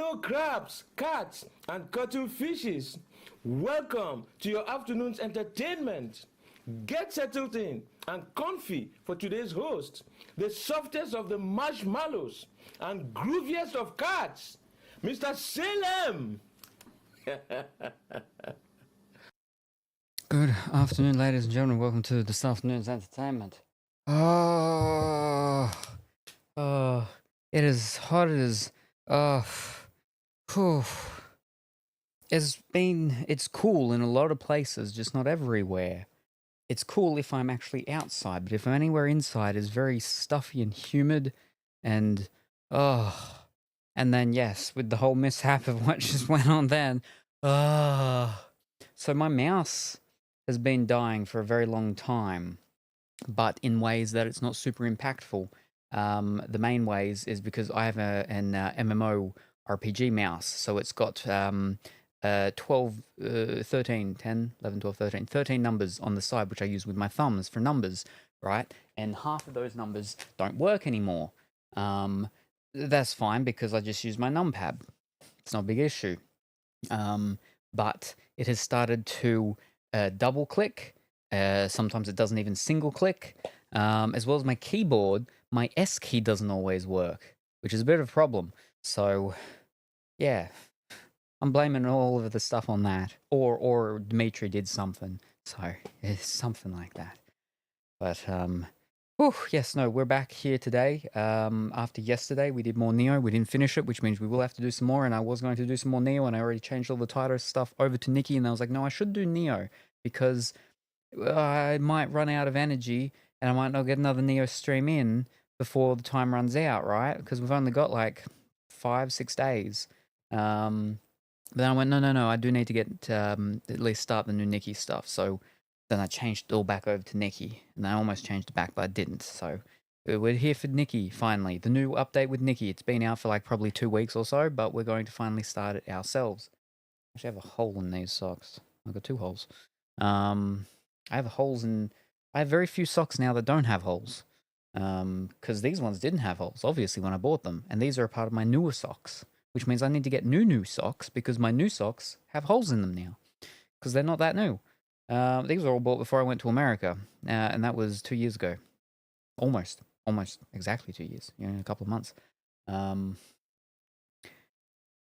Hello, crabs, cats, and fishes. Welcome to your afternoon's entertainment. Get settled in and comfy for today's host, the softest of the marshmallows and grooviest of cats, Mr. Salem. Good afternoon, ladies and gentlemen. Welcome to this afternoon's entertainment. Oh, it is hot. It is. Whew. It's cool in a lot of places, just not everywhere. It's cool if I'm actually outside, but if I'm anywhere inside, it's very stuffy and humid, and and then yes, with the whole mishap of what just went on then, so my mouse has been dying for a very long time, but in ways that it's not super impactful. The main ways is because I have an MMO RPG mouse, so it's got 12, 13, 10, 11, 12, 13, 13 numbers on the side, which I use with my thumbs for numbers, right? And half of those numbers don't work anymore. That's fine because I just use my numpad. It's not a big issue. But it has started to double click. Sometimes it doesn't even single click. As well as my keyboard, my S key doesn't always work, which is a bit of a problem. So, yeah, I'm blaming all of the stuff on that. Or Dimitri did something. So, it's something like that. But, yes, no, we're back here today. After yesterday, we did more Nioh. We didn't finish it, which means we will have to do some more. And I was going to do some more Nioh, and I already changed all the title stuff over to Nikki. And I was like, no, I should do Nioh because I might run out of energy, and I might not get another Nioh stream in before the time runs out, right? Because we've only got like 5-6 days. But then I went, no, I do need to get at least start the new Nikki stuff. So then I changed it all back over to Nikki, and I almost changed it back, but I didn't. So we're here for Nikki, finally. The new update with Nikki. It's been out for like probably 2 weeks or so, but we're going to finally start it ourselves. Actually, I have a hole in these socks. I've got 2 holes. I have holes in... I have very few socks now that don't have holes. Because these ones didn't have holes, obviously, when I bought them. And these are a part of my newer socks, which means I need to get new socks because my new socks have holes in them now. Because they're not that new. These were all bought before I went to America, and that was 2 years ago. Almost exactly 2 years, in a couple of months.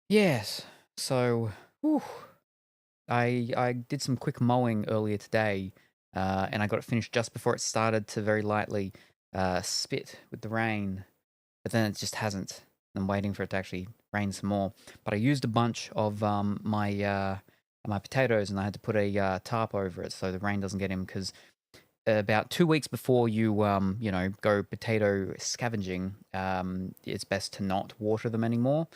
Yes, so, I did some quick mowing earlier today, and I got it finished just before it started to very lightly spit with the rain, but then it just hasn't. I'm waiting for it to actually rain some more. But I used a bunch of my potatoes, and I had to put a tarp over it so the rain doesn't get in, because about 2 weeks before you go potato scavenging, it's best to not water them anymore,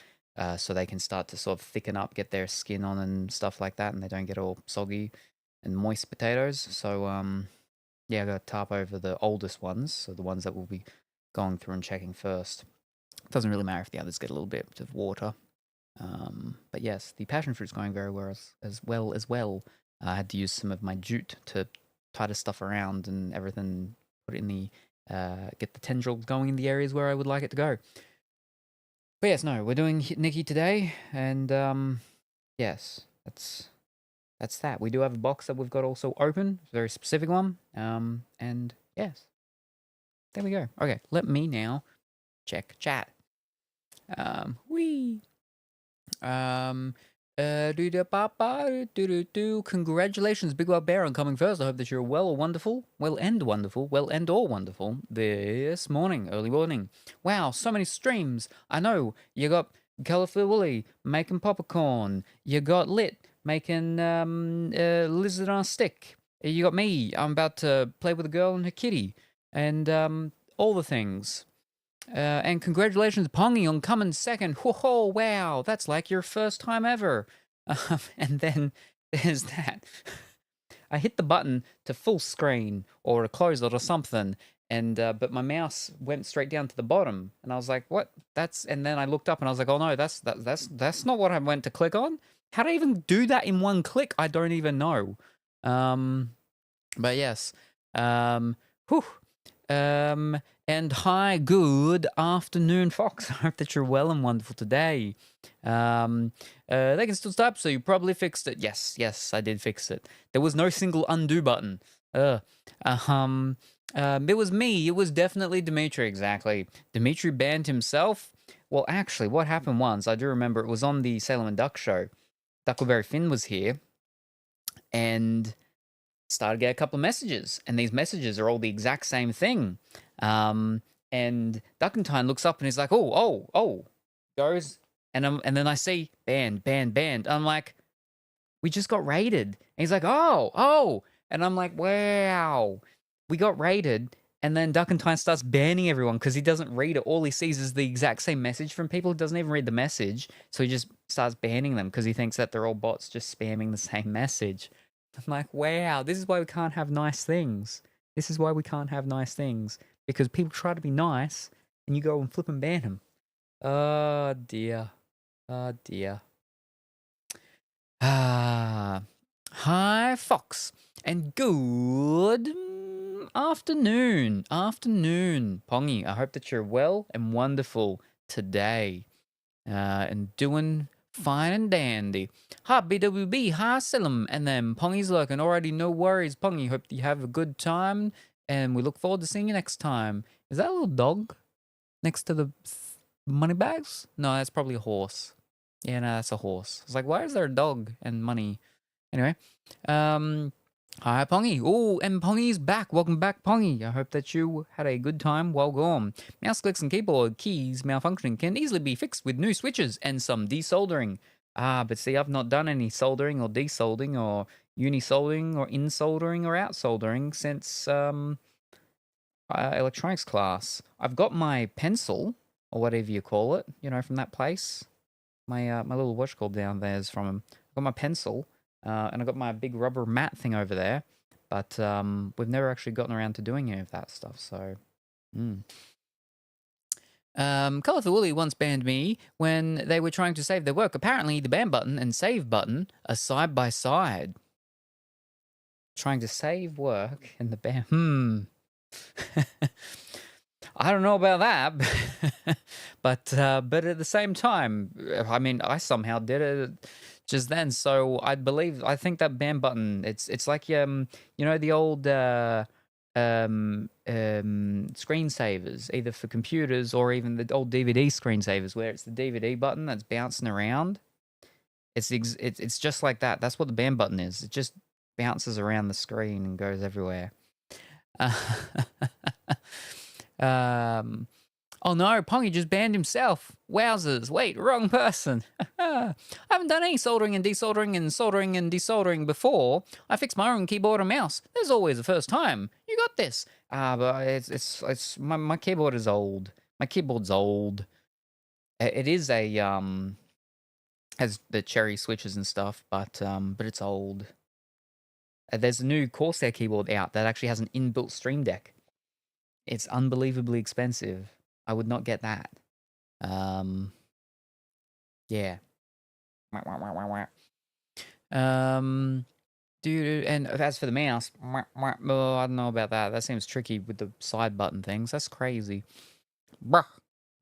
so they can start to sort of thicken up, get their skin on and stuff like that, and they don't get all soggy and moist potatoes. So yeah, I got a tarp over the oldest ones, so the ones that we'll be going through and checking first. It doesn't really matter if the others get a little bit of water. But yes, the passion fruit's going very well as well. I had to use some of my jute to tie the stuff around and everything, put it in the, get the tendrils going in the areas where I would like it to go. But yes, no, we're doing Nikki today, and yes, that's that. We do have a box that we've got also open, a very specific one, and yes, there we go. Okay, let me now check chat. Congratulations, Big Wild Bear, on coming first. I hope that you're well and or wonderful this morning, early morning. Wow, so many streams. I know, you got Colorful Willy making popcorn. You got Lit making lizard on a stick. You got me, I'm about to play with a girl and her kitty. And all the things. And congratulations, Pongy, on coming second. Whoa, wow, that's like your first time ever. And then there's that. I hit the button to full screen or to close it or something, and but my mouse went straight down to the bottom, and I was like, "What? That's..." And then I looked up, and I was like, "Oh no, that's not what I went to click on. How do I even do that in one click? I don't even know." But yes, whew. And hi, good afternoon, Fox. I hope that you're well and wonderful today. They can still stop, so you probably fixed it. Yes, I did fix it. There was no single undo button. It was me. It was definitely Dimitri, exactly. Dimitri banned himself. Well, actually, what happened once, I do remember, it was on the Salem and Duck show. Duckleberry Finn was here and started to get a couple of messages, and these messages are all the exact same thing. And Duckentine looks up and he's like, oh, goes, and then I see banned. I'm like, we just got raided. And he's like, oh, and I'm like, wow, we got raided. And then Duckentine starts banning everyone because he doesn't read it. All he sees is the exact same message from people. He doesn't even read the message. So he just starts banning them because he thinks that they're all bots just spamming the same message. I'm like, wow, this is why we can't have nice things. This is why we can't have nice things. Because people try to be nice and you go and flip and ban them. Oh, dear. Oh, dear. Hi, Fox. And good afternoon. Pongy, I hope that you're well and wonderful today. And doing fine and dandy. Hi, BWB. Hi, Salem. And then Pongy's lurking. Alrighty, no worries, Pongy. Hope you have a good time. And we look forward to seeing you next time. Is that a little dog next to the money bags? No, that's probably a horse. Yeah, no, that's a horse. It's like, why is there a dog and money? Anyway, hi, Pongy. Oh, and Pongy's back. Welcome back, Pongy. I hope that you had a good time while gone. Mouse clicks and keyboard keys malfunctioning can easily be fixed with new switches and some desoldering. But see, I've not done any soldering or desoldering or uni-soldering or in-soldering or out-soldering since electronics class. I've got my pencil, or whatever you call it, from that place. My little whatchamacallit down there is from him. I've got my pencil, and I've got my big rubber mat thing over there, but we've never actually gotten around to doing any of that stuff, so... Colourful Woolly once banned me when they were trying to save their work. Apparently, the ban button and save button are side by side. Trying to save work and the ban... I don't know about that, but at the same time, I mean, I somehow did it just then. So I think that ban button, it's like the old screensavers, either for computers or even the old DVD screensavers, where it's the DVD button that's bouncing around. It's just like that. That's what the ban button is. It just bounces around the screen and goes everywhere. Oh no, Pongy just banned himself. Wowzers, wait, wrong person. I haven't done any soldering and desoldering and soldering and desoldering before. I fixed my own keyboard and mouse. There's always a first time. You got this. But it's my keyboard is old. My keyboard's old. It is has the cherry switches and stuff, but it's old. There's a new Corsair keyboard out that actually has an inbuilt Stream Deck. It's unbelievably expensive. I would not get that. Yeah. Dude, and as for the mouse, oh, I don't know about that. That seems tricky with the side button things. That's crazy. Bruh.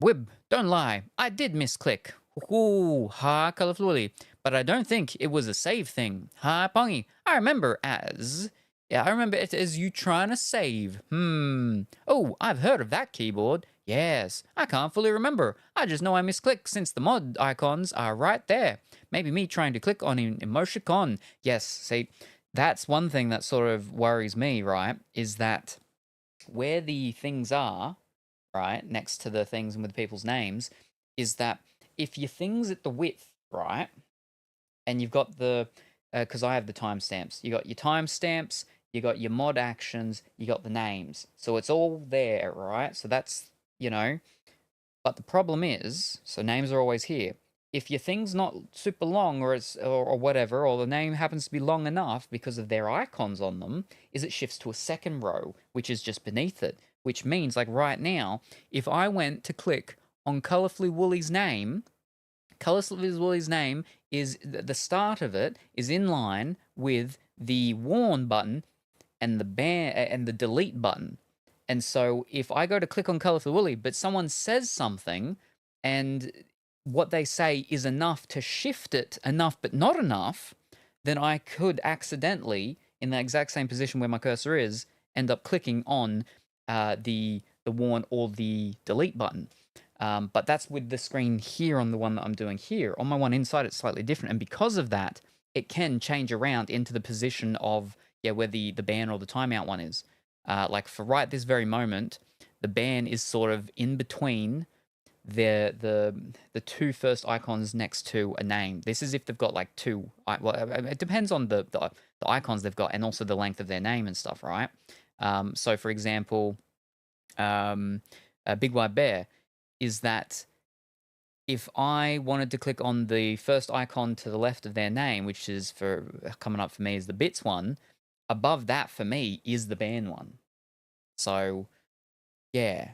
Wib, don't lie. I did misclick. Ooh, ha, Colourfully. But I don't think it was a save thing. Ha, Pongy. I remember it as you trying to save. Oh, I've heard of that keyboard. Yes, I can't fully remember. I just know I misclicked since the mod icons are right there. Maybe me trying to click on an emoticon. Yes, see, that's one thing that sort of worries me, right? Is that where the things are, right, next to the things and with people's names, is that if your thing's at the width, right, and you've got the, because I have the timestamps, you got your timestamps, you got your mod actions, you got the names. So it's all there, right? So that's, but the problem is, so names are always here. If your thing's not super long or whatever, or the name happens to be long enough because of their icons on them, is it shifts to a second row, which is just beneath it. Which means, like right now, if I went to click on Colourfully Woolly's name, Colourfully Woolly's name is, the start of it is in line with the warn button and the delete button. And so if I go to click on Colorful Woolly, but someone says something and what they say is enough to shift it enough but not enough, then I could accidentally, in the exact same position where my cursor is, end up clicking on the warn or the delete button. But that's with the screen here on the one that I'm doing here. On my one inside, it's slightly different. And because of that, it can change around into the position of, where the ban or the timeout one is. Like for right this very moment, the ban is sort of in between the two first icons next to a name. This is if they've got like two. Well, it depends on the icons they've got and also the length of their name and stuff, right? So for example, Big White Bear is that if I wanted to click on the first icon to the left of their name, which is for coming up for me is the bits one, above that for me is the ban one. So yeah.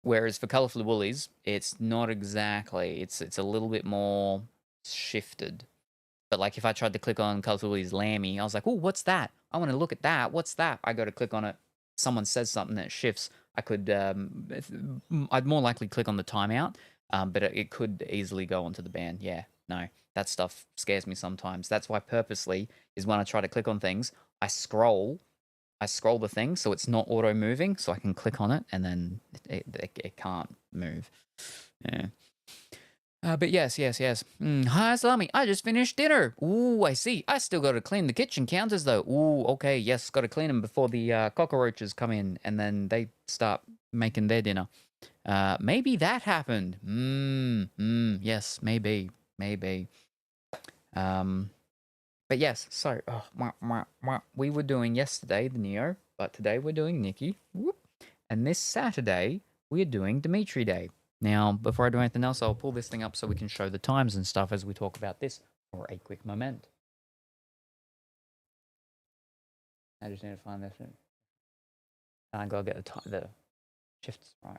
Whereas for Colorful Woolies, it's not exactly. It's a little bit more shifted. But like if I tried to click on Colorful Woolies Lammy, I was like, oh, what's that? I want to look at that. What's that? I go to click on it. Someone says something that shifts. I could, I'd more likely click on the timeout, but it could easily go onto the ban. Yeah, no, that stuff scares me sometimes. That's why purposely is when I try to click on things, I scroll the thing so it's not auto moving, so I can click on it and then it can't move. Yeah. But yes. Hi, Salami. I just finished dinner. Ooh, I see. I still got to clean the kitchen counters, though. Ooh, okay. Yes, got to clean them before the cockroaches come in and then they start making their dinner. Maybe that happened. Yes, maybe. But yes, so we were doing yesterday the Nioh, but today we're doing Nikki. Whoop. And this Saturday, we're doing Dimitri Day. Now, before I do anything else, I'll pull this thing up so we can show the times and stuff as we talk about this for a quick moment. I just need to find this. I gotta get the shifts right.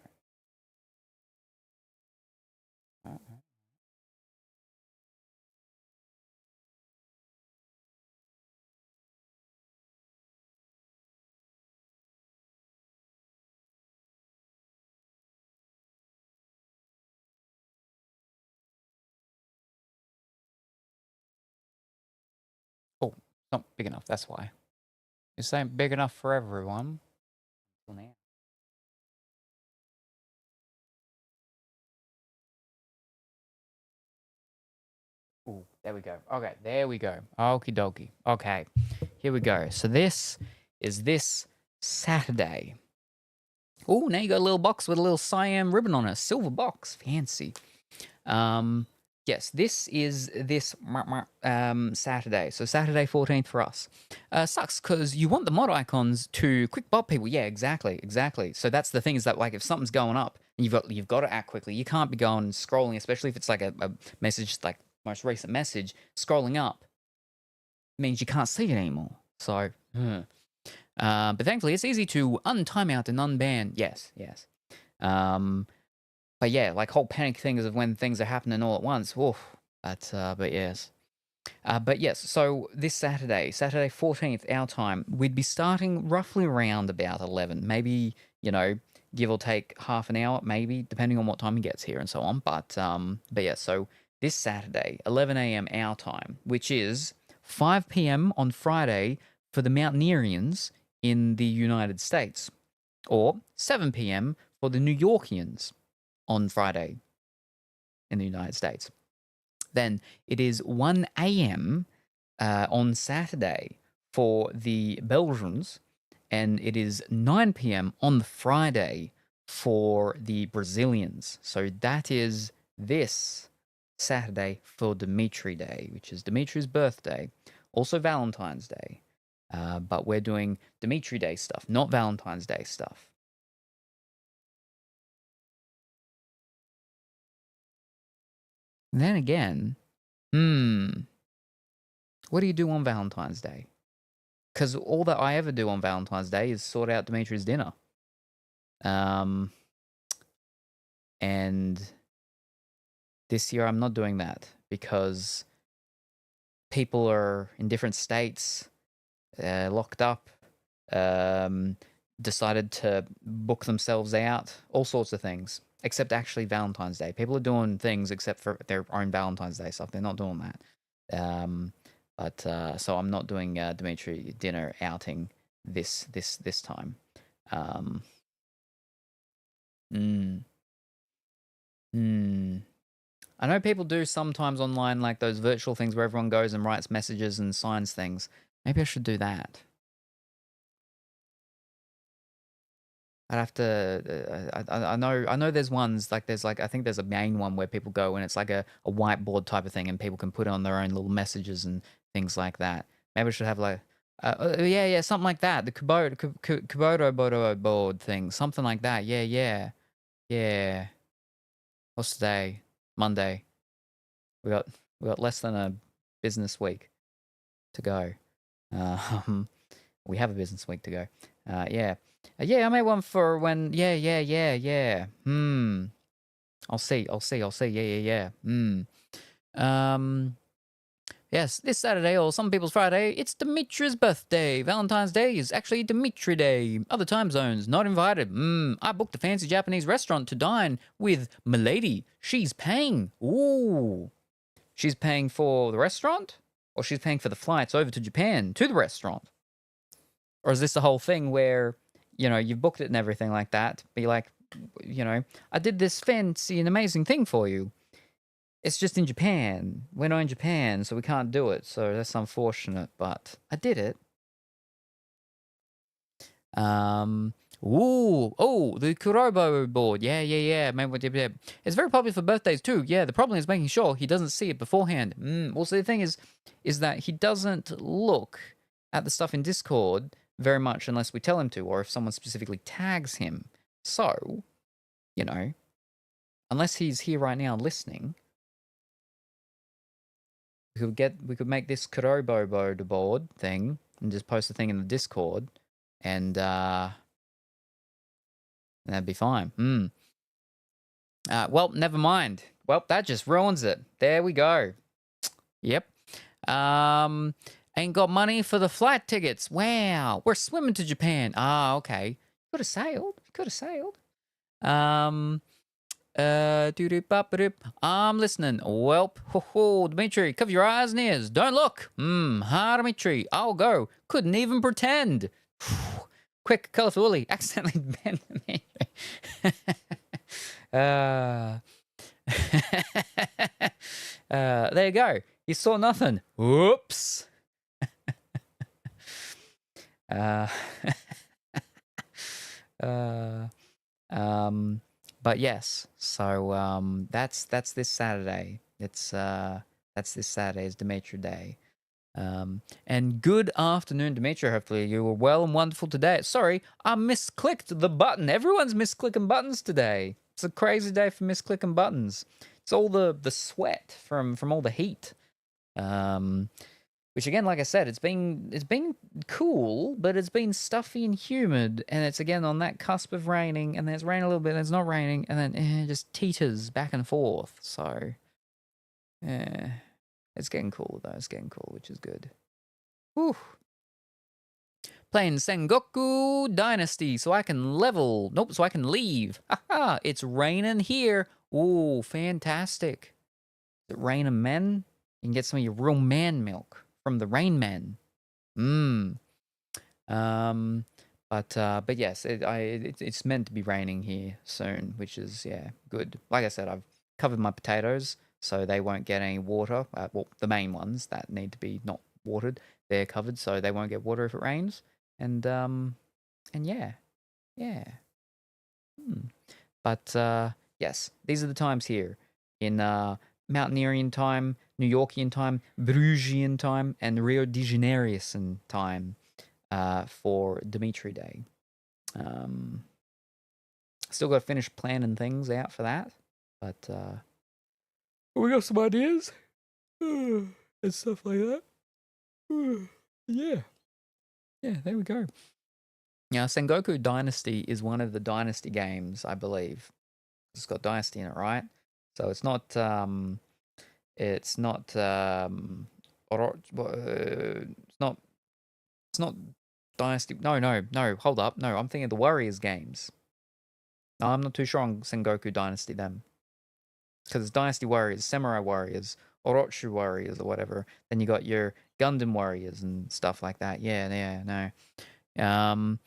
Oh, not big enough. That's why. It's ain't big enough for everyone. Until now. Ooh, there we go. Okay, there we go. Okie dokie. Okay, here we go. So this is this Saturday. Oh, now you got a little box with a little Siam ribbon on it. Silver box. Fancy. Yes, this is this Saturday. So Saturday 14th for us. Sucks because you want the mod icons to quick bob people. Yeah, exactly. So that's the thing is that like if something's going up and you've got to act quickly. You can't be going scrolling, especially if it's like a message like most recent message. Scrolling up means you can't see it anymore. So, but thankfully it's easy to untime out and unban. Yes. But yeah, like whole panic things of when things are happening all at once. Woof. But yes. So this Saturday 14th, our time, we'd be starting roughly around about 11. Maybe, give or take half an hour, maybe, depending on what time he gets here and so on. But yeah, so this Saturday, 11 a.m. our time, which is 5 p.m. on Friday for the Mountaineerians in the United States, or 7 p.m. for the New Yorkians on Friday in the United States. Then it is 1 a.m. On Saturday for the Belgians, and it is 9 p.m. on the Friday for the Brazilians. So that is this Saturday for Dimitri Day, which is Dimitri's birthday, also Valentine's Day. But we're doing Dimitri Day stuff, not Valentine's Day stuff. Then again, what do you do on Valentine's Day? Because all that I ever do on Valentine's Day is sort out Dimitri's dinner. And this year I'm not doing that because people are in different states, locked up, decided to book themselves out, all sorts of things, except actually Valentine's Day. People are doing things except for their own Valentine's Day stuff. They're not doing that. So I'm not doing Dimitri dinner outing this time. Mm, mm. I know people do sometimes online, like those virtual things where everyone goes and writes messages and signs things. Maybe I should do that. I'd have to. I know. There's ones like I think there's a main one where people go and it's like a whiteboard type of thing, and people can put on their own little messages and things like that. Maybe I should have like, yeah, something like that. The Kubota board thing, something like that. Yeah. What's today? Monday. We got less than a business week to go. We have a business week to go. Yeah. Yeah, I made one for when. Yeah. I'll see. Yeah. Yes, this Saturday or some people's Friday, it's Dimitri's birthday. Valentine's Day is actually Dimitri Day. Other time zones, not invited. I booked a fancy Japanese restaurant to dine with Milady. She's paying. Ooh. She's paying for the restaurant? Or she's paying for the flights over to Japan to the restaurant? Or is this the whole thing where, you've booked it and everything like that? Be like, I did this fancy and amazing thing for you. It's just in Japan. We're not in Japan, so we can't do it. So that's unfortunate, but I did it. The Kurobo board. Yeah. Maybe it's very popular for birthdays too. Yeah, the problem is making sure he doesn't see it beforehand. Also, the thing is that he doesn't look at the stuff in Discord very much unless we tell him to, or if someone specifically tags him. So, unless he's here right now listening, we could make this Kurobo board thing and just post the thing in the Discord, and that'd be fine. Well, never mind. Well, that just ruins it. There we go. Yep. Ain't got money for the flight tickets. Wow. We're swimming to Japan. Okay. Could have sailed. I'm listening. Welp. Dimitri, cover your eyes and ears. Don't look. Hi, Dimitri. I'll go. Couldn't even pretend. Quick, colourful Willy accidentally banned Dimitri. There you go. You saw nothing. Whoops. But yes, so that's this Saturday. That's this Saturday's Dimitri Day. And good afternoon, Dimitri. Hopefully you were well and wonderful today. Sorry, I misclicked the button. Everyone's misclicking buttons today. It's a crazy day for misclicking buttons. It's all the sweat from all the heat. Which again, like I said, it's been cool, but it's been stuffy and humid, and it's again on that cusp of raining, and then it's raining a little bit, and it's not raining, and then it just teeters back and forth. So, yeah, it's getting cool though. It's getting cool, which is good. Whew. Playing Sengoku Dynasty, so I can level. Nope, so I can leave. Haha, it's raining here. Ooh, fantastic. Is it raining men? You can get some of your real man milk from the Rain Man. But yes, it's meant to be raining here soon, which is good. Like I said, I've covered my potatoes so they won't get any water. Well, the main ones that need to be not watered, they're covered so they won't get water if it rains. And yeah. But yes, these are the times here in Mountaineerian time, New Yorkian time, Brugian time, and Rio de Janeiroan time for Dimitri Day. Still got to finish planning things out for that, but we got some ideas and stuff like that. Yeah, there we go. Now, Sengoku Dynasty is one of the Dynasty games, I believe. It's got Dynasty in it, right? So it's not it's not Dynasty. No. Hold up. No, I'm thinking of the Warriors games. No, I'm not too sure on Sengoku Dynasty then. Because it's Dynasty Warriors, Samurai Warriors, Orochi Warriors, or whatever. Then you got your Gundam Warriors and stuff like that. Yeah, no.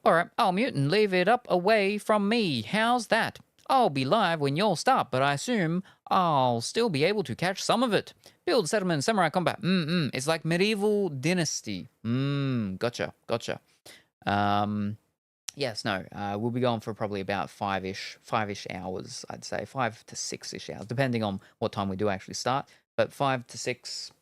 All right, I'll mute and leave it up away from me. How's that? I'll be live when you'll stop, but I assume I'll still be able to catch some of it. Build, settlement, samurai combat. It's like medieval dynasty. Gotcha. Yes, no. We'll be going for probably about five-ish hours, I'd say. 5 to 6-ish hours, depending on what time we do actually start. But 5 to 6,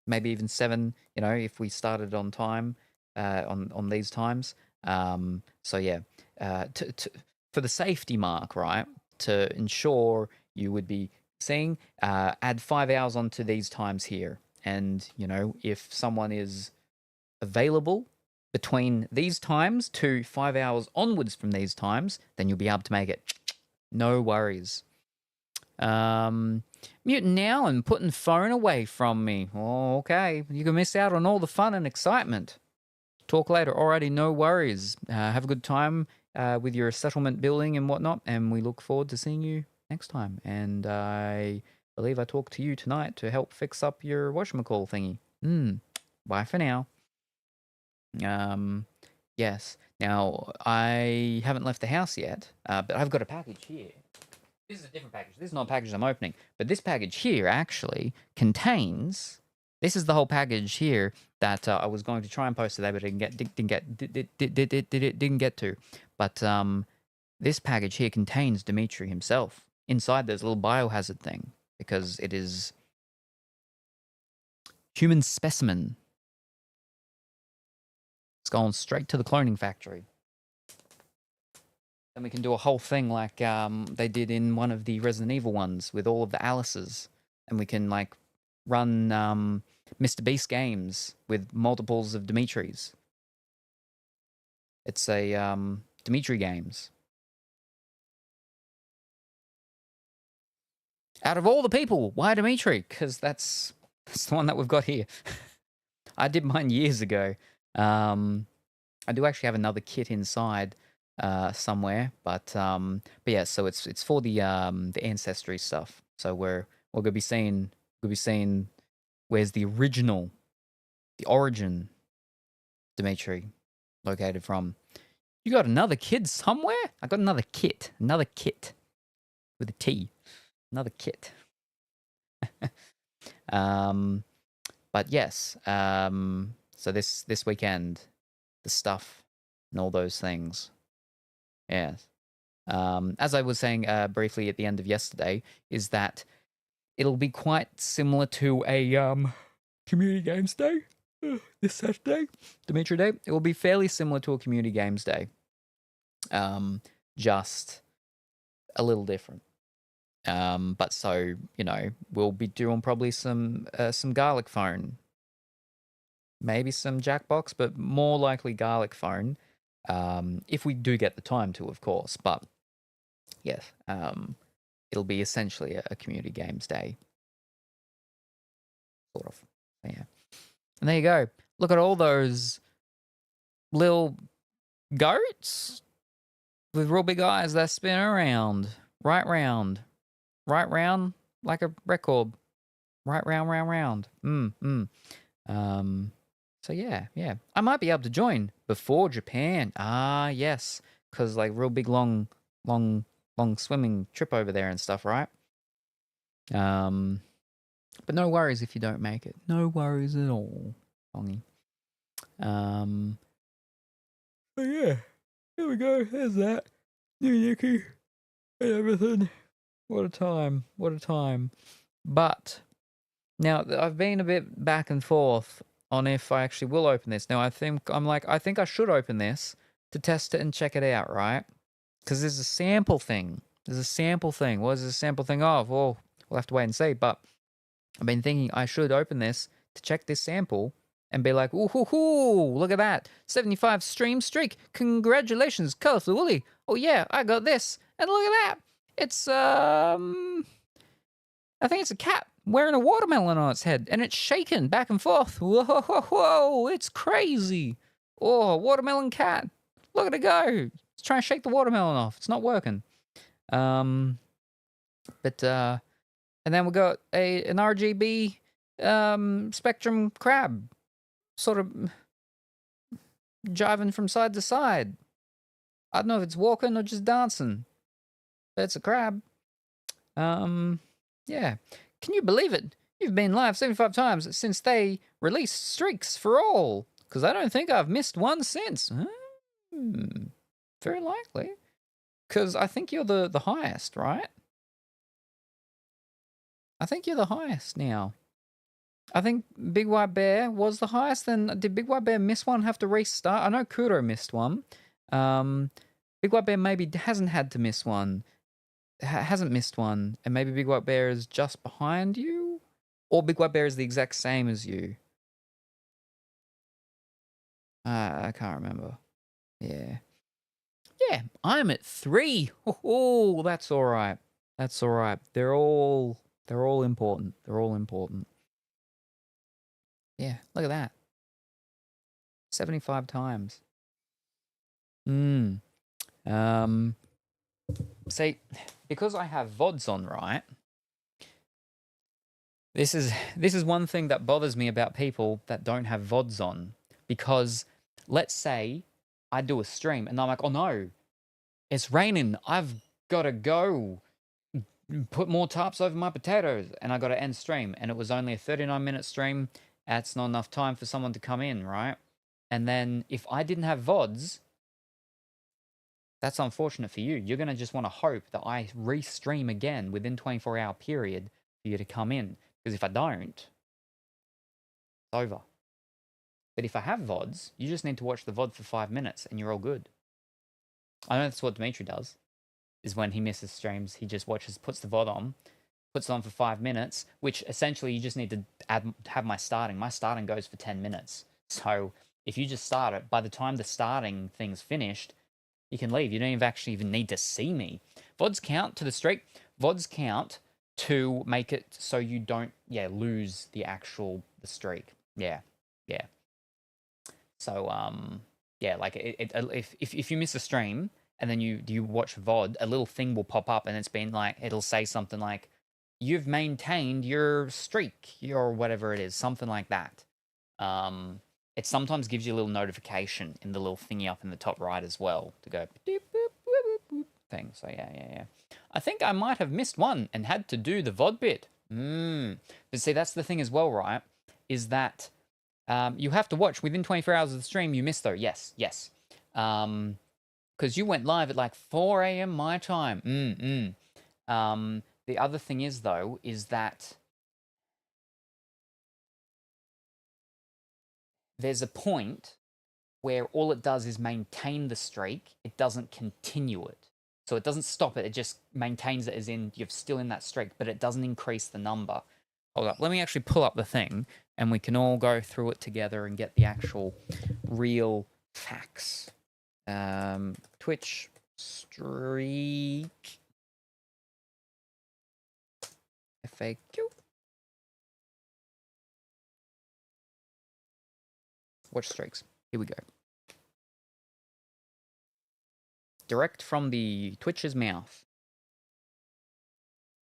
maybe even 7, if we started on time, on these times. So yeah, for the safety mark, right, to ensure you would be seeing, add 5 hours onto these times here. And, if someone is available between these times to 5 hours onwards from these times, then you'll be able to make it. No worries. Muting now and putting phone away from me. Oh, okay. You can miss out on all the fun and excitement. Talk later. Alrighty, no worries. Have a good time with your settlement building and whatnot, and we look forward to seeing you next time. And I believe I talked to you tonight to help fix up your whatchamacall thingy. Bye for now. Yes. Now, I haven't left the house yet, but I've got a package here. This is a different package. This is not a package I'm opening, but this package here actually contains. This is the whole package here that I was going to try and post today, but didn't get to. But this package here contains Dimitri himself. Inside there's a little biohazard thing because it is human specimen. It's going straight to the cloning factory. Then we can do a whole thing like they did in one of the Resident Evil ones with all of the Alices. And we can like run Mr. Beast games with multiples of Dimitris. It's a Dimitri games. Out of all the people, why Dimitri? Because that's the one that we've got here. I did mine years ago. I do actually have another kit inside somewhere, but yeah. So it's for the ancestry stuff. So we're gonna be seeing where's the original, the origin, Dimitri, located from. You got another kid somewhere? I got another kit with a T, another kit. But yes. So this weekend, the stuff and all those things. Yes. As I was saying briefly at the end of yesterday, is that it'll be quite similar to a community games day this Saturday, Dimitri Day. It will be fairly similar to a community games day, just a little different. But so we'll be doing probably some garlic phone. Maybe some Jackbox, but more likely garlic phone. If we do get the time to, of course. But yes, it'll be essentially a community games day. Sort of. Yeah. And there you go. Look at all those little goats with real big eyes that spin around. Right round. Right round like a record. Right round. So yeah. I might be able to join before Japan. Ah, yes. Because like real big long swimming trip over there and stuff, right? But no worries if you don't make it. No worries at all, Bongy. But yeah, here we go. There's that. New Nikki and everything. What a time. But now I've been a bit back and forth on if I actually will open this. Now I think I should open this to test it and check it out, right? Because there's a sample thing. What is the sample thing of? Well, we'll have to wait and see. But I've been thinking I should open this to check this sample and be like, ooh, hoo, hoo, look at that. 75 stream streak. Congratulations, Colorful Willy. Oh yeah, I got this. And look at that. It's, I think it's a cat wearing a watermelon on its head. And it's shaking back and forth. Whoa, it's crazy. Oh, watermelon cat. Look at it go. It's trying to shake the watermelon off. It's not working. And then we got an RGB spectrum crab sort of jiving from side to side. I don't know if it's walking or just dancing. But it's a crab. Yeah. Can you believe it? You've been live 75 times since they released Streaks for All. Because I don't think I've missed one since. Very likely. Because I think you're the highest, right? I think you're the highest now. I think Big White Bear was the highest. Then did Big White Bear miss one, have to restart? I know Kuro missed one. Big White Bear maybe hasn't had to miss one. Hasn't missed one. And maybe Big White Bear is just behind you? Or Big White Bear is the exact same as you? I can't remember. Yeah. Yeah, I'm at 3. Oh, that's all right. That's all right. They're all important. They're all important. Yeah, look at that. 75 times. See, because I have VODs on, right? This is one thing that bothers me about people that don't have VODs on. Because let's say I do a stream and I'm like, oh no, it's raining. I've got to go put more tarps over my potatoes and I got to end stream. And it was only a 39-minute stream. That's not enough time for someone to come in, right? And then if I didn't have VODs, that's unfortunate for you. You're going to just want to hope that I restream again within 24-hour period for you to come in. Because if I don't, it's over. But if I have VODs, you just need to watch the VOD for 5 minutes and you're all good. I know that's what Dimitri does, is when he misses streams, he just puts the VOD on, puts it on for 5 minutes, which essentially you just need to have my starting. My starting goes for 10 minutes. So if you just start it, by the time the starting thing's finished, you can leave. You don't even need to see me. VODs count to the streak. VODs count to make it so you don't, lose the streak. Yeah. So, like if you miss a stream and then you watch VOD, a little thing will pop up and it's been like, it'll say something like, you've maintained your streak, or whatever it is, something like that. It sometimes gives you a little notification in the little thingy up in the top right as well to go boop, boop, boop, boop, boop thing. So yeah. I think I might have missed one and had to do the VOD bit. But see, that's the thing as well, right? Is that you have to watch within 24 hours of the stream. You missed though. Yes. Because you went live at like 4 a.m. my time. The other thing is though, is that there's a point where all it does is maintain the streak. It doesn't continue it. So it doesn't stop it. It just maintains it as in you're still in that streak, but it doesn't increase the number. Hold up. Let me actually pull up the thing and we can all go through it together and get the actual real facts. Twitch streak. FAQ. Watch streaks. Here we go. Direct from the Twitch's mouth.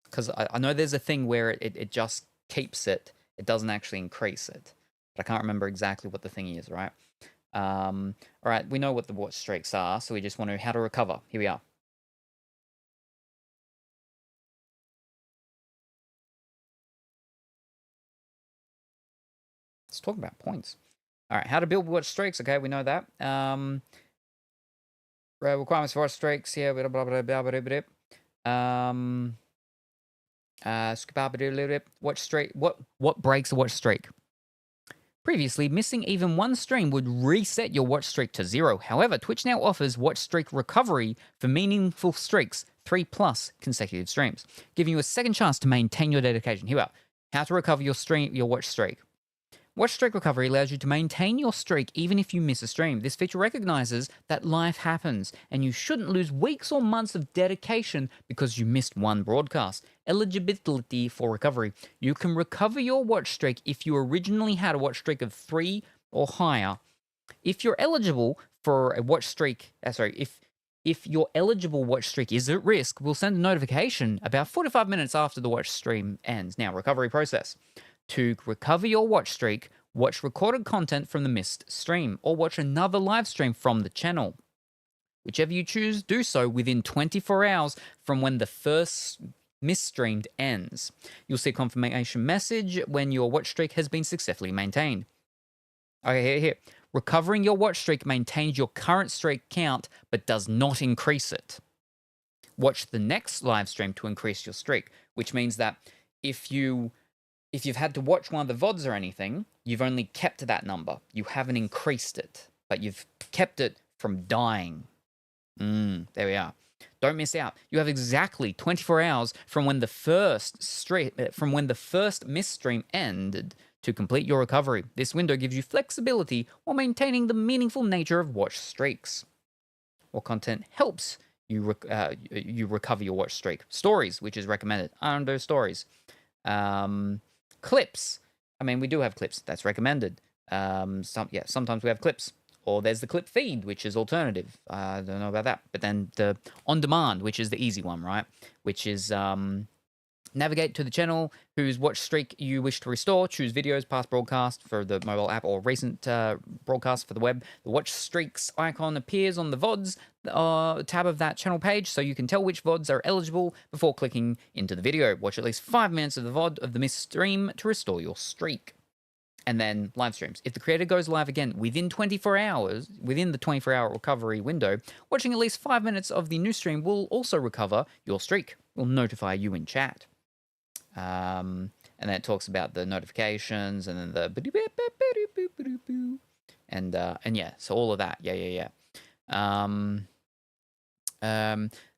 Because I know there's a thing where it just keeps it. It doesn't actually increase it. But I can't remember exactly what the thing is, right? All right, we know what the watch streaks are, so we just want to how to recover. Here we are. Let's talk about points. All right, how to build watch streaks. Okay, we know that. Requirements for watch streaks. Yeah, blah blah blah blah blah blah. Watch streak. What breaks a watch streak? Previously, missing even one stream would reset your watch streak to 0. However, Twitch now offers watch streak recovery for meaningful streaks, 3+ consecutive streams, giving you a second chance to maintain your dedication. Here we are. How to recover your watch streak. Watch streak recovery allows you to maintain your streak even if you miss a stream. This feature recognizes that life happens and you shouldn't lose weeks or months of dedication because you missed one broadcast. Eligibility for recovery. You can recover your watch streak if you originally had a watch streak of 3 or higher. If you're eligible for a watch streak, if your eligible watch streak is at risk, we'll send a notification about 45 minutes after the watch stream ends. Now, recovery process. To recover your watch streak, watch recorded content from the missed stream or watch another live stream from the channel. Whichever you choose, do so within 24 hours from when the first misstreamed ends. You'll see a confirmation message when your watch streak has been successfully maintained. Okay, here. Recovering your watch streak maintains your current streak count, but does not increase it. Watch the next live stream to increase your streak, which means that if you've had to watch one of the VODs or anything, you've only kept that number. You haven't increased it, but you've kept it from dying. There we are. Don't miss out. You have exactly 24 hours from when the first misstream ended to complete your recovery. This window gives you flexibility while maintaining the meaningful nature of watch streaks. What content helps you recover your watch streak? Stories, which is recommended. I don't do stories. Clips. I mean, we do have clips. That's recommended. Sometimes we have clips. Or there's the clip feed, which is alternative. I don't know about that. But then the on-demand, which is the easy one, right? Which is navigate to the channel whose watch streak you wish to restore. Choose videos, past broadcast for the mobile app, or recent broadcast for the web. The watch streaks icon appears on the VODs tab of that channel page, so you can tell which VODs are eligible before clicking into the video. Watch at least 5 minutes of the VOD of the missed stream to restore your streak. And then live streams. If the creator goes live again within 24 hours, within the 24-hour recovery window, watching at least 5 minutes of the new stream will also recover your streak. We'll notify you in chat. And then it talks about the notifications and then the and yeah, so all of that. Yeah.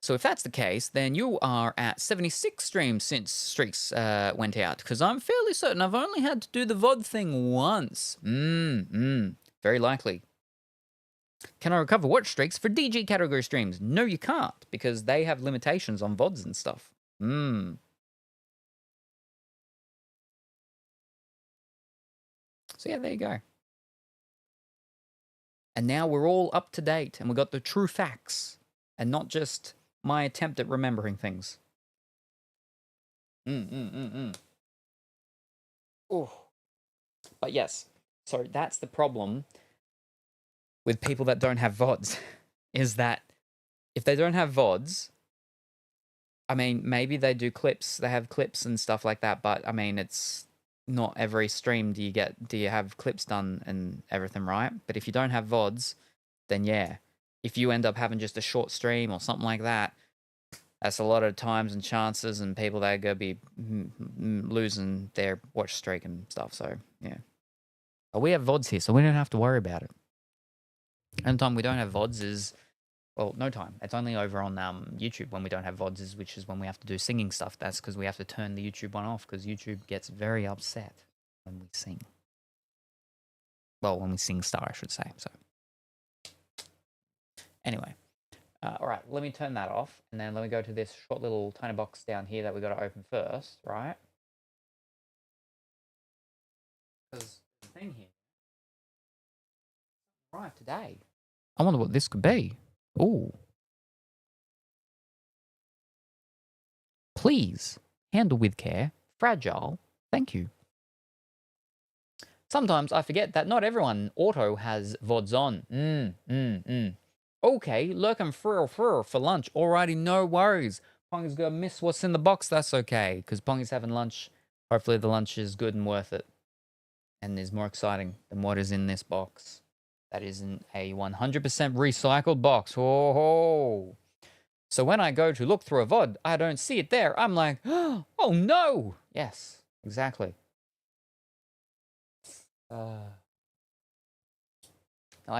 So if that's the case, then you are at 76 streams since streaks went out, because I'm fairly certain I've only had to do the VOD thing once. Very likely. Can I recover watch streaks for DG category streams? No, you can't, because they have limitations on VODs and stuff. So yeah, there you go. And now we're all up to date, and we got the true facts, and not just my attempt at remembering things. Oh. But yes, so that's the problem with people that don't have VODs, is that if they don't have VODs, I mean, maybe they do clips, they have clips and stuff like that, but I mean, it's not every stream do you have clips done and everything, right? But if you don't have VODs, then yeah, if you end up having just a short stream or something like that, that's a lot of times and chances, and people that are going to be losing their watch streak and stuff. So yeah, but we have VODs here, so we don't have to worry about it. And the time we don't have VODs is, well, no time. It's only over on YouTube when we don't have VODs, which is when we have to do singing stuff. That's because we have to turn the YouTube one off, because YouTube gets very upset when we sing. Well, when we sing star, I should say. So anyway, all right, let me turn that off, and then let me go to this short little tiny box down here that we got to open first, right? Because the thing here, right, today. I wonder what this could be. Ooh. Please, handle with care. Fragile. Thank you. Sometimes I forget that not everyone auto has VODs on. Okay, lurking for lunch. Alrighty, no worries. Pongy's gonna miss what's in the box. That's okay, because Pongy's having lunch. Hopefully the lunch is good and worth it, and is more exciting than what is in this box. That is in a 100% recycled box. Oh. So when I go to look through a VOD, I don't see it there. I'm like, oh no. Yes, exactly. Like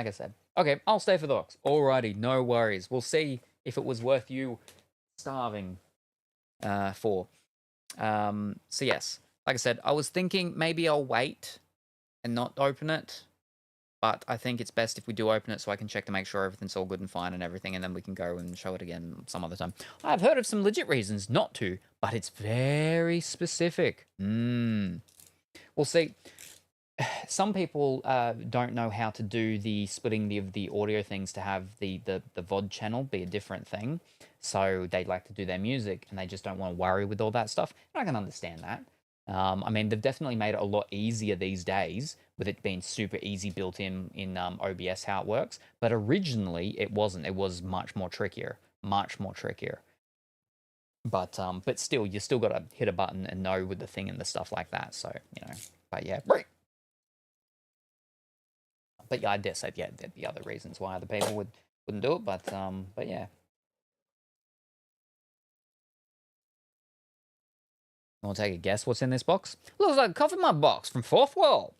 I said, okay, I'll stay for the box. Alrighty, no worries. We'll see if it was worth you starving for. So yes, like I said, I was thinking maybe I'll wait and not open it. But I think it's best if we do open it so I can check to make sure everything's all good and fine and everything, and then we can go and show it again some other time. I've heard of some legit reasons not to, but it's very specific. We'll see. some people don't know how to do the splitting of the audio things to have the VOD channel be a different thing. So they like to do their music and they just don't want to worry with all that stuff. And I can understand that. I mean, they've definitely made it a lot easier these days with it being super easy built in OBS how it works. But originally it wasn't. It was much more trickier, much more trickier. But still, you still got to hit a button and know with the thing and the stuff like that. So, you know, but yeah. But yeah, I dare say, yeah, there'd be other reasons why other people wouldn't do it, but yeah. Want to take a guess what's in this box? Looks like a coffee mug box from Fourth Wall.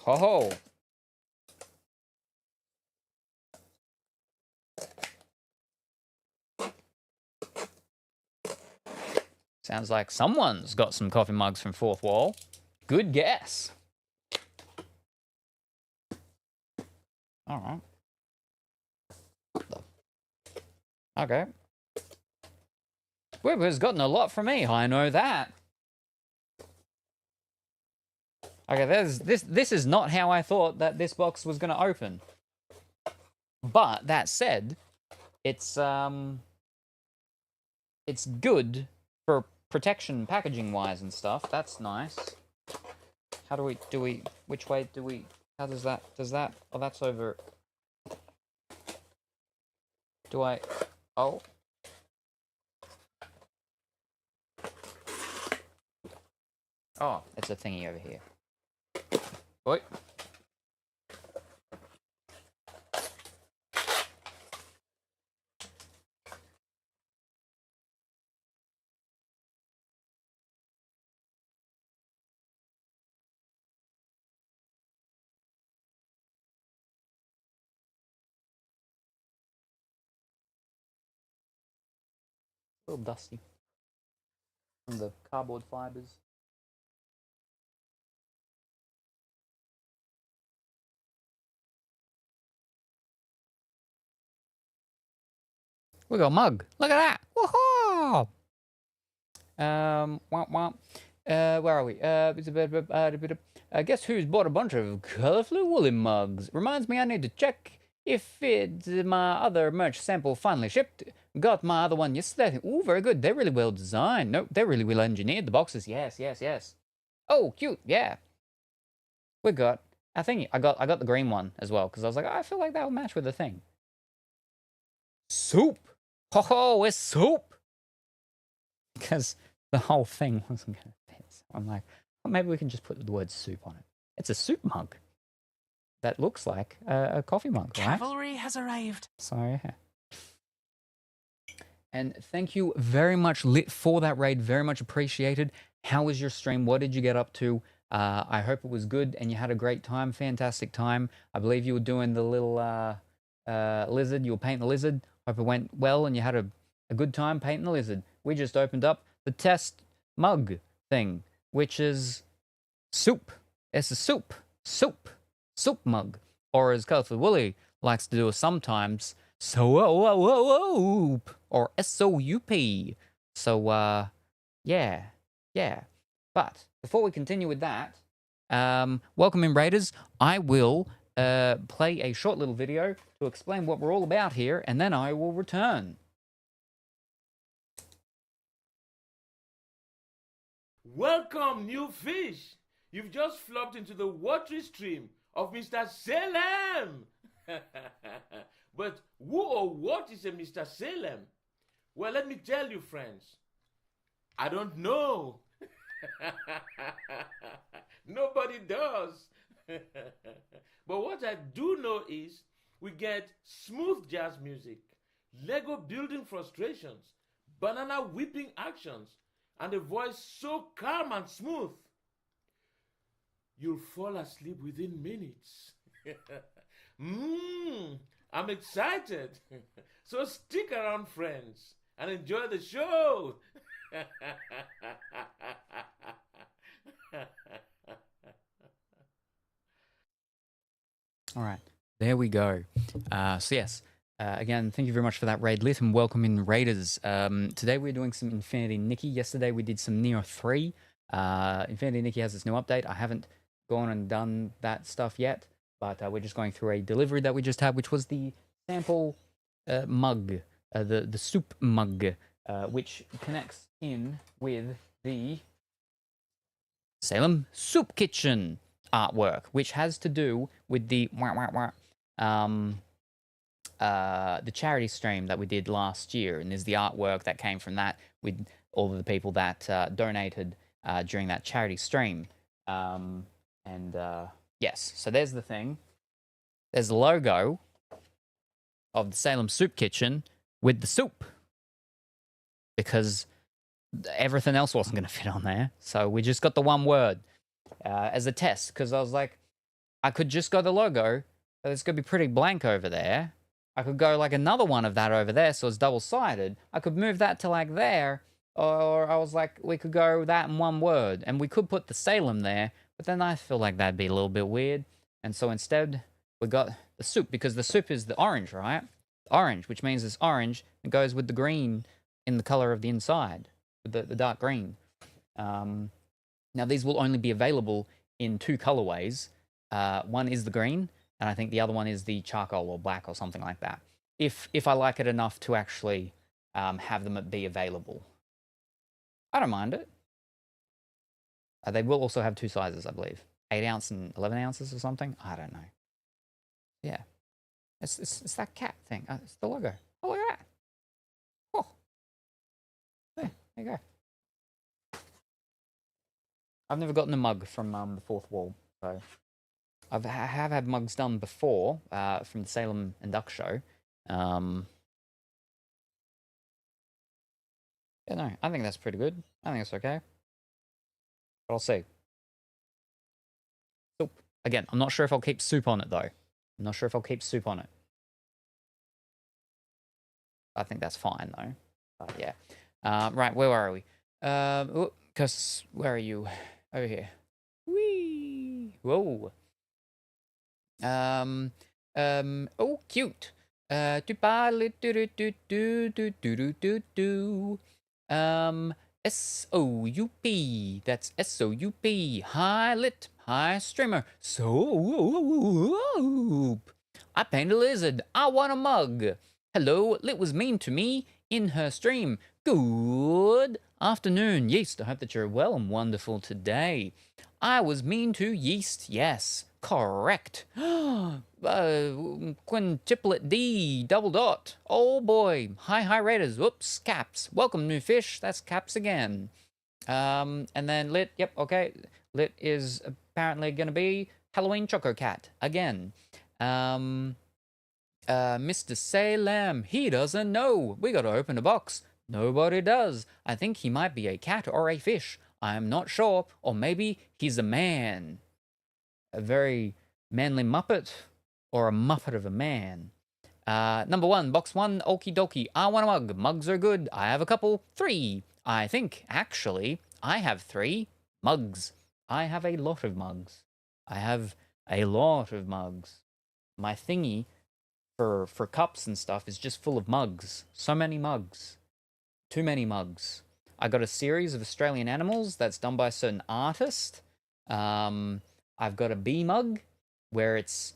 Ho ho. Sounds like someone's got some coffee mugs from Fourth Wall. Good guess. All right. Okay. Webber's gotten a lot from me, I know that. Okay, this is not how I thought that this box was going to open. But that said, it's good for protection packaging wise and stuff. That's nice. How do we which way do we how does that oh, that's over. Do I oh oh, it's a thingy over here. Oi. A little dusty from the cardboard fibers. We got a mug. Look at that. Woohoo! Where are we? Guess who's bought a bunch of colorfully woolly mugs? Reminds me I need to check if my other merch sample finally shipped. Got my other one yesterday. Ooh, very good. They're really well designed. No, they're really well engineered. The boxes, yes. Oh, cute. Yeah. We got. I think I got the green one as well because I was like, I feel like that would match with the thing. Soup. Ho, it's soup. Because the whole thing wasn't going to fit. So I'm like, well, maybe we can just put the word soup on it. It's a soup mug that looks like a coffee mug, right? Cavalry has arrived. So, yeah. And thank you very much, Lit, for that raid. Very much appreciated. How was your stream? What did you get up to? I hope it was good and you had a great time. Fantastic time. I believe you were doing the little lizard. You were painting the lizard. Hope it went well and you had a good time painting the lizard. We just opened up the test mug thing, which is soup. It's a soup mug. Or as Colorful Willy likes to do sometimes, soap or SOUP. So yeah. But before we continue with that, welcome in Raiders. I will play a short little video to explain what we're all about here, and then I will return. Welcome, new fish. You've just flopped into the watery stream of Mr. Salem. But who or what is a Mr. Salem? Well, let me tell you, friends. I don't know. Nobody does. But what I do know is we get smooth jazz music, Lego building frustrations, banana whipping actions, and a voice so calm and smooth, you'll fall asleep within minutes. I'm excited. So stick around, friends, and enjoy the show. All right, there we go. So yes, again, thank you very much for that raid, Lit, and welcome in Raiders. Today we're doing some Infinity Nikki. Yesterday we did some Nioh 3. Infinity Nikki has this new update. I haven't gone and done that stuff yet, but we're just going through a delivery that we just had, which was the sample mug, the soup mug, which connects in with the Salem Soup Kitchen artwork, which has to do with the charity stream that we did last year, and there's the artwork that came from that with all of the people that donated during that charity stream. Yes, so there's the thing. There's the logo of the Salem Soup Kitchen with the soup, because everything else wasn't going to fit on there. So we just got the one word as a test, because I was like, I could just go the logo, but it's going to be pretty blank over there. I could go like another one of that over there, so it's double-sided. I could move that to like there, or I was like, we could go that in one word, and we could put the Salem there, but then I feel like that'd be a little bit weird. And so instead, we got the soup, because the soup is the orange, right? Orange, which means it's orange, and goes with the green in the color of the inside, the dark green. Now, these will only be available in two colorways. One is the green, and I think the other one is the charcoal or black or something like that. If I like it enough to actually have them be available. I don't mind it. They will also have two sizes, I believe. 8 ounce and 11 ounces or something. I don't know. Yeah. It's that cat thing. It's the logo. Oh, look at that. Oh. There you go. I've never gotten a mug from the fourth wall, so I have had mugs done before from the Salem and Duck show. Yeah, no, I think that's pretty good. I think it's okay. But I'll see. Soup. Again, I'm not sure if I'll keep soup on it, though. I'm not sure if I'll keep soup on it. I think that's fine, though. But yeah. Right, where are we? Because, where are you? Over here. Whee! Whoa. Oh, cute. S-O-U-P. That's S-O-U-P. High lit. High streamer. Soap. I painted a lizard. I want a mug. Hello, Lit was mean to me in her stream. Good afternoon, Yeast. I hope that you're well and wonderful today. I was mean to Yeast, yes. Correct. Quintuplet D, double dot. Oh boy. Hi, Raiders. Whoops, Caps. Welcome, new fish. That's Caps again. And then Lit, yep, okay. Lit is apparently going to be Halloween Choco Cat again. Mr. Salem, he doesn't know. We got to open a box. Nobody does. I think he might be a cat or a fish. I'm not sure. Or maybe he's a man. A very manly Muppet, or a Muppet of a man. Number 1, box 1, okie dokie. I want a mug. Mugs are good. I have a couple. 3. I think, actually, I have 3 mugs. I have a lot of mugs. I have a lot of mugs. My thingy for cups and stuff is just full of mugs. So many mugs. Too many mugs. I got a series of Australian animals that's done by a certain artist. I've got a bee mug where it's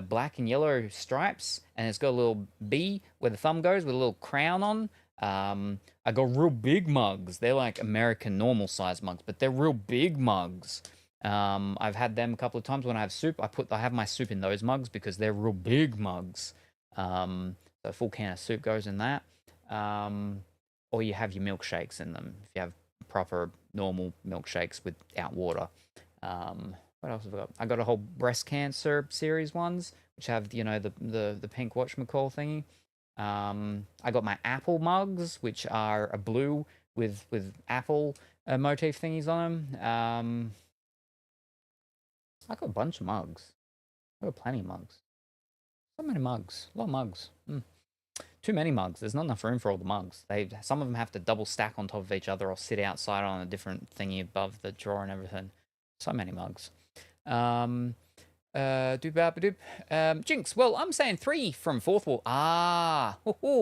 black and yellow stripes, and it's got a little bee where the thumb goes with a little crown on. I got real big mugs. They're like American normal size mugs, but they're real big mugs. I've had them a couple of times when I have soup. I have my soup in those mugs because they're real big mugs. So a full can of soup goes in that. Or you have your milkshakes in them if you have proper normal milkshakes without water. What else have I got? I got a whole breast cancer series ones, which have, you know, the pink whatchamacall thingy. I got my apple mugs, which are a blue with apple motif thingies on them. I got a bunch of mugs. I got plenty of mugs. So many mugs. A lot of mugs. Too many mugs. There's not enough room for all the mugs. Some of them have to double stack on top of each other or sit outside on a different thingy above the drawer and everything. So many mugs. Jinx. Well, I'm saying 3 from fourth wall. I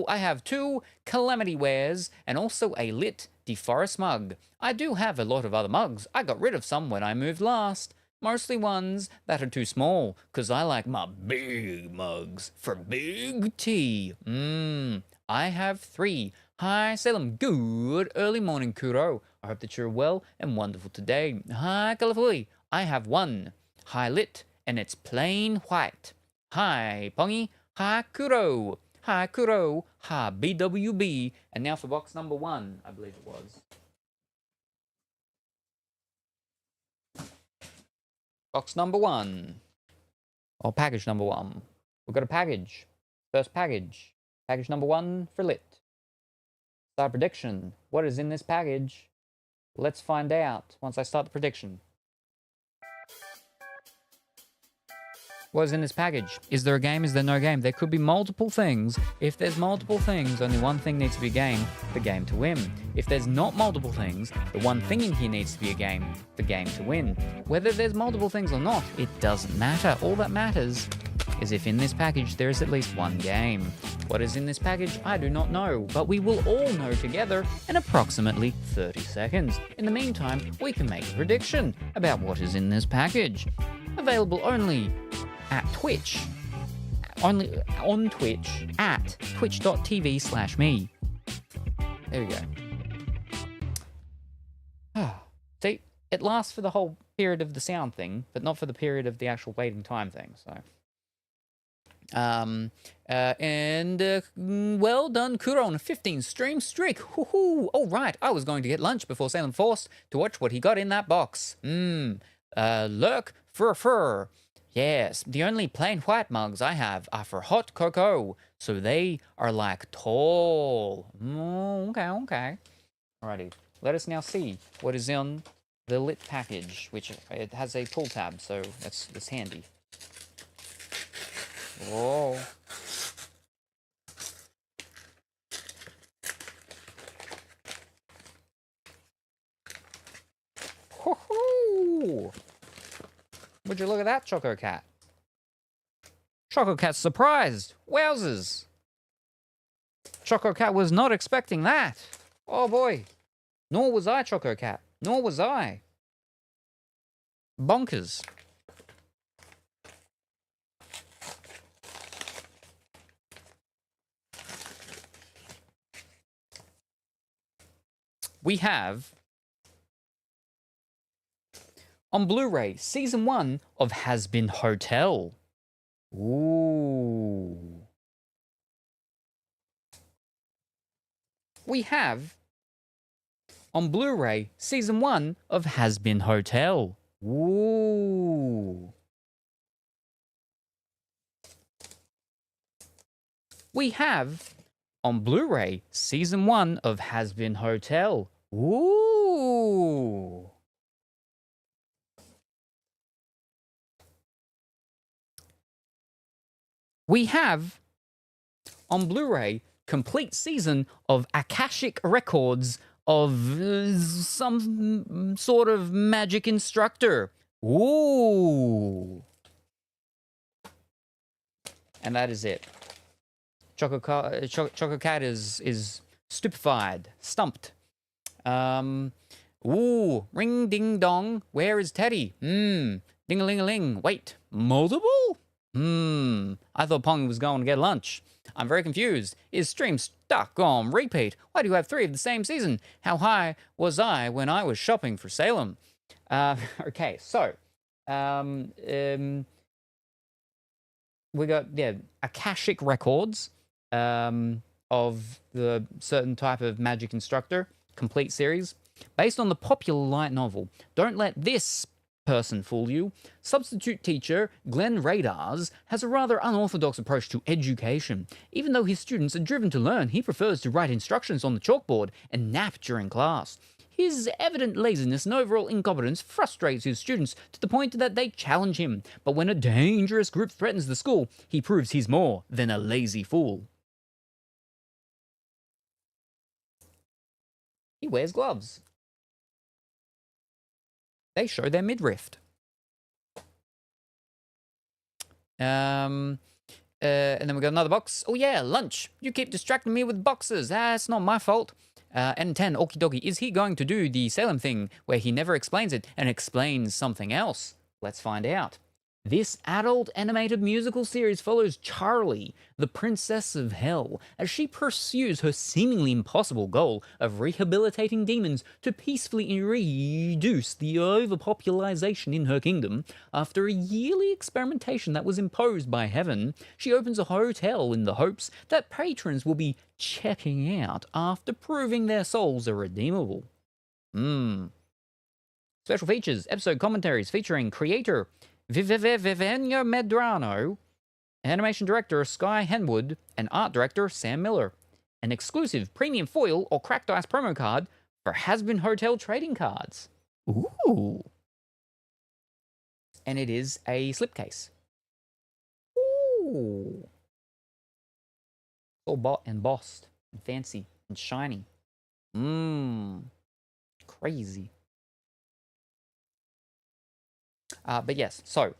have 2 Calamity Wares and also a lit DeForest mug. I do have a lot of other mugs. I got rid of some when I moved last. mostly ones that are too small, because I like my big mugs for big tea. I have 3. Hi, Salem. Good early morning, Kuro. I hope that you're well and wonderful today. Hi, Kalafui. I have 1. Hi, Lit, and it's plain white. Hi, Pongy. Hi, Kuro. Hi, Kuro. Hi, BWB. And now for box number 1, I believe it was. Box number 1. Or package number 1. We've got a package. First package. Package number 1 for Lit. Start prediction. What is in this package? Let's find out once I start the prediction. What is in this package? Is there a game? Is there no game? There could be multiple things. If there's multiple things, only one thing needs to be a game, the game to win. If there's not multiple things, the one thing in here needs to be a game, the game to win. Whether there's multiple things or not, it doesn't matter. All that matters is if in this package there is at least one game. What is in this package? I do not know, but we will all know together in approximately 30 seconds. In the meantime, we can make a prediction about what is in this package. Available only at Twitch, only on Twitch at twitch.tv/me. There we go. See, it lasts for the whole period of the sound thing, but not for the period of the actual waiting time thing. So, well done, Kuro, on a 15 stream streak. Hoo-hoo. All right, I was going to get lunch before Salem forced to watch what he got in that box. Lurk fur. Yes, the only plain white mugs I have are for hot cocoa, so they are like tall. Okay. Alrighty, let us now see what is in the Lit package, which it has a pull tab, so that's handy. Whoa. Hoo-hoo! Would you look at that, Choco Cat? Choco Cat's surprised. Wowzers. Choco Cat was not expecting that. Oh boy. Nor was I, Choco Cat. Nor was I. Bonkers. We have on Blu-ray, Season 1 of Has Been Hotel. Ooh. We have on Blu-ray, Season 1 of Has Been Hotel. Ooh. We have on Blu-ray, Season 1 of Has Been Hotel. Ooh. We have on Blu-ray complete season of Akashic Records of some sort of magic instructor. Ooh. And that is it. Choco Cat is stupefied, stumped. Ooh, ring ding dong. Where is Teddy? Ding-a-ling-a-ling. Wait, multiple? I thought Pong was going to get lunch. I'm very confused. Is stream stuck on repeat? Why do you have 3 of the same season? How high was I when I was shopping for Salem? Okay, so we got Akashic Records of the certain type of magic instructor complete series based on the popular light novel. Don't let this person fool you. Substitute teacher Glenn Radars has a rather unorthodox approach to education. Even though his students are driven to learn, he prefers to write instructions on the chalkboard and nap during class. His evident laziness and overall incompetence frustrates his students to the point that they challenge him. But when a dangerous group threatens the school, he proves he's more than a lazy fool. He wears gloves. They show their midriff. And then we got another box. Oh yeah, lunch. You keep distracting me with boxes. It's not my fault. N10, okie dokie. Is he going to do the Salem thing where he never explains it and explains something else? Let's find out. This adult animated musical series follows Charlie, the princess of hell, as she pursues her seemingly impossible goal of rehabilitating demons to peacefully reduce the overpopulation in her kingdom. After a yearly experimentation that was imposed by heaven, she opens a hotel in the hopes that patrons will be checking out after proving their souls are redeemable. Special features, episode commentaries featuring creator Vivenia Medrano, animation director Sky Henwood, and art director Sam Miller. An exclusive premium foil or cracked ice promo card for Has-Been Hotel trading cards. Ooh. And it is a slipcase. Ooh. All embossed and fancy and shiny. Crazy. But yes, so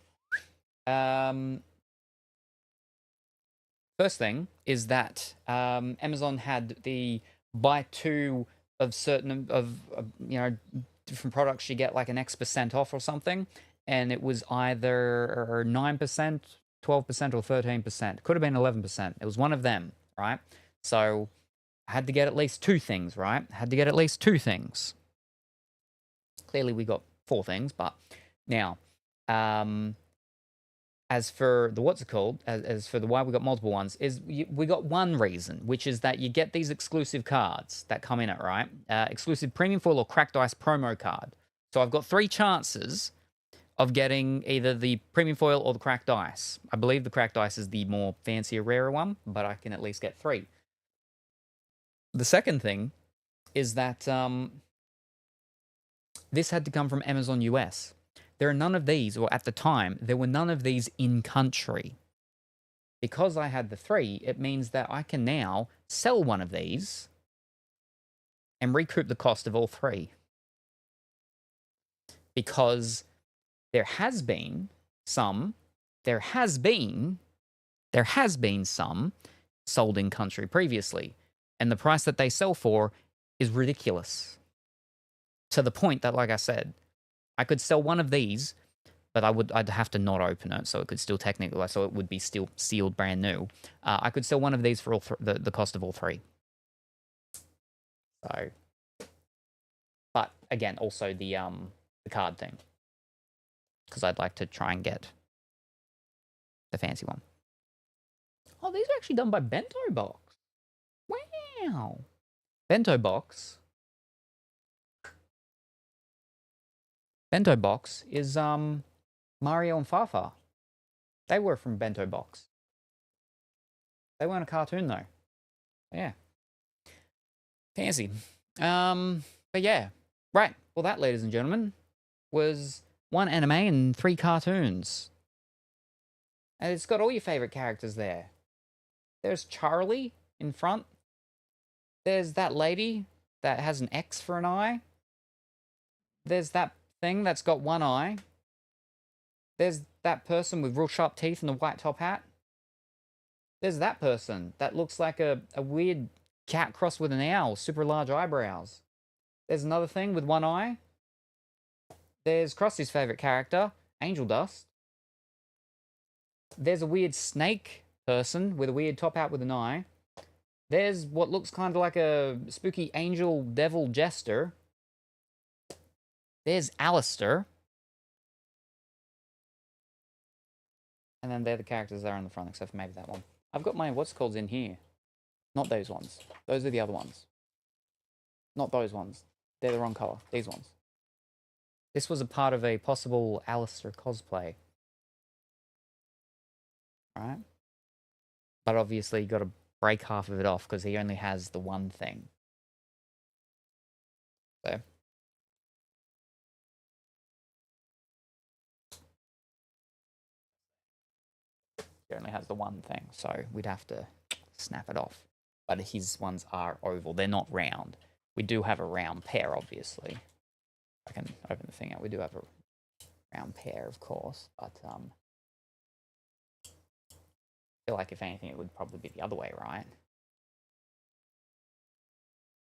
first thing is that Amazon had the buy two of certain different products, you get like an X% off or something, and it was either 9%, 12%, or 13%. Could have been 11%. It was one of them, right? So I had to get at least two things, right? Had to get at least two things. Clearly, we got four things, but now. As for the as for the why we got multiple ones, we got one reason, which is that you get these exclusive cards that come in it, right? Exclusive premium foil or cracked ice promo card. So I've got 3 chances of getting either the premium foil or the cracked ice. I believe the cracked ice is the more fancier, rarer one, but I can at least get 3. The second thing is that this had to come from Amazon US. There are none of these, or at the time, there were none of these in country. Because I had the 3, it means that I can now sell one of these and recoup the cost of all 3. Because there has been some sold in country previously, and the price that they sell for is ridiculous. To the point that, like I said, I could sell one of these, but I'd have to not open it, so it could still technically, so it would be still sealed brand new. I could sell one of these for all the cost of all 3. So, but again, also the card thing, because I'd like to try and get the fancy one. Oh, these are actually done by Bento Box. Wow, Bento Box. Bento Box is Mario and Fafa. They were from Bento Box. They weren't a cartoon though. Yeah. Fancy. But yeah. Right. Well, that, ladies and gentlemen, was 1 anime and 3 cartoons. And it's got all your favorite characters there. There's Charlie in front. There's that lady that has an X for an eye. There's that thing that's got 1 eye. There's that person with real sharp teeth and a white top hat. There's that person that looks like a weird cat crossed with an owl, super large eyebrows. There's another thing with 1 eye. There's Krusty's favorite character, Angel Dust. There's a weird snake person with a weird top hat with an eye. There's what looks kind of like a spooky angel devil jester. There's Alistair. And then they're the characters there on the front, except for maybe that one. I've got my what's-calls in here. Not those ones. Those are the other ones. Not those ones. They're the wrong color. These ones. This was a part of a possible Alistair cosplay. Right? But obviously you got to break half of it off because he only has the one thing. So. He only has the one thing, so we'd have to snap it off. But his ones are oval. They're not round. We do have a round pair, obviously. I can open the thing out. We do have a round pair, of course, but I feel like if anything, it would probably be the other way, right?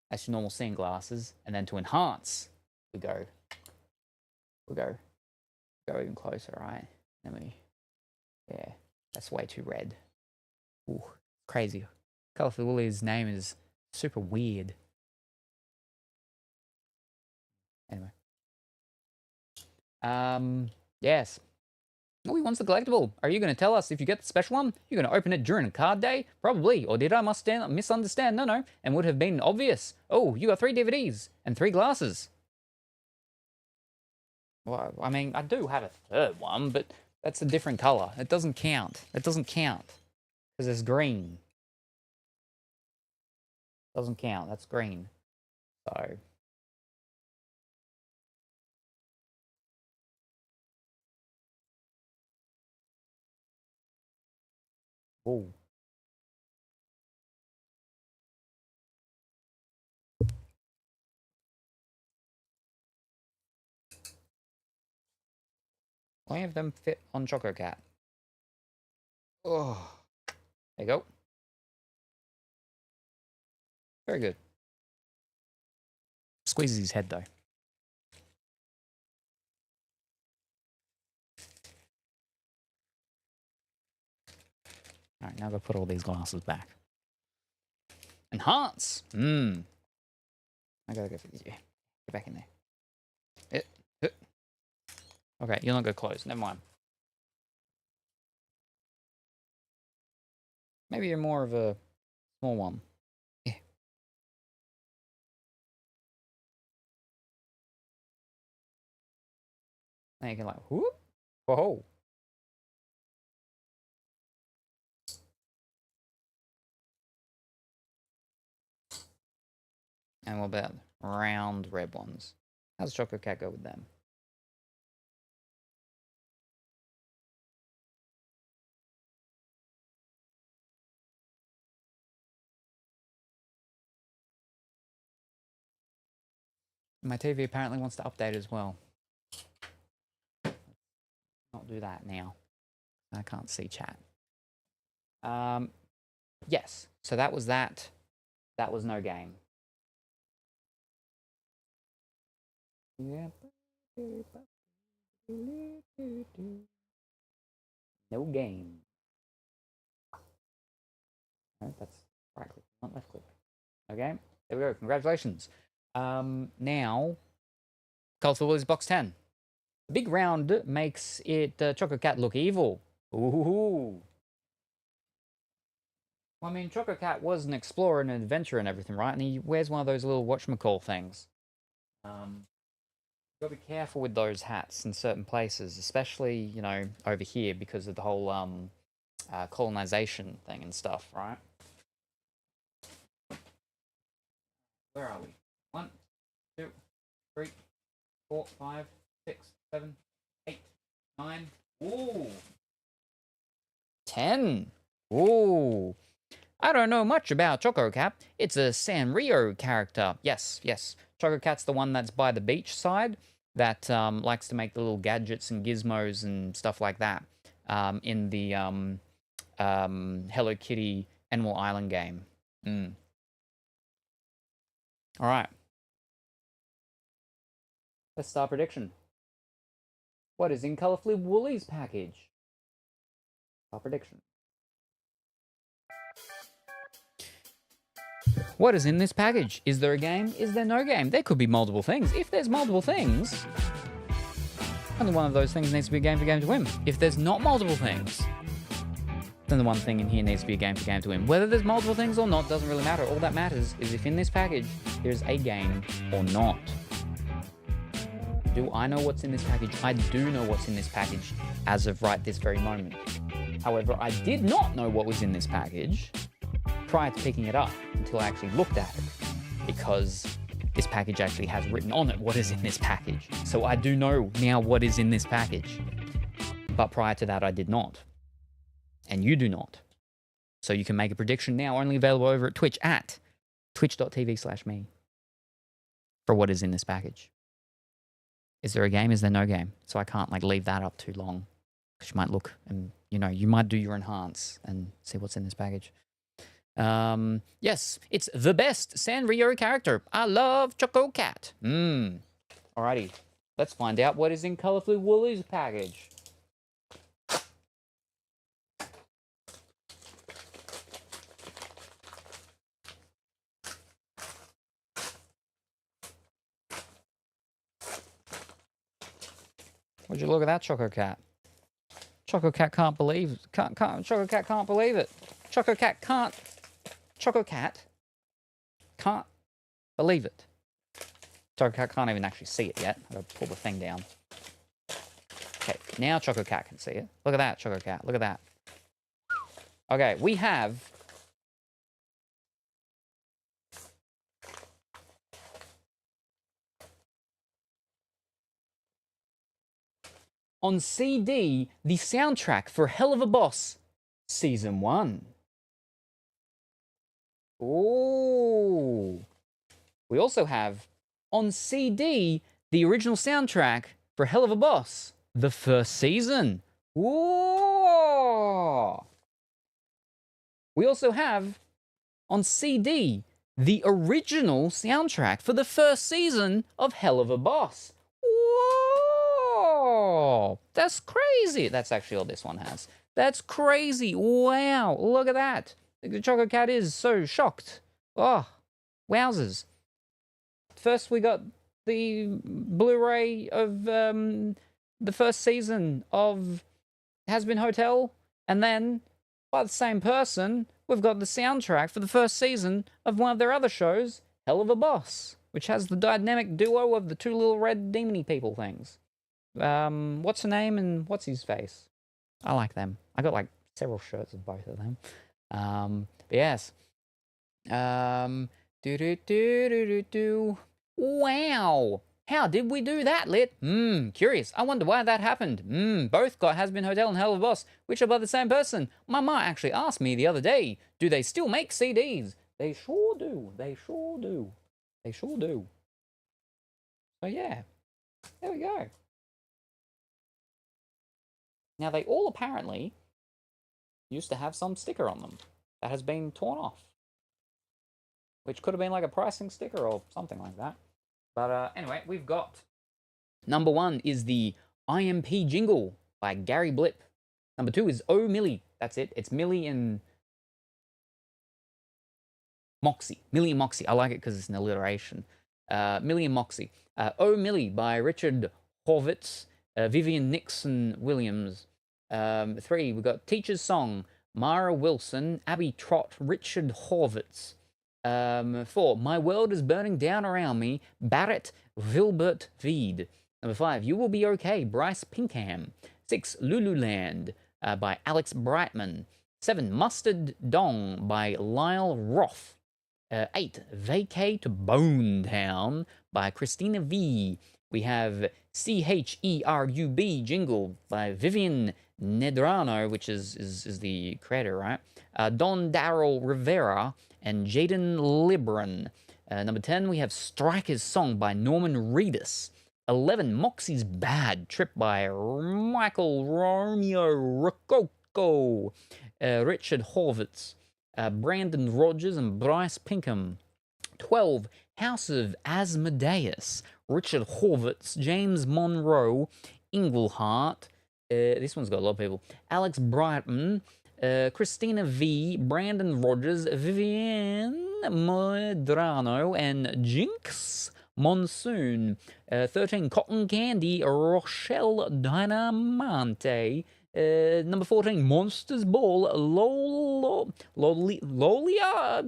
That's your normal seeing glasses, and then to enhance, we go Go even closer, right? Let me. Yeah, that's way too red. Ooh, crazy. Colorful Woolly's name is super weird. Anyway. Yes. Oh, he wants the collectible. Are you going to tell us if you get the special one? You're going to open it during a card day? Probably. Or did I misunderstand? No. And would have been obvious. Oh, you got 3 DVDs and 3 glasses. Well, I mean, I do have a third one, but that's a different color. It doesn't count. It doesn't count. Because it's green. Doesn't count. That's green. So... Ooh. Why have them fit on Choco Cat? Oh. There you go. Very good. Squeezes his head, though. Alright, now I've got to put all these glasses back. Enhance! I gotta go for these. Yeah. Get back in there. Okay, you're not gonna close. Never mind. Maybe you're more of a small one. Yeah. Now you can like, whoop. Whoa. And what about round red ones? How's Choco Cat go with them? My TV apparently wants to update as well. Not do that now. I can't see chat. Yes. So that was that. That was no game. Yeah. No game. No, that's right click, not left click. Okay, there we go. Congratulations. Now, Colorful Woolies box 10. The big round makes it Choco Cat look evil. Ooh. Well, I mean, Choco Cat was an explorer and an adventurer and everything, right? And he wears one of those little whatchamacall things. You've got to be careful with those hats in certain places, especially, you know, over here because of the whole colonization thing and stuff, right? Where are we? 1, 2, 3, 4, 5, 6, 7, 8, 9. Ooh. 10. Ooh. I don't know much about Choco Cat. It's a Sanrio character. Yes. Choco Cat's the one that's by the beach side that likes to make the little gadgets and gizmos and stuff like that in the Hello Kitty Animal Island game. All right. Let's start prediction. What is in Colorfully Woolly's package? Start prediction. What is in this package? Is there a game? Is there no game? There could be multiple things. If there's multiple things, only one of those things needs to be a game for game to win. If there's not multiple things, then the one thing in here needs to be a game for game to win. Whether there's multiple things or not doesn't really matter. All that matters is if in this package there's a game or not. Do I know what's in this package? I do know what's in this package as of right this very moment. However, I did not know what was in this package prior to picking it up until I actually looked at it, because this package actually has written on it what is in this package. So I do know now what is in this package. But prior to that, I did not. And you do not. So you can make a prediction now, only available over at Twitch at twitch.tv/me for what is in this package. Is there a game? Is there no game? So I can't like leave that up too long, because you might look and, you know, you might do your enhance and see what's in this package. Yes, it's the best Sanrio character. I love Choco Cat. Alrighty. Let's find out what is in Colorfully Woolly's package. Would you look at that, Choco Cat? Choco Cat can't believe Choco Cat can't believe it. Choco Cat can't believe it. Choco Cat can't even actually see it yet. I've got to pull the thing down. Okay, now Choco Cat can see it. Look at that, Choco Cat. Look at that. Okay, we have on CD the soundtrack for Hell of a Boss Season 1. Ooh. We also have on CD the original soundtrack for Hell of a Boss, the first season. Ooh. We also have on CD the original soundtrack for the first season of Hell of a Boss. Whoa! That's crazy. That's actually all this one has. That's crazy. Wow. Look at that. The Choco Cat is so shocked. Oh, wowzers. First, we got the Blu-ray of the first season of Has-Been Hotel, and then, by the same person, we've got the soundtrack for the first season of one of their other shows, Hell of a Boss, which has the dynamic duo of the two little red demony people things. What's her name and what's his face? I like them. I got like several shirts of both of them. But yes. Wow. How did we do that, Lit? Curious. I wonder why that happened. Both got Has-Been Hotel and Hell of a Boss, which are by the same person. My ma actually asked me the other day, do they still make CDs? They sure do. They sure do. They sure do. So yeah, there we go. Now they all apparently used to have some sticker on them that has been torn off, which could have been like a pricing sticker or something like that. But anyway, we've got number 1 is the IMP jingle by Gary Blip. Number 2 is Oh Millie. That's it. It's Millie and Moxie. Millie and Moxie. I like it because it's an alliteration. Millie and Moxie. Oh Millie by Richard Horvitz, Vivian Nixon Williams. 3, we've got Teacher's Song, Mara Wilson, Abby Trott, Richard Horvitz. 4, My World is Burning Down Around Me, Barrett Vilbert Veed. Number 5, You Will Be Okay, Bryce Pinkham. 6, Lululand by Alex Brightman. 7, Mustard Dong by Lyle Roth. 8, Vacate Bonetown by Christina V. We have CHERUB Jingle by Vivian Nedrano, which is the creator, right? Don Darrell Rivera and Jaden Libran. Number 10, we have Striker's Song by Norman Reedus. 11, Moxie's Bad Trip by Michael Romeo Rococo. Richard Horvitz. Brandon Rogers and Bryce Pinkham. 12, House of Asmodeus, Richard Horvitz, James Monroe, Englehart. This one's got a lot of people. Alex Brightman, Christina V, Brandon Rogers, Vivian Medrano, and Jinx Monsoon. 13, Cotton Candy, Rochelle Dynamante. Number 14, Monsters Ball, Lolia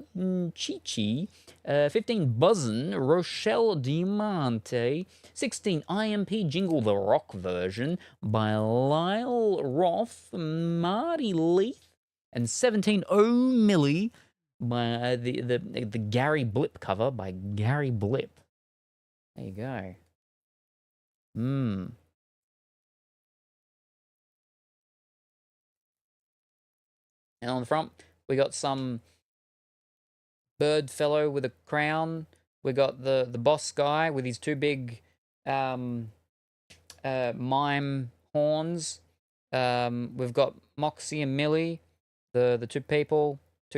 Chichi. 15, Buzzin', Rochelle Diamante. 16, IMP Jingle the Rock version by Lyle Roth, Marty Leith. And 17, Oh Millie by the Gary Blip cover by Gary Blip. There you go. And on the front, we got some bird fellow with a crown. We got the boss guy with his two big mime horns. We've got Moxie and Millie, the two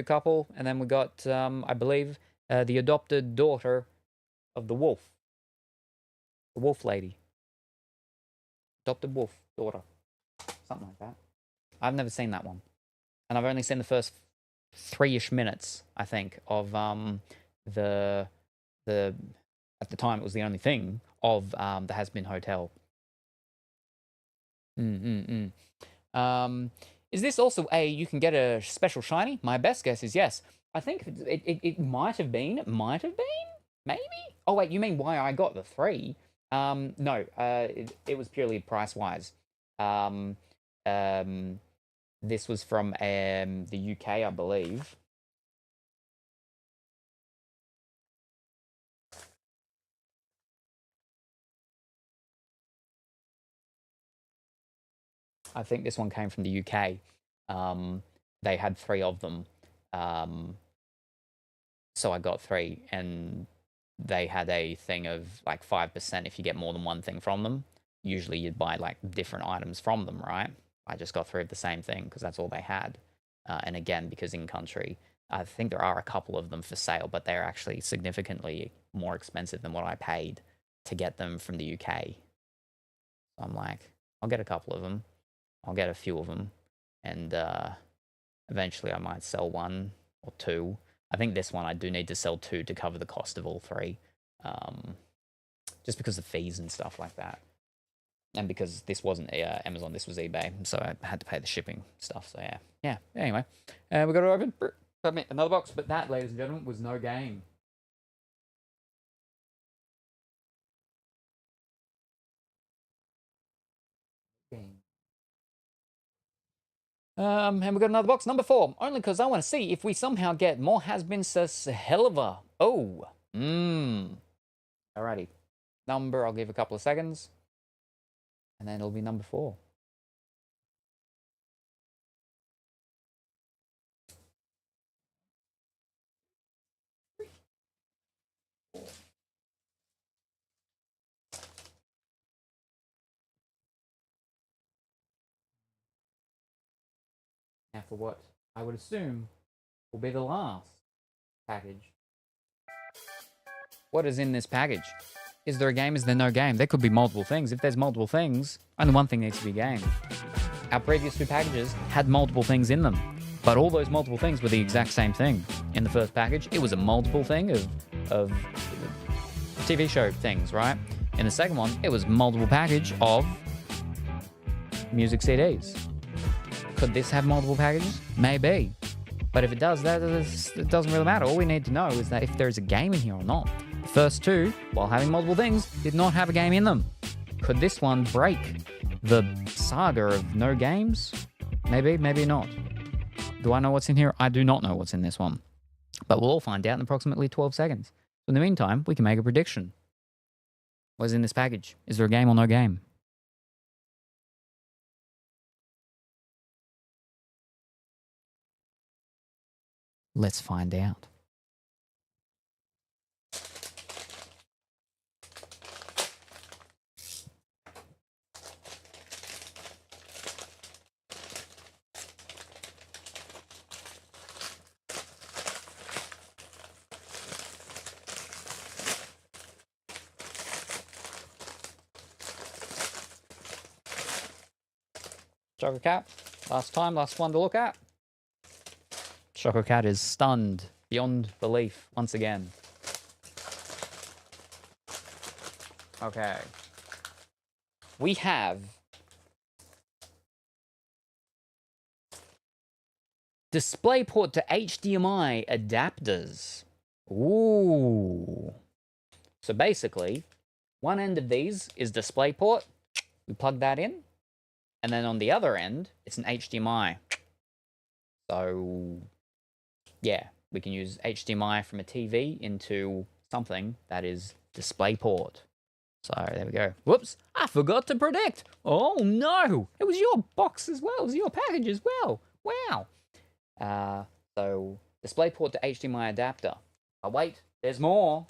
couple, and then we got I believe the adopted daughter of the wolf lady. Adopted wolf daughter. Something like that. I've never seen that one. And I've only seen the first 3-ish minutes, I think, of the at the time it was the only thing of the Has Been Hotel. Is this also you can get a special shiny? My best guess is yes. I think it might have been. Maybe? Oh, wait, you mean why I got the 3? No, it was purely price-wise. This was from the UK, I believe. I think this one came from the UK. They had 3 of them. So I got 3, and they had a thing of like 5% if you get more than one thing from them. Usually you'd buy like different items from them, right? I just got 3 of the same thing because that's all they had. And again, because in country, I think there are a couple of them for sale, but they're actually significantly more expensive than what I paid to get them from the UK. So I'm like, I'll get a couple of them. I'll get a few of them. And eventually I might sell 1 or 2. I think this one I do need to sell 2 to cover the cost of all 3. Just because of fees and stuff like that. And because this wasn't Amazon, this was eBay. So I had to pay the shipping stuff. So yeah. Anyway, we got to open another box. But that, ladies and gentlemen, was no game. And we got another box, number 4. Only because I want to see if we somehow get more has-been Helva. Oh. Alrighty. Number, I'll give a couple of seconds. And then it'll be number 4. Now for what I would assume will be the last package. What is in this package? Is there a game? Is there no game? There could be multiple things. If there's multiple things, only one thing needs to be a game. Our previous 2 packages had multiple things in them, but all those multiple things were the exact same thing. In the first package, it was a multiple thing of TV show things, right? In the second one, it was multiple package of music CDs. Could this have multiple packages? Maybe. But if it does, it doesn't really matter. All we need to know is that if there's a game in here or not. The first 2, while having multiple things, did not have a game in them. Could this one break the saga of no games? Maybe, maybe not. Do I know what's in here? I do not know what's in this one. But we'll all find out in approximately 12 seconds. In the meantime, we can make a prediction. What's in this package? Is there a game or no game? Let's find out. Choco Cat, last one to look at. Choco Cat is stunned beyond belief once again. Okay. We have DisplayPort to HDMI adapters. Ooh. So basically, one end of these is DisplayPort. We plug that in. And then on the other end, it's an HDMI. So, yeah, we can use HDMI from a TV into something that is DisplayPort. So, there we go. Whoops, I forgot to predict. Oh, no. It was your box as well. It was your package as well. Wow. So, DisplayPort to HDMI adapter. Oh, wait, there's more.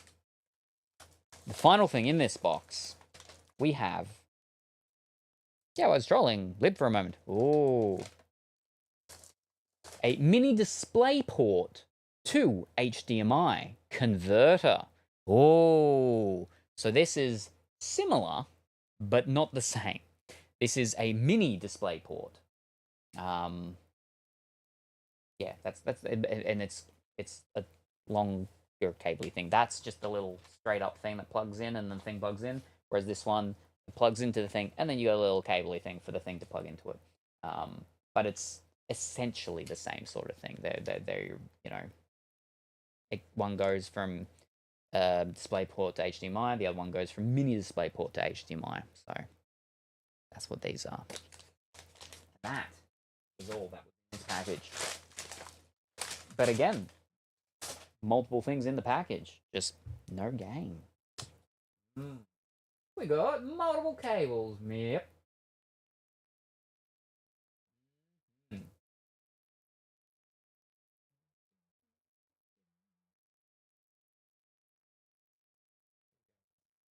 The final thing in this box, we have... Yeah, I was trolling. Lib for a moment. Ooh. A mini DisplayPort to HDMI converter. Oh. So this is similar, but not the same. This is a mini display port. Yeah, that's and it's a longer cabley thing. That's just a little straight up thing that plugs in and the thing plugs in. Whereas this one plugs into the thing and then you got a little cabley thing for the thing to plug into it. But it's essentially the same sort of thing. They're you know, one goes from DisplayPort to HDMI, the other one goes from mini DisplayPort to HDMI. So that's what these are. That is all that was in this package. But again, multiple things in the package, just no game. We got multiple cables. Yep.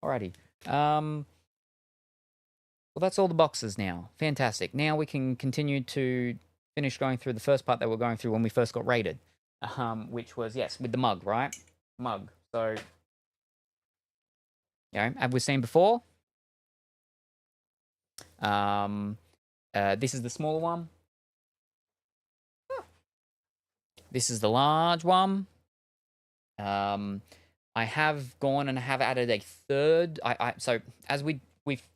Alrighty. Well, that's all the boxes now. Fantastic. Now we can continue to finish going through the first part that we're going through when we first got raided, which was, yes, with the mug, right? Mug. So, you know, as we've seen before, this is the smaller one. This is the large one. I have gone and have added a third. So as we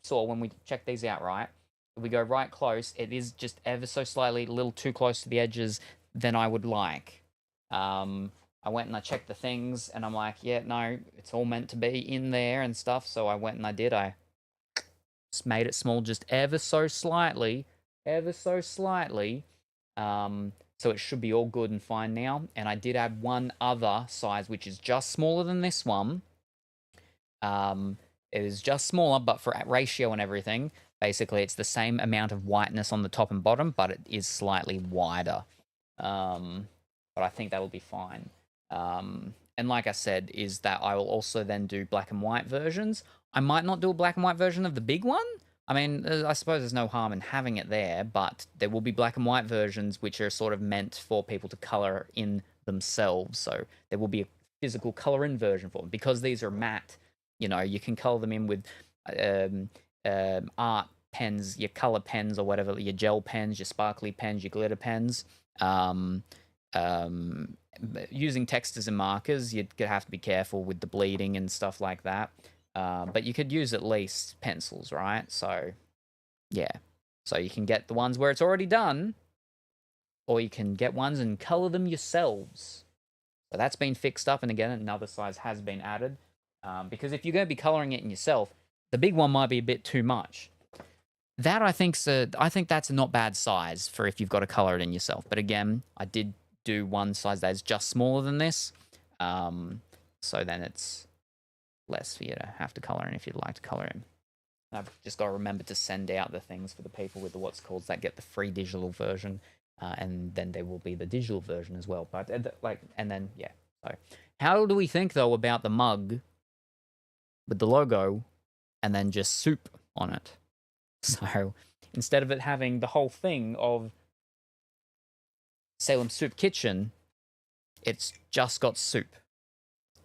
saw when we checked these out, right? If we go right close, it is just ever so slightly a little too close to the edges than I would like. I went and I checked the things, and I'm like, yeah, no, it's all meant to be in there and stuff. So I went and I did. I just made it small, just ever so slightly, so it should be all good and fine now. And I did add one other size, which is just smaller than this one. It is just smaller, but for ratio and everything, basically it's the same amount of whiteness on the top and bottom, but it is slightly wider. But I think that'll be fine. And like I said, is that I will also then do black and white versions. I might not do a black and white version of the big one. I mean, I suppose there's no harm in having it there, but there will be black and white versions which are sort of meant for people to color in themselves. So there will be a physical color in version for them. Because these are matte, you know, you can color them in with art pens, your color pens or whatever, your gel pens, your sparkly pens, your glitter pens. Using textures and markers, you'd have to be careful with the bleeding and stuff like that. But you could use at least pencils, right? So, yeah. So you can get the ones where it's already done, or you can get ones and color them yourselves. So that's been fixed up, and again, another size has been added. Because if you're going to be coloring it in yourself, the big one might be a bit too much. That I think that's a not bad size for if you've got to color it in yourself. But again, I did do one size that is just smaller than this. So then it's less for you to have to color in if you'd like to color in. I've just got to remember to send out the things for the people with the what's called that get the free digital version, and then there will be the digital version as well. But and then yeah. So how do we think though about the mug with the logo and then just soup on it? So instead of it having the whole thing of Salem Soup Kitchen, it's just got soup.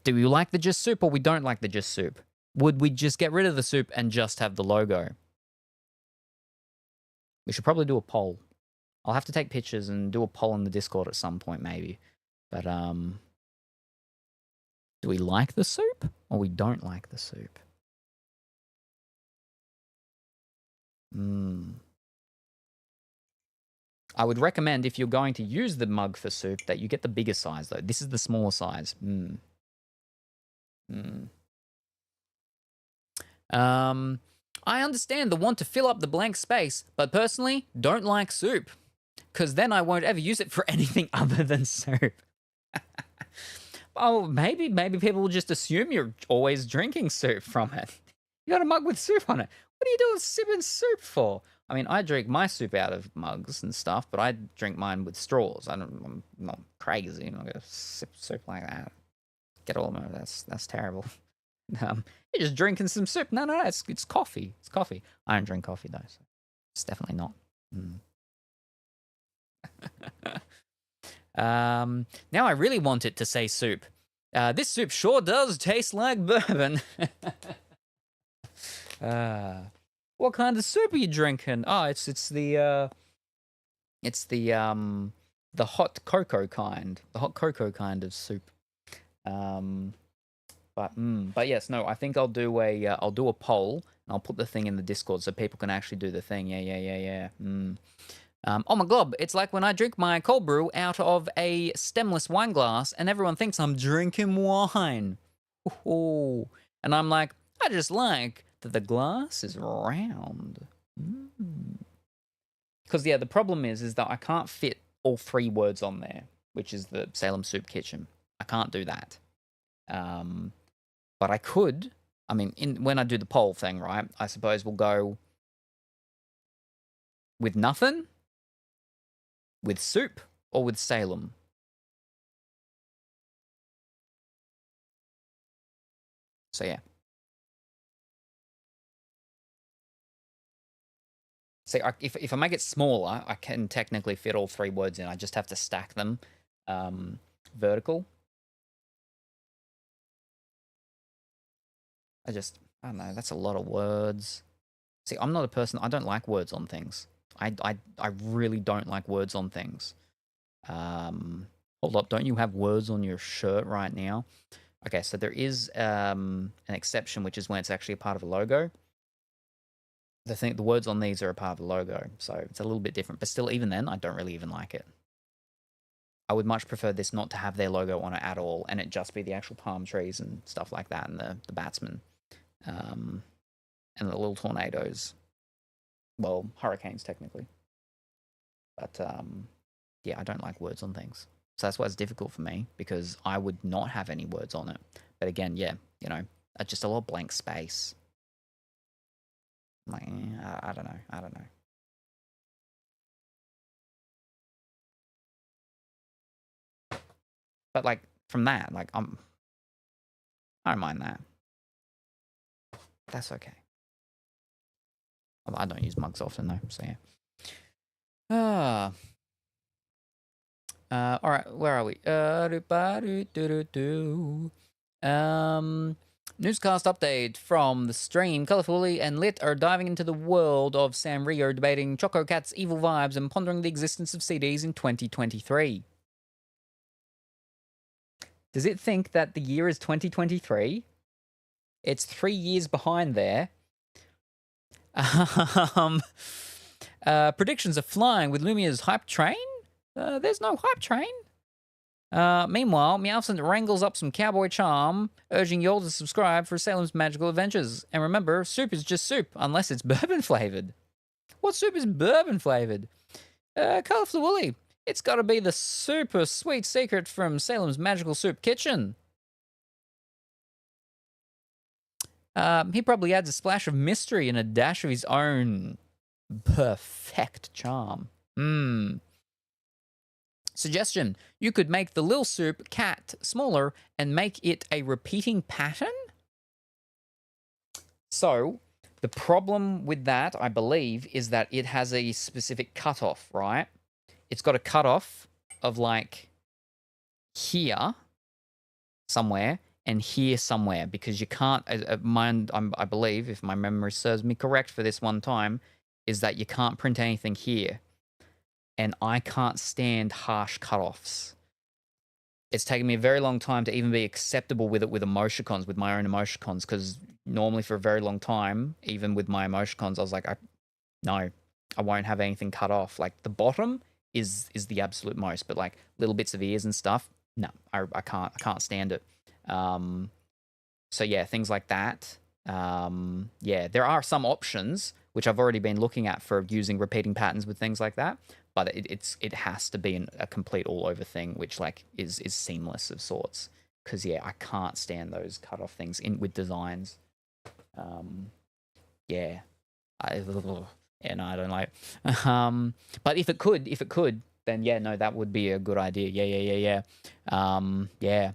Do we like the just soup or we don't like the just soup? Would we just get rid of the soup and just have the logo? We should probably do a poll. I'll have to take pictures and do a poll in the Discord at some point maybe. But do we like the soup or we don't like the soup? I would recommend if you're going to use the mug for soup that you get the bigger size though. This is the smaller size. I understand the want to fill up the blank space, but personally, don't like soup. Because then I won't ever use it for anything other than soup. Oh, maybe people will just assume you're always drinking soup from it. You got a mug with soup on it. What are you doing sipping soup for? I mean, I drink my soup out of mugs and stuff, but I drink mine with straws. I'm not crazy. I'm not going to sip soup like that. Get all of them. That's terrible. You're just drinking some soup. No, it's coffee. It's coffee. I don't drink coffee though, so it's definitely not. Now I really want it to say soup. This soup sure does taste like bourbon. What kind of soup are you drinking? Oh, it's the hot cocoa kind. The hot cocoa kind of soup. But yes, no, I think I'll do a poll and I'll put the thing in the Discord so people can actually do the thing. Yeah. Oh my god, it's like when I drink my cold brew out of a stemless wine glass and everyone thinks I'm drinking wine. Ooh. And I'm like, I just like that the glass is round. Because yeah, the problem is that I can't fit all 3 words on there, which is the Salem Soup Kitchen. I can't do that. But I could. I mean, when I do the poll thing, right? I suppose we'll go with nothing, with soup, or with Salem. So yeah. See, if I make it smaller, I can technically fit all 3 words in. I just have to stack them vertical. I don't know. That's a lot of words. See, I'm not a person. I don't like words on things. I really don't like words on things. Hold up. Don't you have words on your shirt right now? Okay, so there is an exception, which is when it's actually a part of a logo. The words on these are a part of the logo, so it's a little bit different. But still, even then, I don't really even like it. I would much prefer this not to have their logo on it at all, and it just be the actual palm trees and stuff like that, and the batsmen, and the little tornadoes. Well, hurricanes technically, but yeah, I don't like words on things, so that's why it's difficult for me because I would not have any words on it. But again, yeah, you know, just a lot of blank space. Like, I don't know. But like from that, like I don't mind that. That's okay. I don't use mugs often though, so yeah. All right, where are we? Newscast update from the stream. Colorfully and Lit are diving into the world of Sam Rio, debating Choco Cat's evil vibes and pondering the existence of CDs in 2023. Does it think that the year is 2023? It's 3 years behind there. Predictions are flying with Lumia's hype train. There's no hype train. Meanwhile, Meowson wrangles up some cowboy charm, urging y'all to subscribe for Salem's magical adventures. And remember, soup is just soup, unless it's bourbon flavored. What soup is bourbon flavored? Colorful Woolly. It's got to be the super sweet secret from Salem's Magical Soup Kitchen. He probably adds a splash of mystery and a dash of his own perfect charm. Suggestion, you could make the Lil Soup cat smaller and make it a repeating pattern? So, the problem with that, I believe, is that it has a specific cutoff, right? It's got a cutoff of like here somewhere and here somewhere because you can't, I believe, if my memory serves me correct for this one time, is that you can't print anything here. And I can't stand harsh cutoffs. It's taken me a very long time to even be acceptable with it with emoticons, with my own emoticons, because normally for a very long time, even with my emoticons, I was like, no, I won't have anything cut off. Like the bottom is the absolute most, but like little bits of ears and stuff, no, I can't stand it. So yeah, things like that. Yeah, there are some options which I've already been looking at for using repeating patterns with things like that. But it has to be a complete all over thing, which like is seamless of sorts. Because yeah, I can't stand those cut off things with designs. Yeah, I don't like. But if it could, then yeah, no, that would be a good idea. Yeah. Yeah.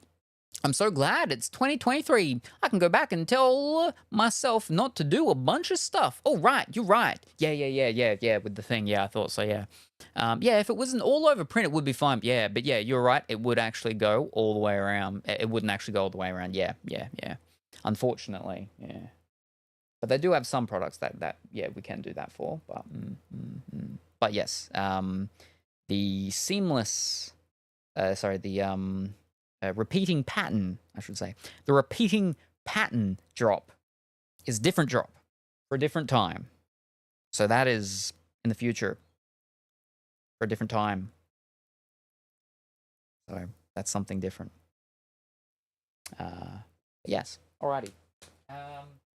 I'm so glad it's 2023. I can go back and tell myself not to do a bunch of stuff. Oh, right, you're right. Yeah, with the thing. Yeah, I thought so, yeah. Yeah, if it wasn't all over print, it would be fine. Yeah, but yeah, you're right. It would actually go all the way around. It wouldn't actually go all the way around. Yeah. Unfortunately, yeah. But they do have some products that yeah, we can do that for. But yes, the seamless, the repeating pattern, I should say, the repeating pattern drop is different drop for a different time. So that is in the future for a different time. So that's something different. Yes. Alrighty.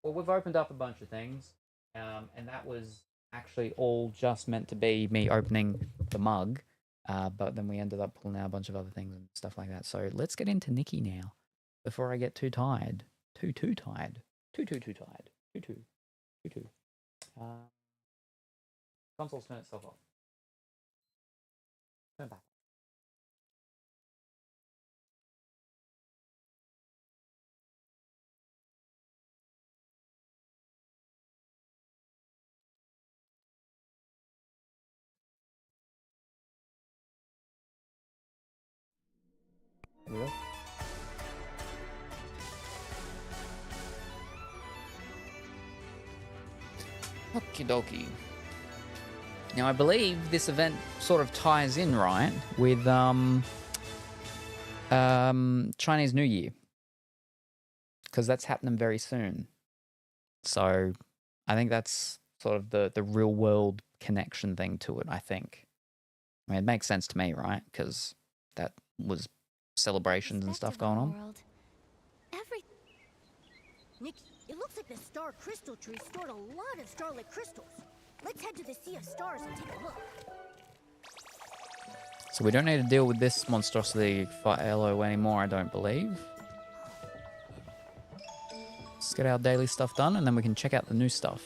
Well, we've opened up a bunch of things, and that was actually all just meant to be me opening the mug, but then we ended up pulling out a bunch of other things and stuff like that. So let's get into Nikki now, before I get too tired. Too tired. Too tired. Too. Console's turn itself off. Turn back. Yeah. Okie dokie. Now I believe this event sort of ties in, right, with Chinese New Year, because that's happening very soon. So I think that's sort of the real world connection thing to it, I think. I mean, it makes sense to me, right? Because that was celebrations and stuff going on. Nikki, it looks like the star crystal tree stored a lot of starlit crystals. Let's head to the Sea of Stars and take a look. So we don't need to deal with this monstrosity for LO anymore, I don't believe. Let's get our daily stuff done, and then we can check out the new stuff.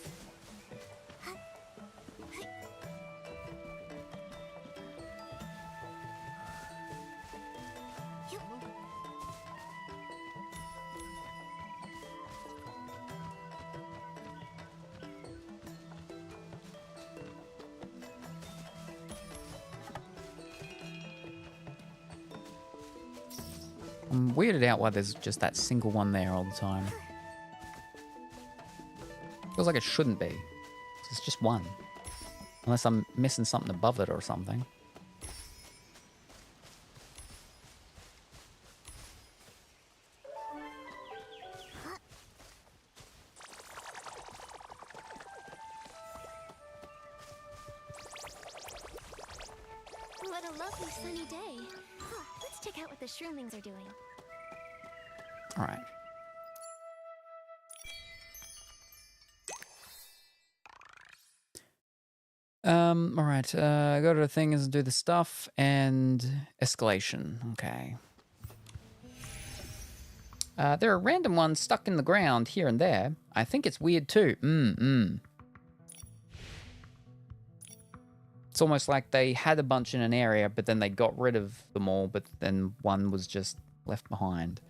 I'm weirded out why there's just that single one there all the time. Feels like it shouldn't be. It's just one. Unless I'm missing something above it or something. What a lovely sunny day. Let's check out what the shroomlings are doing. All right. All right. Go to the things and do the stuff and escalation. Okay. There are random ones stuck in the ground here and there. I think it's weird too. It's almost like they had a bunch in an area, but then they got rid of them all, but then one was just left behind.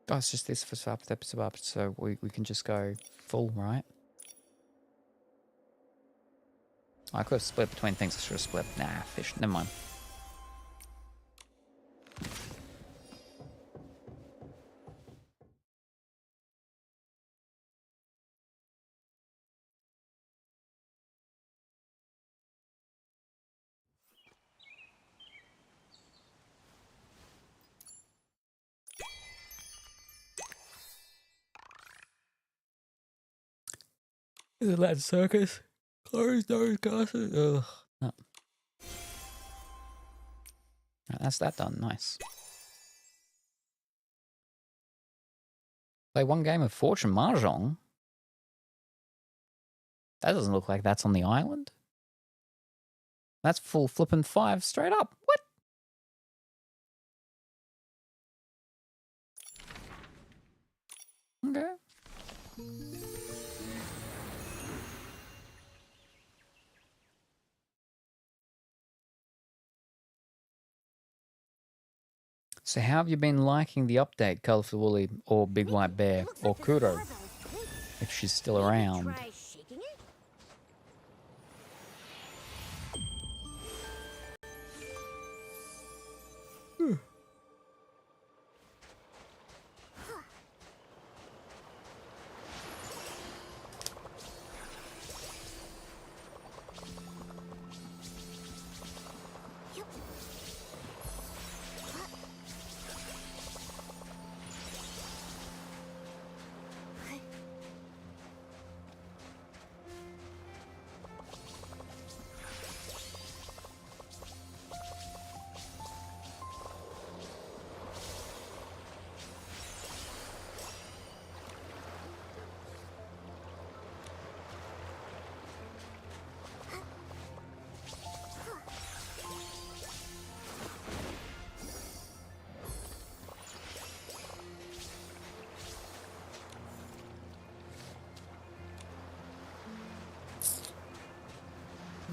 Oh, it's just this for episode, so we can just go full, right? I could have split between things. I should have split. Nah, fish. Never mind. Is it that circus? Closed doors, glasses. Ugh. No. Right, that's that done. Nice. Play one game of Fortune Mahjong. That doesn't look like that's on the island. That's full flippin' 5 straight up. What? Okay. So how have you been liking the update, Colourful Woolly or Big White Bear or Kuro? if she's still Maybe around. Try shaking it? Yup.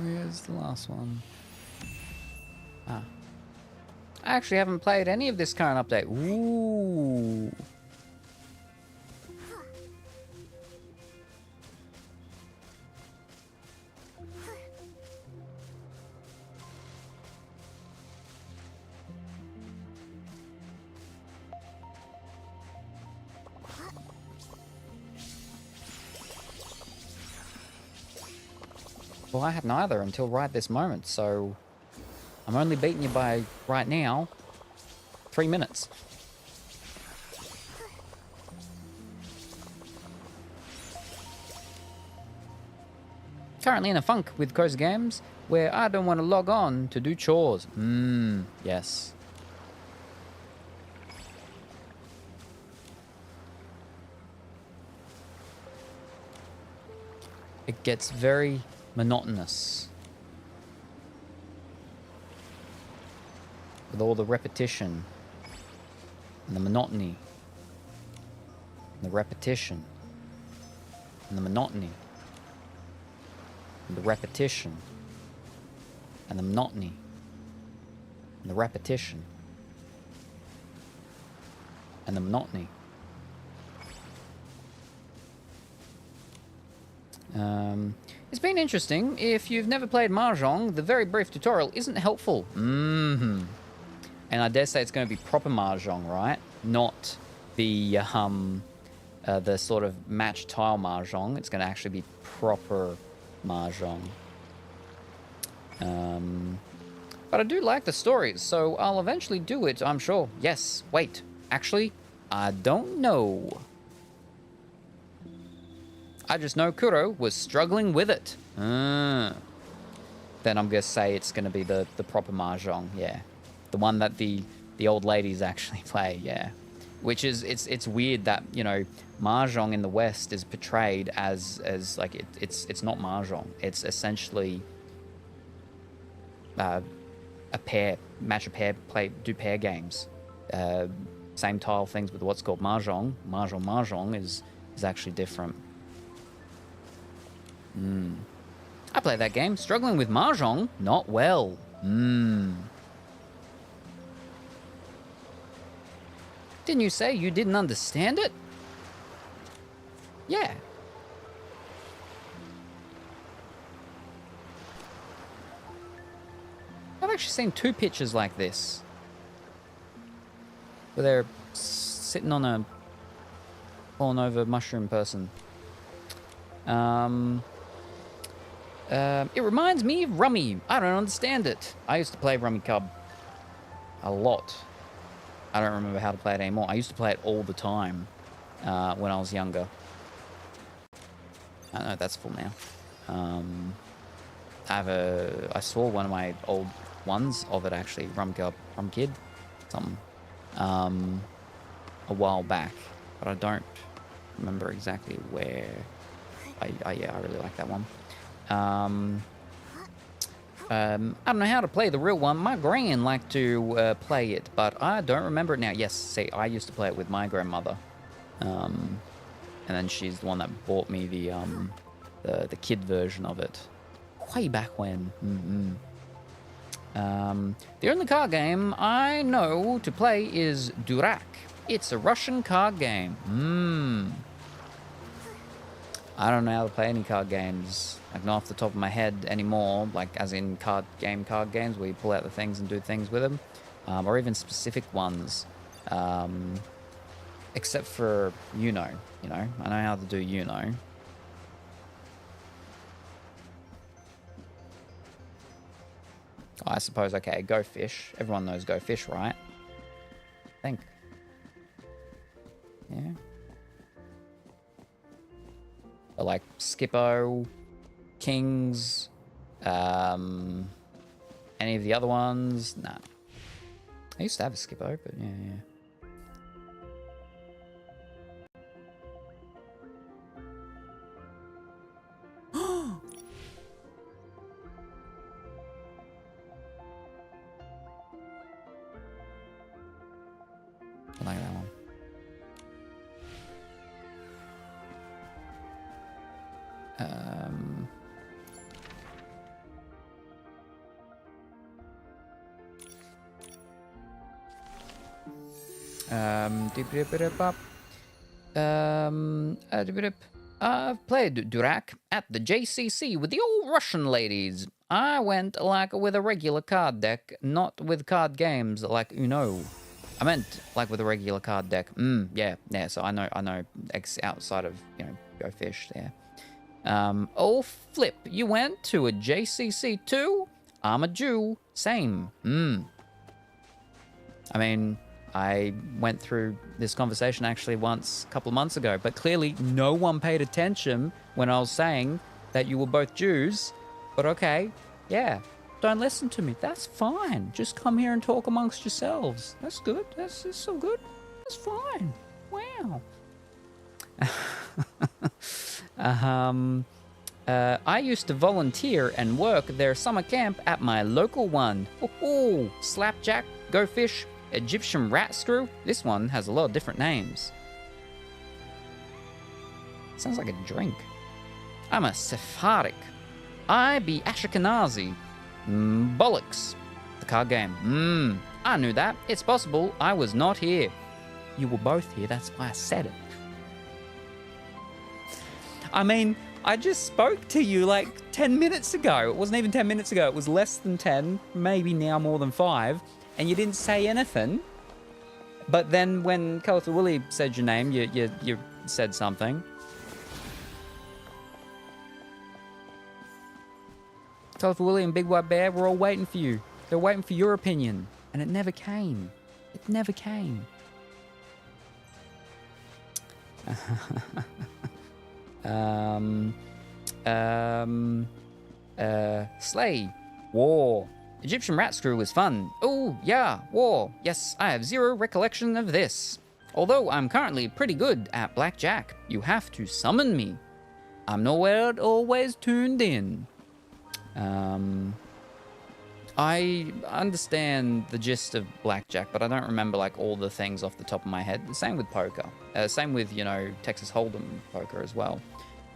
Where's the last one? Ah. I actually haven't played any of this current update. Ooh. Well, I have neither until right this moment, so I'm only beating you by, right now, 3 minutes. Currently in a funk with Cozy Games, where I don't want to log on to do chores. Yes. It gets very monotonous with all the repetition and the monotony and the repetition and the monotony and the repetition and the monotony and the repetition and the monotony. It's been interesting. If you've never played Mahjong, the very brief tutorial isn't helpful. And I dare say it's going to be proper Mahjong, right? Not the sort of match tile Mahjong. It's going to actually be proper Mahjong. But I do like the stories, so I'll eventually do it, I'm sure. Yes, wait. Actually, I don't know. I just know Kuro was struggling with it. Then I'm going to say it's going to be the proper Mahjong, yeah. The one that the old ladies actually play, yeah. Which is, it's weird that, you know, Mahjong in the West is portrayed as like, it's not Mahjong. It's essentially a pair, match a pair, do pair games. Same tile things with what's called Mahjong. Mahjong is actually different. I played that game, struggling with Mahjong, not well. Didn't you say you didn't understand it? Yeah. I've actually seen 2 pictures like this. Where they're sitting on a fallen over mushroom person. It reminds me of Rummy. I don't understand it. I used to play Rummy Cub a lot. I don't remember how to play it anymore. I used to play it all the time when I was younger. I know that's full now. I saw one of my old ones of it actually, Rum Kid, something, a while back, but I don't remember exactly where. Yeah, I really like that one. I don't know how to play the real one. My gran liked to play it, but I don't remember it now. Yes, see, I used to play it with my grandmother, and then she's the one that bought me the kid version of it way back when. The only card game I know to play is Durak. It's a Russian card game. I don't know how to play any card games, like not off the top of my head anymore, like as in card games where you pull out the things and do things with them, or even specific ones, except for Uno, I know how to do Uno. I suppose, okay, Go Fish. Everyone knows Go Fish, right? I think. Yeah. But like Skippo, Kings, any of the other ones? Nah. I used to have a Skippo, but yeah. I like that one. I've played Durak at the JCC with the old Russian ladies. I went like with a regular card deck, not with card games like Uno. I meant like with a regular card deck. Yeah. So I know outside of Go Fish there. Oh flip, you went to a JCC too? I'm a Jew. Same. I mean, I went through this conversation actually once a couple of months ago, but clearly no one paid attention when I was saying that you were both Jews. But okay, yeah, don't listen to me. That's fine. Just come here and talk amongst yourselves. That's good. That's so good. That's fine. Wow. I used to volunteer and work their summer camp at my local one. Ooh, Slapjack, Go Fish, Egyptian rat screw. This one has a lot of different names. Sounds like a drink. I'm a Sephardic. I be Ashkenazi. Bollocks. The card game. I knew that. It's possible I was not here. You were both here, that's why I said it. I mean, I just spoke to you like 10 minutes ago. It wasn't even 10 minutes ago. It was less than 10, maybe now more than 5. And you didn't say anything. But then when Colourful Willy said your name, you said something. Colourful Willy and Big White Bear were all waiting for you. They're waiting for your opinion. And it never came. It never came. Slay. War. Egyptian rat screw was fun. Oh, yeah, war. Yes, I have zero recollection of this. Although I'm currently pretty good at blackjack, you have to summon me. I'm nowhere always tuned in. I understand the gist of blackjack, but I don't remember like all the things off the top of my head. The same with poker. Same with, Texas Hold'em poker as well.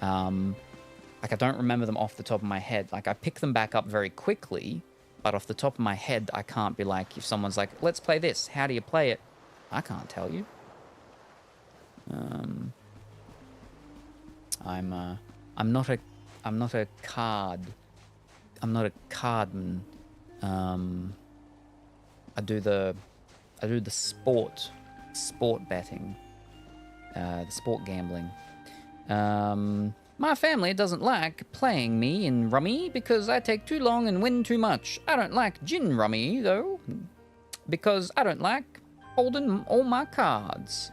Like I don't remember them off the top of my head. Like I pick them back up very quickly, but off the top of my head, I can't be like, if someone's like, let's play this, how do you play it? I can't tell you. I'm not a cardman. I do the sport betting, the sport gambling. My family doesn't like playing me in rummy because I take too long and win too much. I don't like gin rummy though, because I don't like holding all my cards.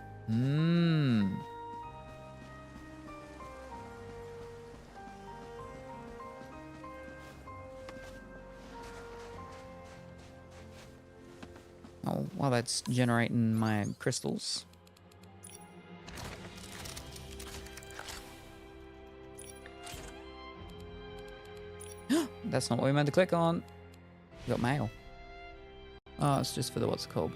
Oh, while that's generating my crystals. That's not what we meant to click on. We got mail. Oh, it's just for the what's it called.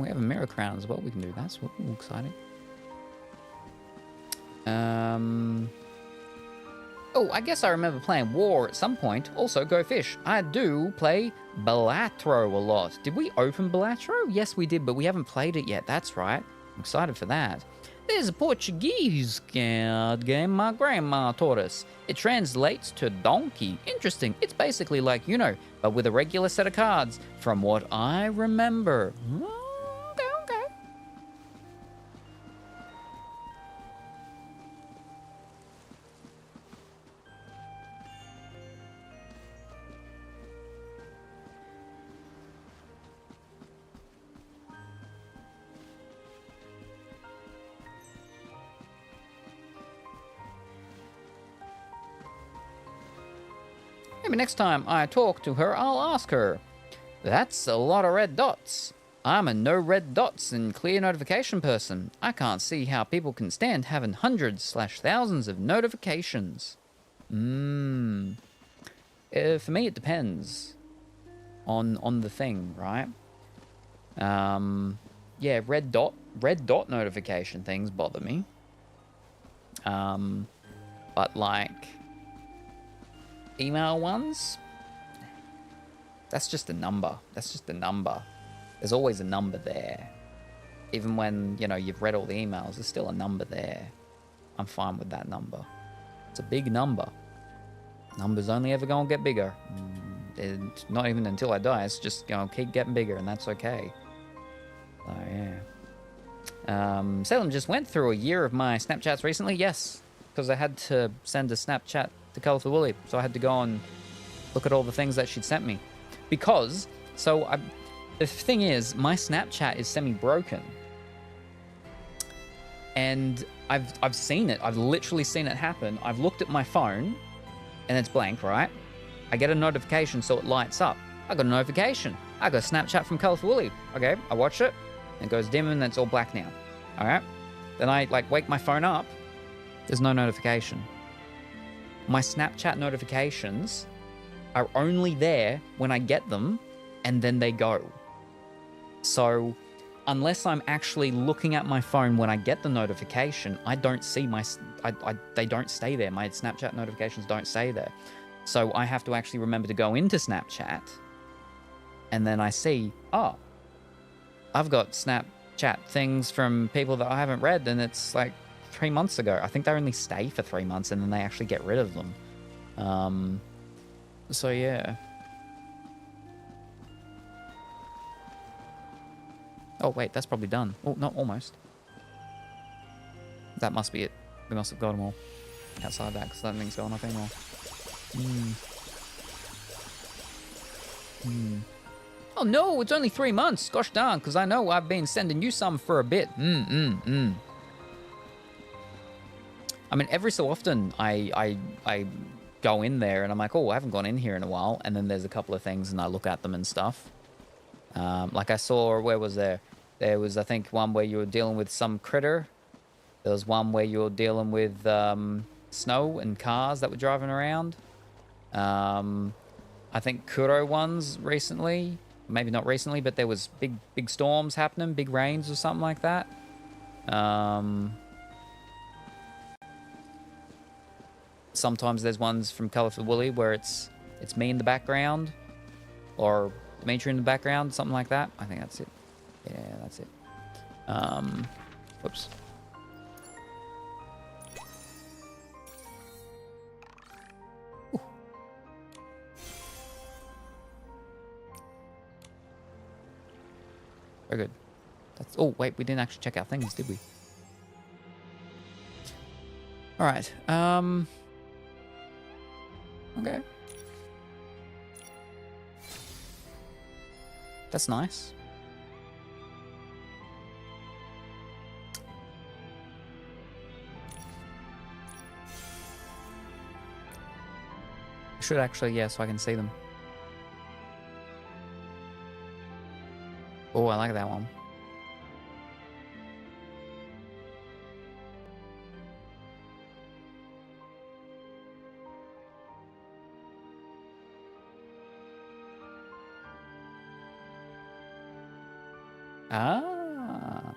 We have a mirror crown as well. We can do that. So ooh, exciting. Oh, I guess I remember playing War at some point. Also, Go Fish. I do play Balatro a lot. Did we open Balatro? Yes, we did, but we haven't played it yet. That's right. I'm excited for that. There's a Portuguese card game my grandma taught us. It translates to donkey. Interesting. It's basically like Uno, but with a regular set of cards, from what I remember. Okay. Maybe next time I talk to her, I'll ask her. That's a lot of red dots. I'm a no red dots and clear notification person. I can't see how people can stand having hundreds/thousands of notifications. For me, it depends on the thing, right? Yeah, red dot notification things bother me. But like email ones, that's just a number. There's always a number there. Even when, you know, you've read all the emails, there's still a number there. I'm fine with that number. It's a big number. Number's only ever gonna get bigger. Not even until I die, it's just gonna keep getting bigger, and that's okay. So, yeah. Salem just went through a year of my Snapchats recently. Yes, because I had to send a Snapchat to Colourful Willy, so I had to go and look at all the things that she'd sent me. Because, the thing is, my Snapchat is semi-broken. And I've seen it. I've literally seen it happen. I've looked at my phone, and it's blank, right? I get a notification, so it lights up. I got a notification. I got a Snapchat from Colourful Willy. Okay, I watch it, and it goes dim, and it's all black now. All right? Then I, wake my phone up. There's no notification. My Snapchat notifications are only there when I get them, and then they go. So, unless I'm actually looking at my phone when I get the notification, I don't see they don't stay there. My Snapchat notifications don't stay there. So I have to actually remember to go into Snapchat, and then I see, oh, I've got Snapchat things from people that I haven't read, and it's like 3 months ago. I think they only stay for 3 months, and then they actually get rid of them. So yeah. Oh wait, that's probably done. Oh, not almost. That must be it. We must have got them all outside that, because that thing's going up anymore. Oh no, it's only 3 months. Gosh darn, because I know I've been sending you some for a bit. I mean, every so often I go in there and I'm like, oh, I haven't gone in here in a while. And then there's a couple of things and I look at them and stuff. Like I saw, where was there? There was, I think, one where you were dealing with some critter. There was one where you were dealing with snow and cars that were driving around. I think Kuro ones recently. Maybe not recently, but there was big storms happening, big rains or something like that. Sometimes there's ones from Colourful Willy where it's me in the background, or Dimitri in the background, something like that. I think that's it. Yeah, that's it. Whoops. Ooh. Very good. That's. Oh wait, we didn't actually check our things, did we? All right. Okay. That's nice. I should actually, yeah, so I can see them. Oh, I like that one. Ah.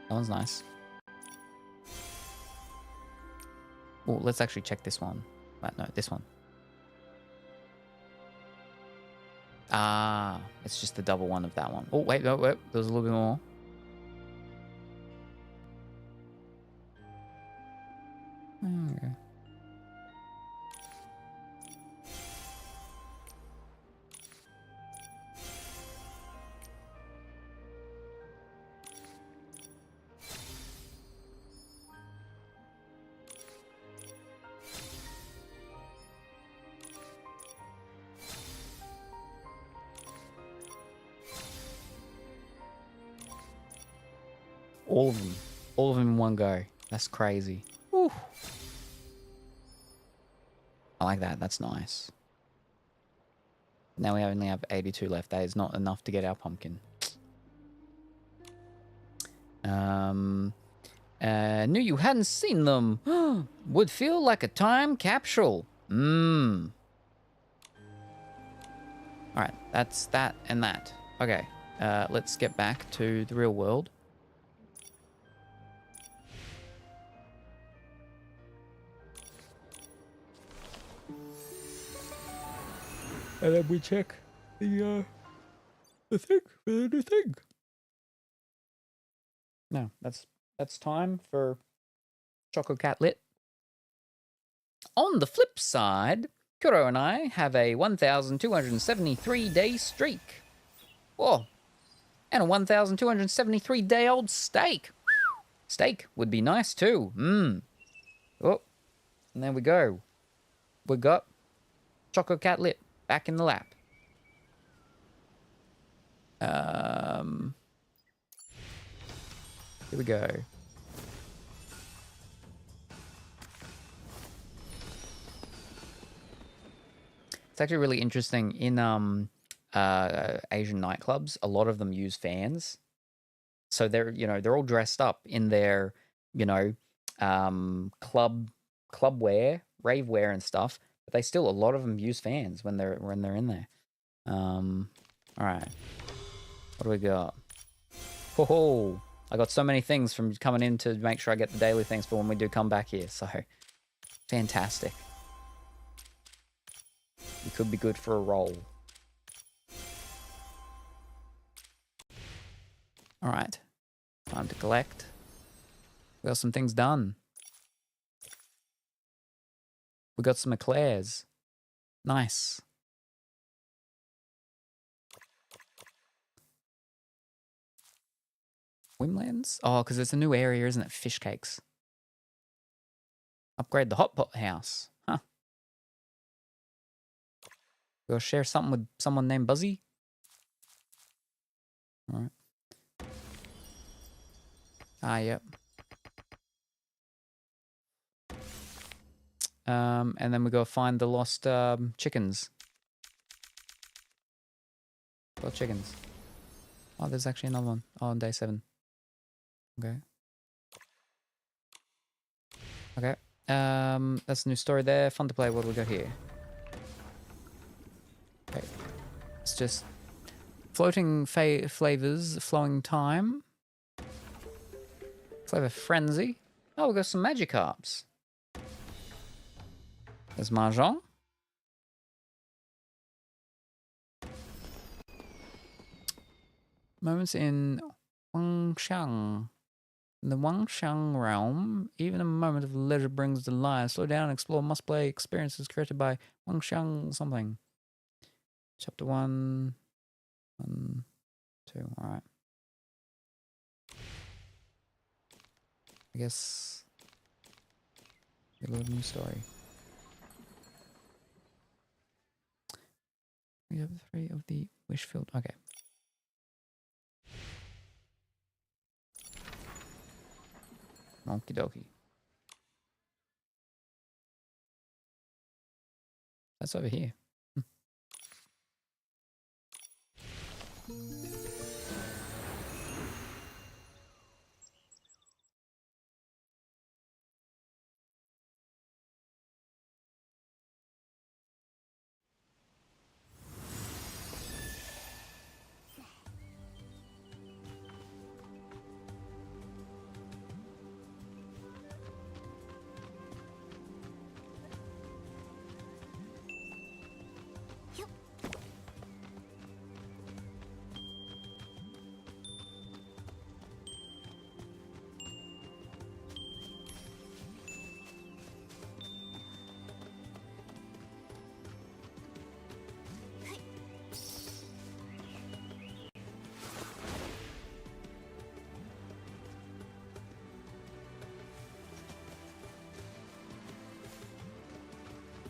That one's nice. Oh, let's actually check this one. No, this one. Ah, it's just the double one of that one. Oh, wait. There's a little bit more. Okay. All of them. All of them in one go. That's crazy. Whew. I like that. That's nice. Now we only have 82 left. That is not enough to get our pumpkin. Knew you hadn't seen them. Would feel like a time capsule. Alright, that's that and that. Okay, let's get back to the real world. And then we check the thing, the new thing. No, that's time for Choco Cat Lit. On the flip side, Kuro and I have a 1,273-day streak. Whoa. And a 1,273-day-old steak. Steak would be nice too. Oh, and there we go. We got Choco Cat Lit back in the lap. Here we go. It's actually really interesting. In Asian nightclubs, a lot of them use fans. So they're all dressed up in their, club wear, rave wear and stuff. But they still, a lot of them use fans when they're in there. All right. What do we got? Ho! I got so many things from coming in to make sure I get the daily things for when we do come back here. So, fantastic. We could be good for a roll. All right. Time to collect. We got some things done. We got some eclairs. Nice. Wimlands? Oh, because it's a new area, isn't it? Fish cakes. Upgrade the hot pot house. Huh. We'll share something with someone named Buzzy. All right. Ah, yep. And then we go find the lost chickens. Got chickens. Oh, there's actually another one. Oh, on day 7. Okay. Okay. That's a new story there. Fun to play. What do we got here? Okay. It's just floating flavors, flowing time. Flavor frenzy. Oh, we got some Magikarps. There's Mahjong. Moments in Wangshan. In the Wangshan realm, even a moment of leisure brings the life. Slow down and explore must-play experiences created by Wangshan something. Chapter 1. 1, 2. Alright. I guess a little new story. We have 3 of the wish filled. Okay. Okie dokie. That's over here.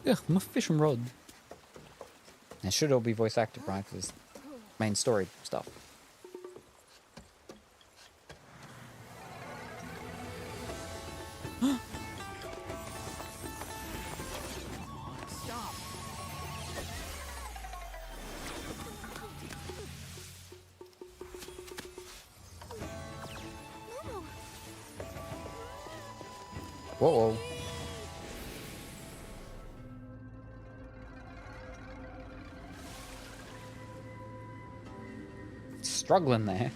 Ugh, my fishing rod. It should all be voice acted, right? Because main story stuff. Stop. Momo, Whoa. Struggling there.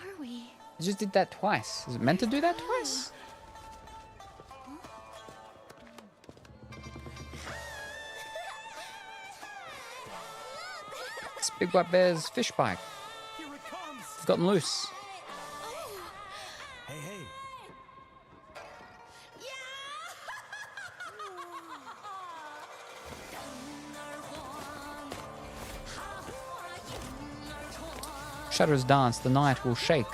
where are we? I just did that twice. Is it meant to do that twice? It's Big White Bear's fish bike. Here it comes. It's gotten loose. Hey, hey. Shadows dance, the night will shake.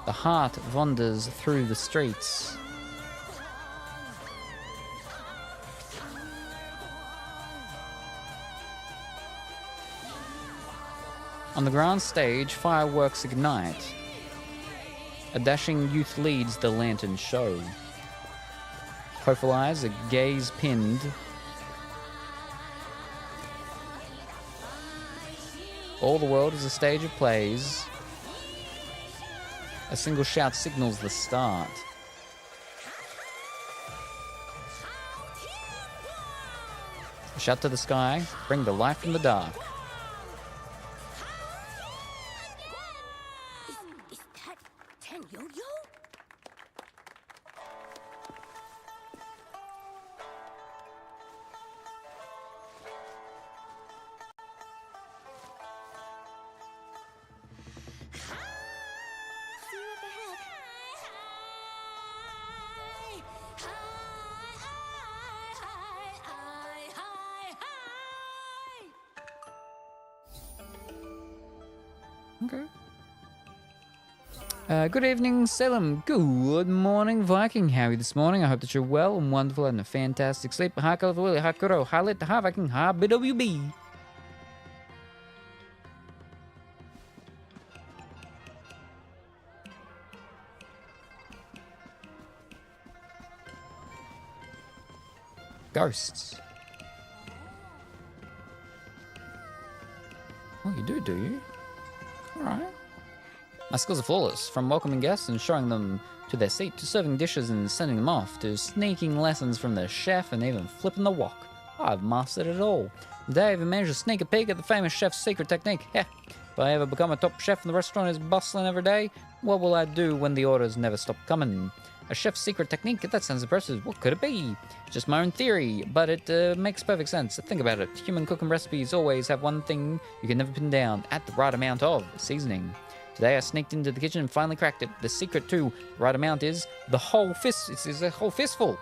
The heart wanders through the streets. On the grand stage, fireworks ignite. A dashing youth leads the lantern show. Hopeful eyes, a gaze pinned. All the world is a stage of plays. A single shout signals the start. A shout to the sky, bring the light from the dark. Is that Ten Yo-Yo? See you up ahead. Okay. Good evening, Salem. Good morning, Viking. How are you this morning? I hope that you're well and wonderful and a fantastic sleep. Hakuro, Halit, Viking, BWB. Ghosts. Oh, you do you? Alright. My skills are flawless, from welcoming guests and showing them to their seat, to serving dishes and sending them off, to sneaking lessons from the chef and even flipping the wok. I've mastered it all. Today I even managed to sneak a peek at the famous chef's secret technique. Heh. If I ever become a top chef and the restaurant is bustling every day, what will I do when the orders never stop coming? A chef's secret technique? That sounds impressive. What could it be? Just my own theory, but it makes perfect sense. Think about it. Human cooking recipes always have one thing you can never pin down: at the right amount of seasoning. Today I sneaked into the kitchen and finally cracked it. The secret to the right amount is the whole fist. It's a whole fistful.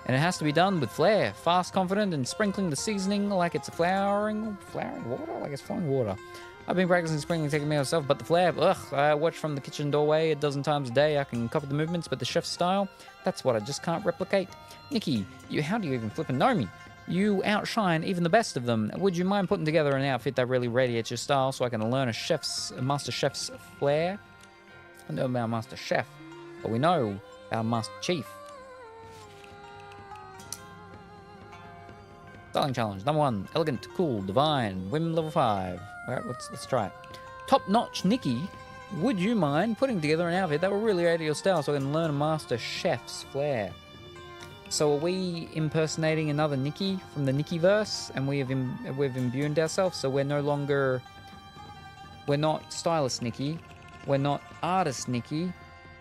And it has to be done with flair, fast, confident, and sprinkling the seasoning like it's flowering water? Like it's flowing water. I've been practicing sprinkling technique myself, but the flair, I watch from the kitchen doorway a dozen times a day. I can copy the movements, but the chef's style, that's what I just can't replicate. Nikki, how do you even flippin' know me? You outshine even the best of them. Would you mind putting together an outfit that really radiates your style so I can learn a master chef's flair? I know about master chef, but we know about master chief. Styling challenge number 1: elegant, cool, divine, women level 5. All right, let's try it. Top-notch Nikki, would you mind putting together an outfit that will really radiate your style so I can learn a master chef's flair? So are we impersonating another Nikki from the Nikki-verse, and we've imbued ourselves, so we're not stylist Nikki, we're not artist Nikki,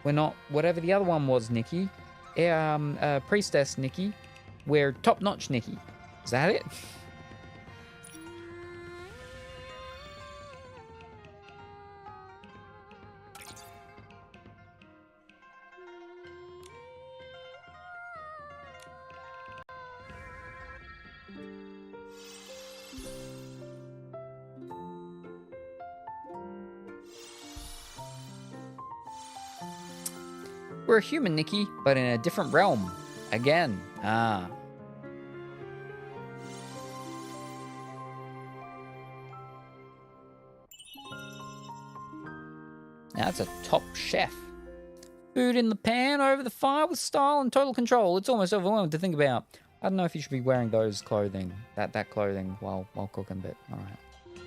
we're not whatever the other one was Nikki, priestess Nikki, we're top-notch Nikki. Is that it? We're a human, Nikki, but in a different realm. Again. Ah. Now it's a top chef. Food in the pan, over the fire with style and total control. It's almost overwhelming to think about. I don't know if you should be wearing those clothing, that clothing while cooking, but all right.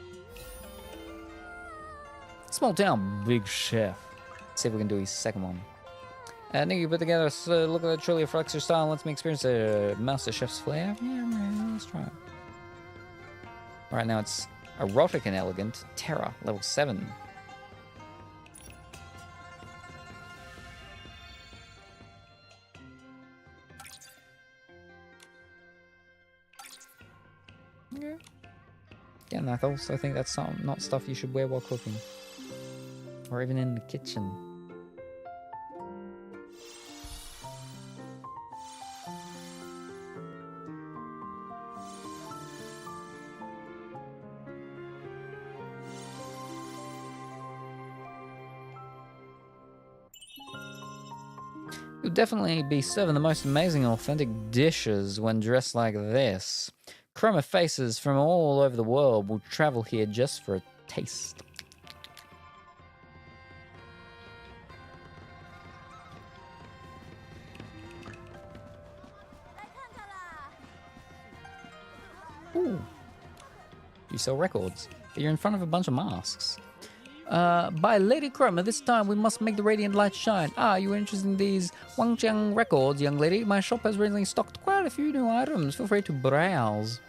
Small town, big chef. Let's see if we can do his second one. Nikki put together a look that truly reflects your style and lets me experience a master chef's flair. Yeah, let's try it. Right now it's erotic and elegant. Terror, level 7. Okay. Again, I also think that's not stuff you should wear while cooking. Or even in the kitchen. You'll definitely be serving the most amazing and authentic dishes when dressed like this. Chroma faces from all over the world will travel here just for a taste. Ooh. You sell records, but you're in front of a bunch of masks. By Lady Chroma, this time we must make the radiant light shine. Ah, you were interested in these Wangjiang records, young lady? My shop has recently stocked quite a few new items. Feel free to browse.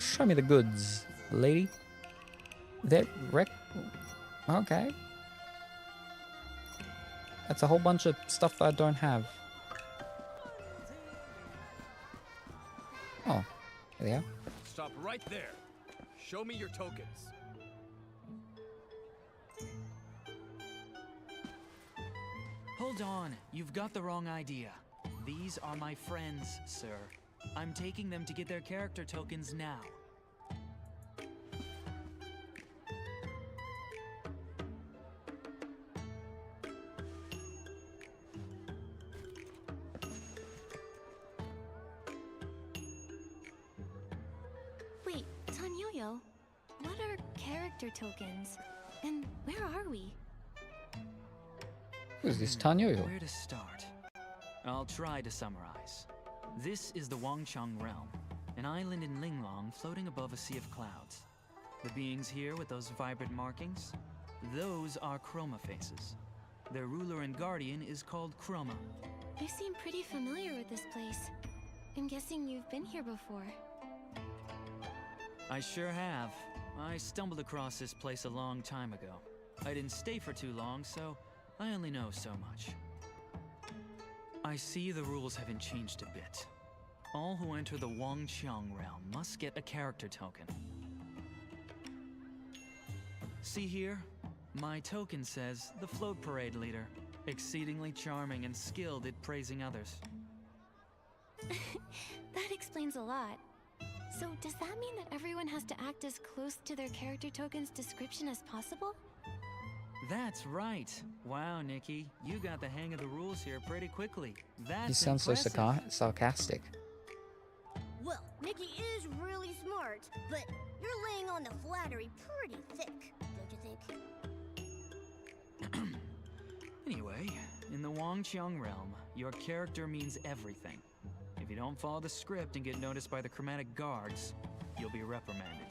Show me the goods, lady. Okay. That's a whole bunch of stuff that I don't have. Oh, there they are. Stop right there. Show me your tokens. Hold on, you've got the wrong idea. These are my friends, sir. I'm taking them to get their character tokens now. Wait, Nioh, what are character tokens? And where are we? Who's this Nioh? Where to start? I'll try to summarize. This is the Wangchang realm, an island in Linglong floating above a sea of clouds. The beings here with those vibrant markings, those are Chroma faces. Their ruler and guardian is called Chroma. You seem pretty familiar with this place. I'm guessing you've been here before. I sure have. I stumbled across this place a long time ago. I didn't stay for too long, so I only know so much. I see the rules haven't changed a bit. All who enter the Wangqiang realm must get a character token. See here? My token says the float parade leader. Exceedingly charming and skilled at praising others. That explains a lot. So does that mean that everyone has to act as close to their character token's description as possible? That's right. Wow, Nikki, you got the hang of the rules here pretty quickly. That's You sound so impressive. sarcastic. Well, Nikki is really smart, but you're laying on the flattery pretty thick, don't you think? Anyway, in the Wangqiang realm, your character means everything. If you don't follow the script and get noticed by the chromatic guards, you'll be reprimanded.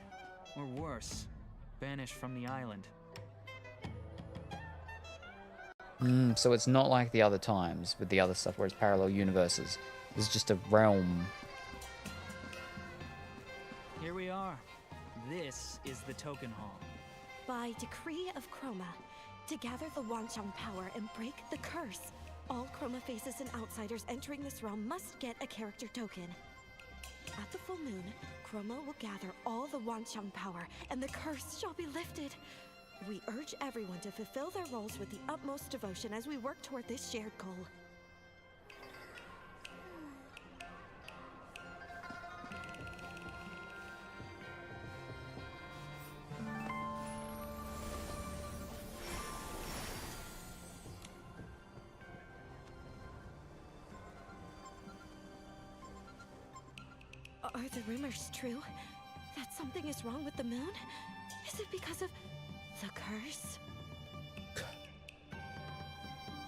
Or worse, banished from the island. So it's not like the other times with the other stuff where it's parallel universes. It's just a realm. Here we are. This is the token hall. By decree of Chroma, to gather the Wanchang power and break the curse, all Chroma faces and outsiders entering this realm must get a character token. At the full moon, Chroma will gather all the Wanchang power, and the curse shall be lifted. We urge everyone to fulfill their roles with the utmost devotion as we work toward this shared goal. Are the rumors true? That something is wrong with the moon? Is it because of the curse?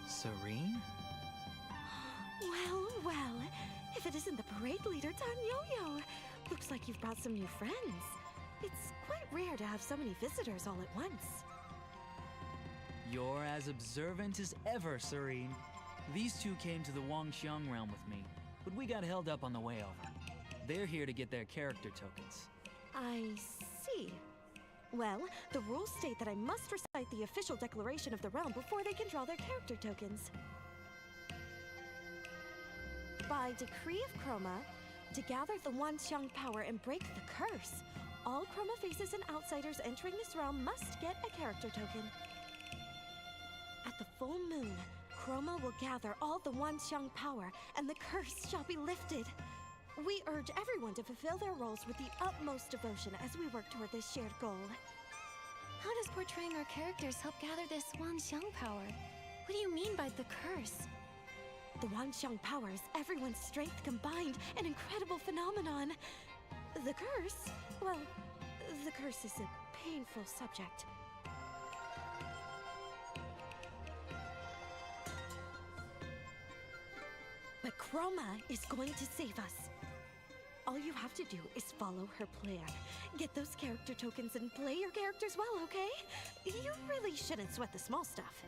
Serene? Well, well. If it isn't the parade leader, Nioh. Looks like you've brought some new friends. It's quite rare to have so many visitors all at once. You're as observant as ever, Serene. These two came to the Wangxiang realm with me, but we got held up on the way over. They're here to get their character tokens. I see. Well, the rules state that I must recite the official declaration of the realm before they can draw their character tokens. By decree of Chroma, to gather the Wanxiang power and break the curse, all Chroma faces and outsiders entering this realm must get a character token. At the full moon, Chroma will gather all the Wanxiang power, and the curse shall be lifted. We urge everyone to fulfill their roles with the utmost devotion as we work toward this shared goal. How does portraying our characters help gather this Wanxiang power? What do you mean by the curse? The Wanxiang power is everyone's strength combined, an incredible phenomenon. The curse? Well, the curse is a painful subject. But Chroma is going to save us. All you have to do is follow her plan. Get those character tokens and play your characters well, okay? You really shouldn't sweat the small stuff.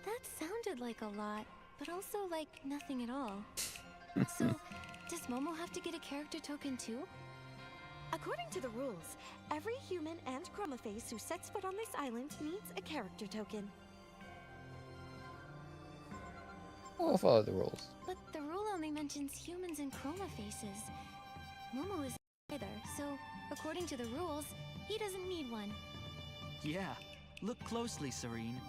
That sounded like a lot, but also like nothing at all. So, does Momo have to get a character token too? According to the rules, every human and Chroma face who sets foot on this island needs a character token. We'll follow the rules. But the rule only mentions humans and Chroma faces. Momo isn't either, so according to the rules, he doesn't need one. Yeah, look closely, Serene.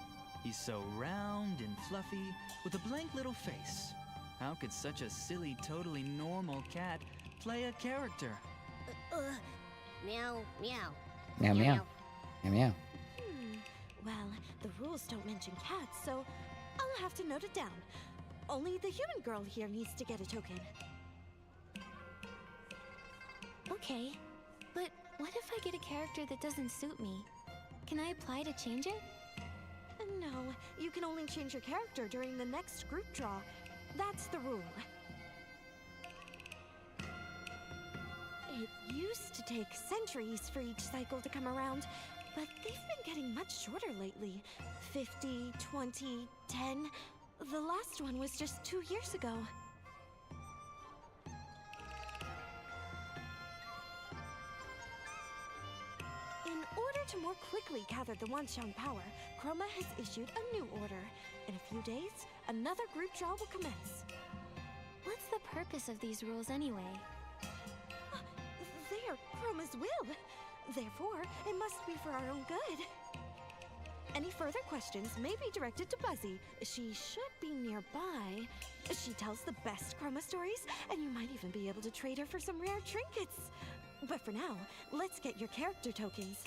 He's so round and fluffy, with a blank little face. How could such a silly, totally normal cat play a character? Meow, meow. Meow meow. Meow meow. Well, the rules don't mention cats, so I'll have to note it down. Only the human girl here needs to get a token. Okay, but what if I get a character that doesn't suit me? Can I apply to change it? No, you can only change your character during the next group draw. That's the rule. It used to take centuries for each cycle to come around, but they've been getting much shorter lately. 50, 20, 10. The last one was just 2 years ago. In order to more quickly gather the Wanxiang power, Chroma has issued a new order. In a few days, another group draw will commence. What's the purpose of these rules anyway? They are Chroma's will. Therefore, it must be for our own good. Any further questions may be directed to Buzzy. She should be nearby. She tells the best Chroma stories, and you might even be able to trade her for some rare trinkets. But for now, let's get your character tokens.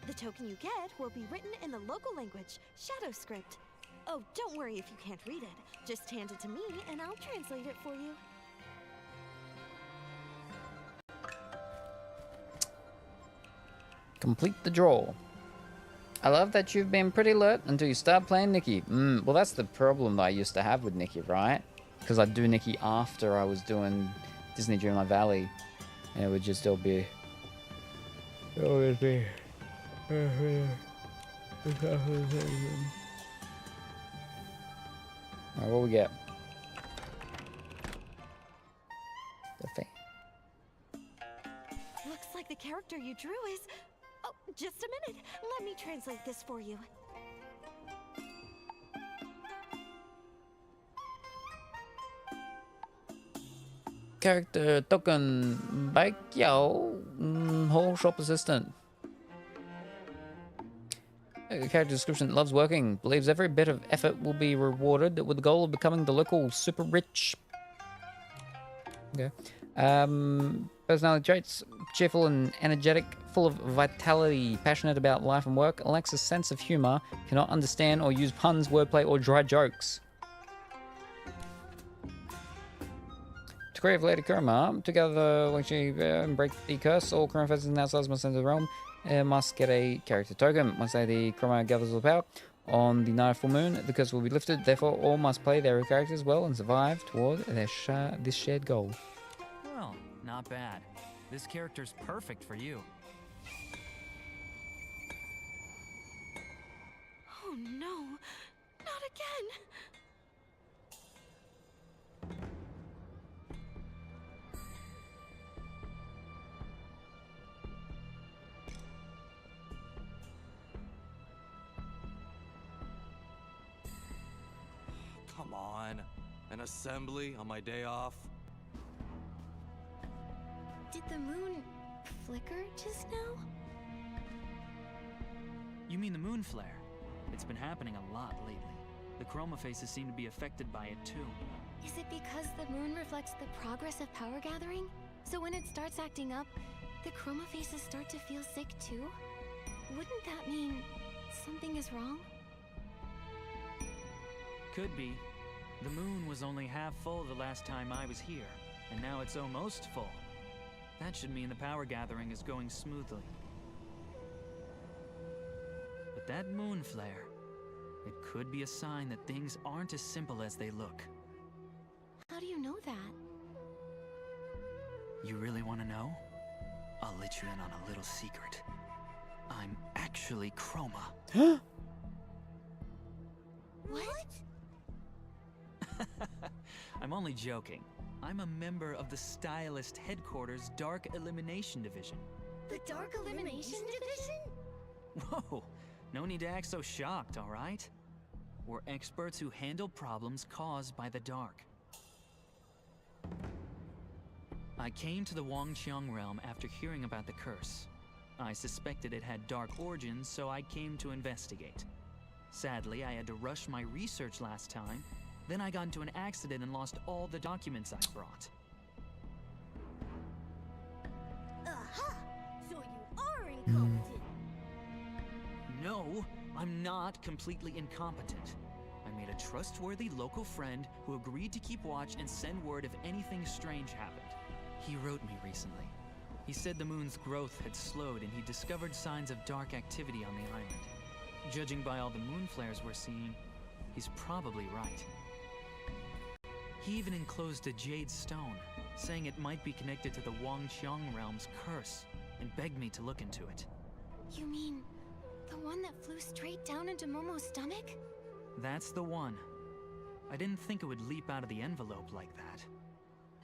The token you get will be written in the local language, Shadow Script. Oh, don't worry if you can't read it. Just hand it to me, and I'll translate it for you. Complete the draw. I love that you've been pretty alert until you start playing Nikki. Well, that's the problem that I used to have with Nikki, right? Because I'd do Nikki after I was doing Disney Dreamlight Valley. And it would just still be... Alright, what we get? The fan. Looks like the character you drew is... Oh, just a minute. Let me translate this for you. Character token Baekyo Hall Shop Assistant. Character description: loves working, believes every bit of effort will be rewarded with the goal of becoming the local super rich. Okay. Personality traits: cheerful and energetic, full of vitality, passionate about life and work, lacks a sense of humor, cannot understand or use puns, wordplay, or dry jokes. To creative Lady Kurma. Together, when she break the curse, all Kurma faces and outsiders must enter the realm must get a character token. Once Lady Kurma gathers all the power on the night of full moon, the curse will be lifted. Therefore, all must play their characters well and survive toward their this shared goal. Well, not bad. This character's perfect for you. Oh no, not again! Come on. An assembly on my day off? Did the moon flicker just now? You mean the moon flare? It's been happening a lot lately. The chroma faces seem to be affected by it too. Is it because the moon reflects the progress of power gathering? So when it starts acting up, the chroma faces start to feel sick too? Wouldn't that mean something is wrong? Could be. The moon was only half full the last time I was here, and now it's almost full. That should mean the power gathering is going smoothly. But that moon flare, it could be a sign that things aren't as simple as they look. How do you know that? You really want to know? I'll let you in on a little secret. I'm actually Chroma. What? I'm only joking. I'm a member of the Stylist Headquarters Dark Elimination Division. The Dark Elimination Division? Whoa, no need to act so shocked, all right? We're experts who handle problems caused by the dark. I came to the Wangqiang realm after hearing about the curse. I suspected it had dark origins, so I came to investigate. Sadly, I had to rush my research last time. Then I got into an accident and lost all the documents I brought. Aha! So you are incompetent. No, I'm not completely incompetent. I made a trustworthy local friend who agreed to keep watch and send word if anything strange happened. He wrote me recently. He said the moon's growth had slowed and he discovered signs of dark activity on the island. Judging by all the moon flares we're seeing, he's probably right. He even enclosed a jade stone, saying it might be connected to the Wangqiang realm's curse, and begged me to look into it. You mean the one that flew straight down into Momo's stomach? That's the one. I didn't think it would leap out of the envelope like that.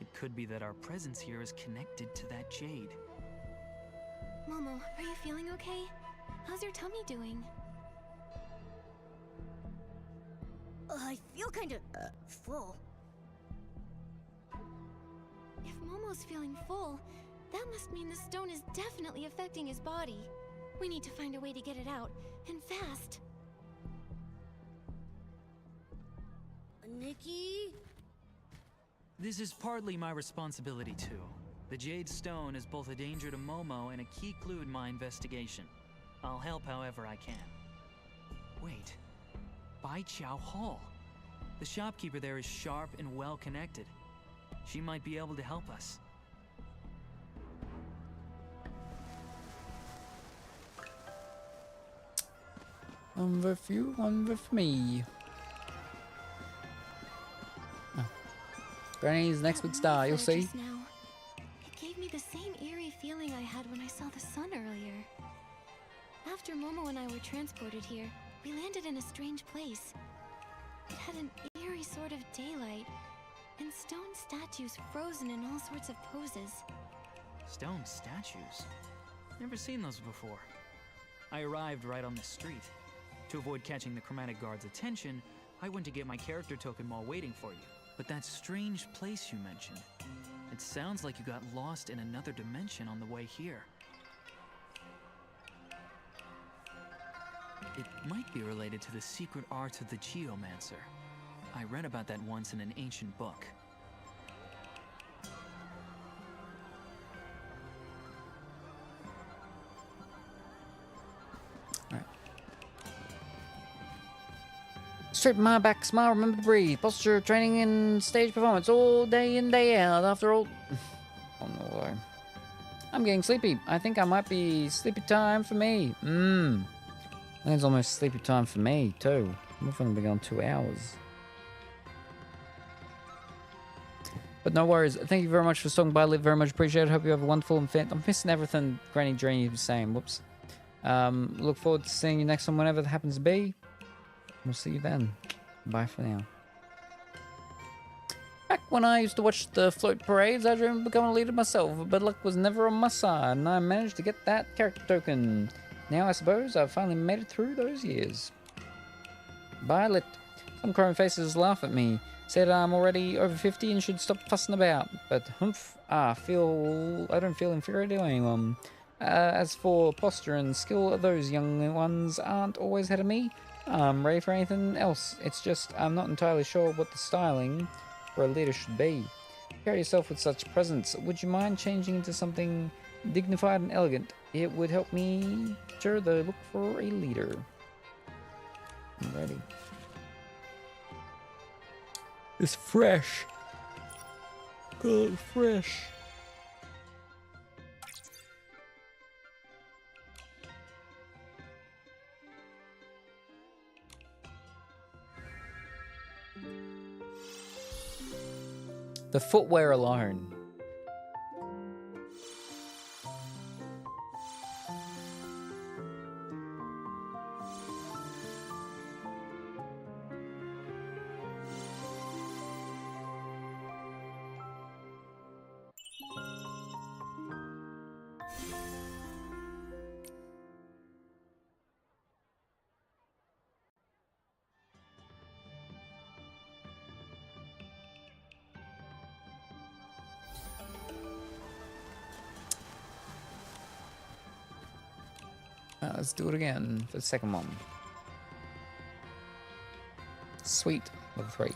It could be that our presence here is connected to that jade. Momo, are you feeling okay? How's your tummy doing? I feel kind of full. If Momo's feeling full, that must mean the stone is definitely affecting his body. We need to find a way to get it out, and fast. Nikki? This is partly my responsibility too. The jade stone is both a danger to Momo and a key clue in my investigation. I'll help however I can. Wait, Bai Chao Hall. The shopkeeper there is sharp and well connected. She might be able to help us. One with you, one with me. Oh. Granny's next big star, you'll see. Just now, it gave me the same eerie feeling I had when I saw the sun earlier. After Momo and I were transported here, we landed in a strange place. It had an eerie sort of daylight, and stone statues frozen in all sorts of poses. Stone statues? Never seen those before. I arrived right on the street. To avoid catching the chromatic guard's attention, I went to get my character token while waiting for you. But that strange place you mentioned, it sounds like you got lost in another dimension on the way here. It might be related to the secret art of the geomancer. I read about that once in an ancient book. Straight from my back, smile, remember to breathe. Posture, training, and stage performance all day in, day out. After all... Oh no. I'm getting sleepy. I think I might be sleepy time for me. I think it's almost sleepy time for me, too. We've only been gone 2 hours. But no worries. Thank you very much for stopping by. Live very much appreciated. Hope you have a wonderful and I'm missing everything Granny Dreamy was saying. Whoops. Look forward to seeing you next time whenever that happens to be. We'll see you then. Bye for now. Back when I used to watch the float parades, I dreamed of becoming a leader myself, but luck was never on my side, and I managed to get that character token. Now I suppose I've finally made it through those years. Violet. Some chrome faces laugh at me, said I'm already over 50 and should stop fussing about, but humph, I don't feel inferior to anyone. As for posture and skill, those young ones aren't always ahead of me. I'm ready for anything else. It's just I'm not entirely sure what the styling for a leader should be. Carry yourself with such presence. Would you mind changing into something dignified and elegant? It would help me sure the look for a leader. I'm ready. It's fresh. Oh, it's fresh. The footwear alone. Let's do it again for the second one. Sweet, level 3.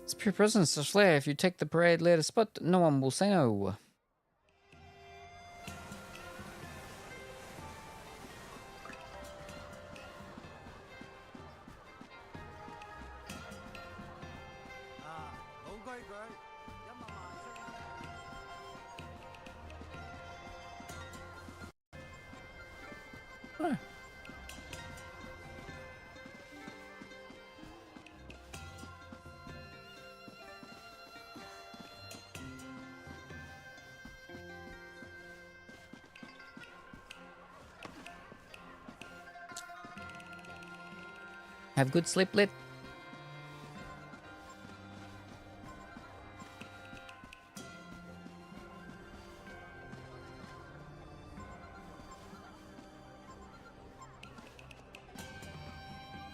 It's pure presence to Slayer. If you take the parade leader spot, no one will say no. Huh. Have good sleep, Lit.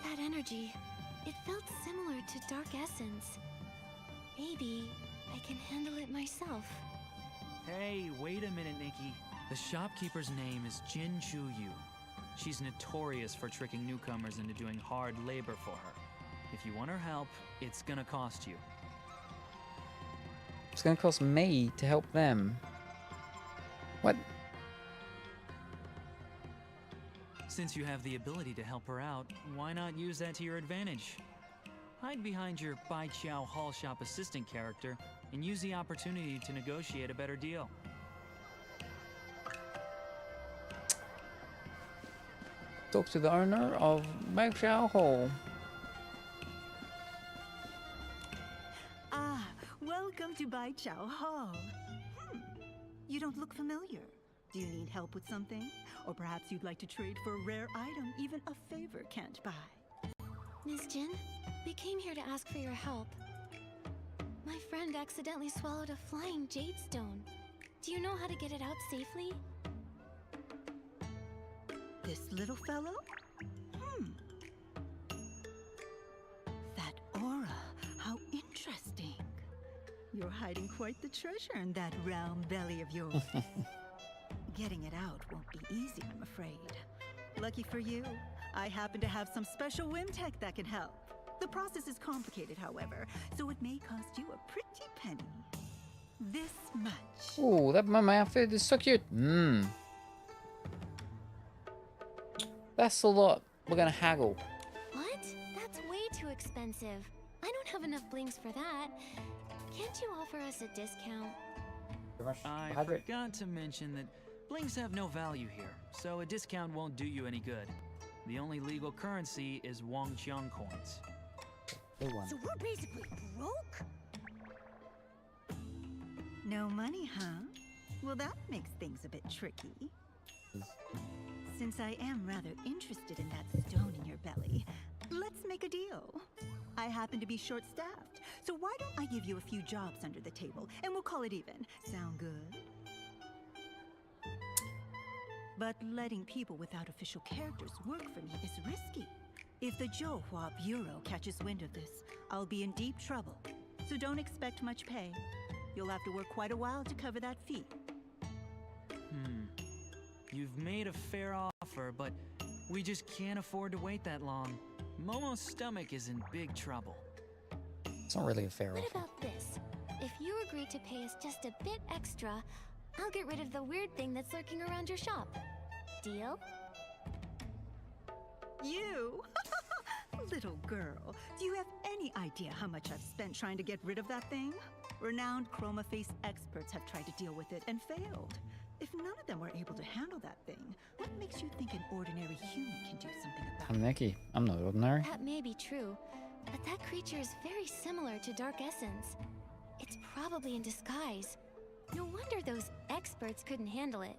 That energy, it felt similar to Dark Essence. Maybe I can handle it myself. Hey, wait a minute, Nikki. The shopkeeper's name is Jin Chu Yu. She's notorious for tricking newcomers into doing hard labor for her. If you want her help, it's gonna cost you. It's gonna cost me to help them. What? Since you have the ability to help her out, why not use that to your advantage? Hide behind your Bai Qiao Hall Shop assistant character and use the opportunity to negotiate a better deal. Talk to the owner of Bai Qiao Hall. Ah, welcome to Bai Chao Hall. You don't look familiar. Do you need help with something? Or perhaps you'd like to trade for a rare item even a favor can't buy. Miss Jin, we came here to ask for your help. My friend accidentally swallowed a flying jade stone. Do you know how to get it out safely? This little fellow? That aura, how interesting. You're hiding quite the treasure in that round belly of yours. Getting it out won't be easy, I'm afraid. Lucky for you, I happen to have some special whim tech that can help. The process is complicated, however, so it may cost you a pretty penny. This much. Oh, that Momo outfit is so cute. That's a lot. We're gonna haggle. What? That's way too expensive. I don't have enough blings for that. Can't you offer us a discount? I forgot to mention that blings have no value here, so a discount won't do you any good. The only legal currency is Wangqiang coins. So we're basically broke? No money, huh? Well, that makes things a bit tricky. Since I am rather interested in that stone in your belly, let's make a deal. I happen to be short-staffed, so why don't I give you a few jobs under the table, and we'll call it even. Sound good? But letting people without official characters work for me is risky. If the Zhouhua Bureau catches wind of this, I'll be in deep trouble. So don't expect much pay. You'll have to work quite a while to cover that fee. You've made a fair offer, but we just can't afford to wait that long. Momo's stomach is in big trouble. It's not really a fair What offer. about this? If you agree to pay us just a bit extra, I'll get rid of the weird thing that's lurking around your shop. Deal? You? Little girl, do you have any idea how much I've spent trying to get rid of that thing? Renowned chroma face experts have tried to deal with it and failed. If none of them were able to handle that thing, what makes you think an ordinary human can do something about I'm it? Nikki. I'm not ordinary. That may be true, but that creature is very similar to Dark Essence. It's probably in disguise. No wonder those experts couldn't handle it.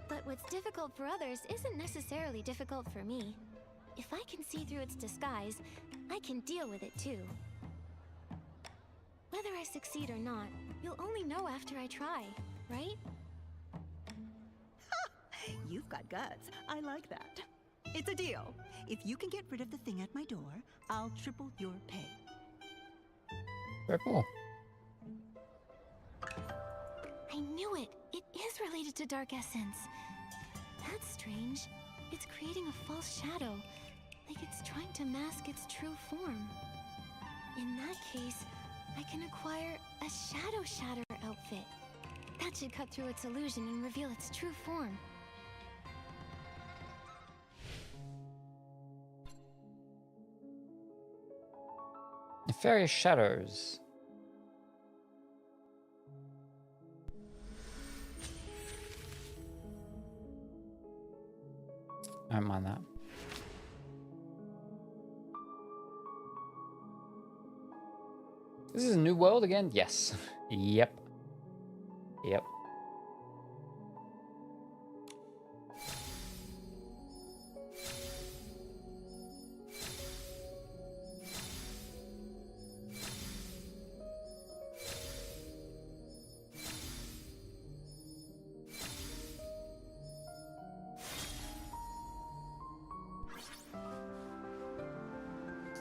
But what's difficult for others isn't necessarily difficult for me. If I can see through its disguise, I can deal with it too. Whether I succeed or not, you'll only know after I try, right? You've got guts. I like that. It's a deal. If you can get rid of the thing at my door, I'll triple your pay. Very cool. I knew it! It is related to Dark Essence. That's strange. It's creating a false shadow, like it's trying to mask its true form. In that case, I can acquire a Shadow Shatter outfit. That should cut through its illusion and reveal its true form. Nefarious shadows. I don't mind that. This is a new world again? Yes. Yep. Yep.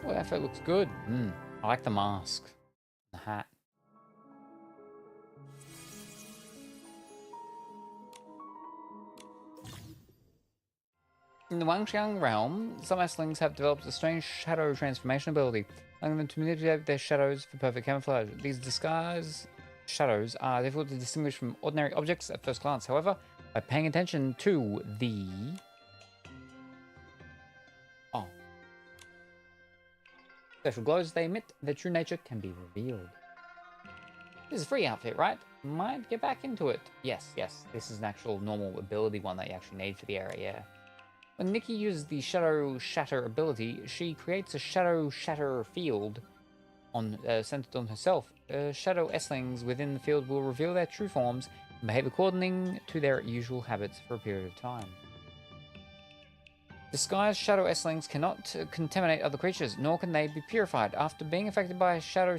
Oh, that outfit looks good. I like the mask. The hat. In the Wangqiang realm, some Estlings have developed a strange shadow transformation ability, allowing them to manipulate their shadows for perfect camouflage. These disguise shadows are difficult to distinguish from ordinary objects at first glance. However, by paying attention to the special glows they emit, their true nature can be revealed. This is a free outfit, right? Might get back into it. Yes, this is an actual normal ability one that you actually need for the area, yeah. When Nikki uses the Shadow Shatter ability, she creates a Shadow Shatter field centered on herself. Shadow Estlings within the field will reveal their true forms and behave according to their usual habits for a period of time. Disguised shadow esslings cannot contaminate other creatures, nor can they be purified. After being affected by a shadow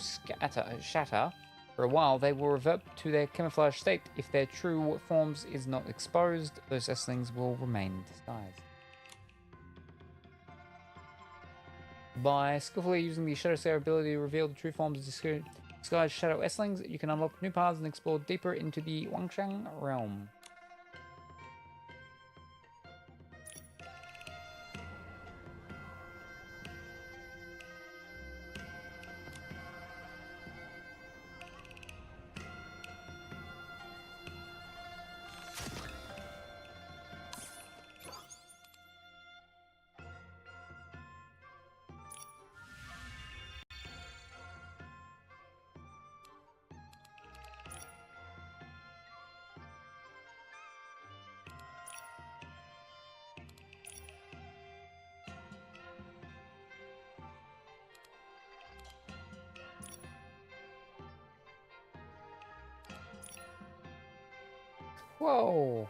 shatter, for a while, they will revert to their camouflage state. If their true forms is not exposed, those esslings will remain disguised. By skillfully using the Shadow Slayer ability to reveal the true forms of disguised shadow esslings, you can unlock new paths and explore deeper into the Wangshang realm. Whoa!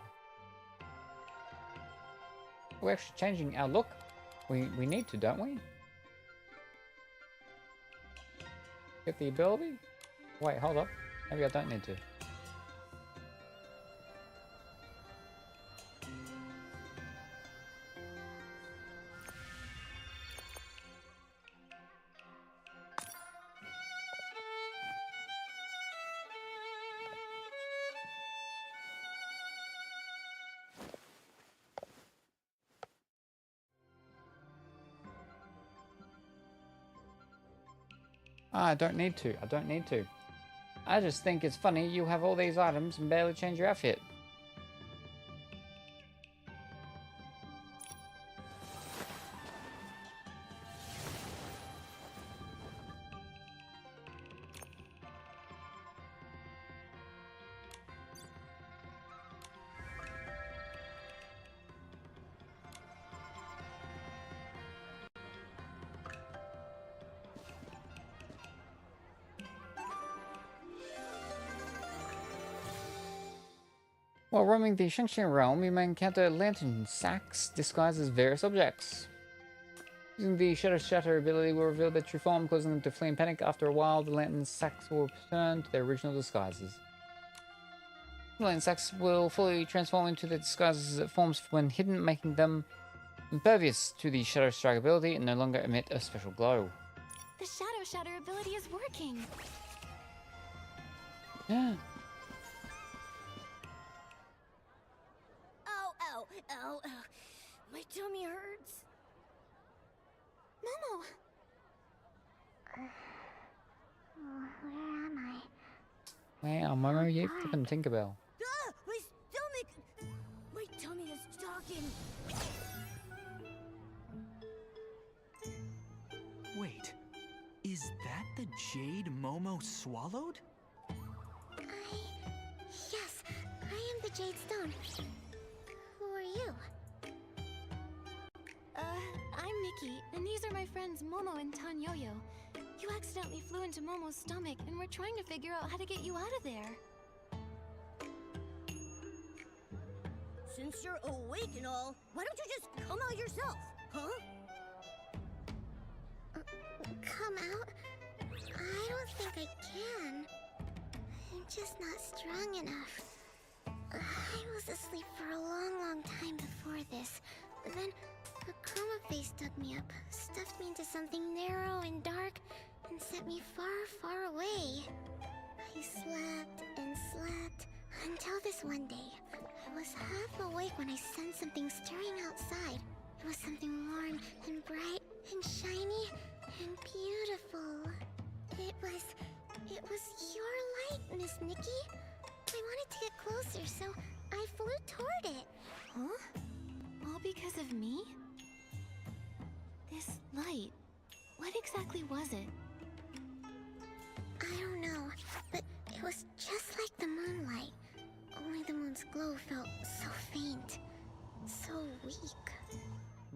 We're actually changing our look. We need to, don't we? Get the ability? Wait, hold up. Maybe I don't need to. I don't need to. I don't need to. I just think it's funny you have all these items and barely change your outfit. While roaming the Shengxian realm, you may encounter lantern sacks disguised as various objects. Using the Shadow Shatter ability will reveal their true form, causing them to flee in panic. After a while, the lantern sacks will return to their original disguises. The lantern sacks will fully transform into their disguises as forms when hidden, making them impervious to the Shadow Strike ability and no longer emit a special glow. The Shadow Shatter ability is working. Yeah. Ow, ow, ow. My tummy hurts. Momo! Where am I? Wow, Momo, you flippin' Tinkerbell. Ah! My stomach! My tummy is talking. Wait, is that the jade Momo swallowed? Yes, I am the Jade Stone. Who are you? I'm Nikki, and these are my friends Momo and Nioh. You accidentally flew into Momo's stomach, and we're trying to figure out how to get you out of there. Since you're awake and all, why don't you just come out yourself, huh? Come out? I don't think I can. I'm just not strong enough. I was asleep for a long time before this. But then a chroma face dug me up, stuffed me into something narrow and dark, and sent me far away. I slept and slept until this one day. I was half awake when I sensed something stirring outside. It was something warm and bright and shiny and beautiful. It was your light, Miss Nikki. I wanted to get closer, so I flew toward it. Huh? All because of me? This light, what exactly was it? I don't know, but it was just like the moonlight. Only the moon's glow felt so faint, so weak.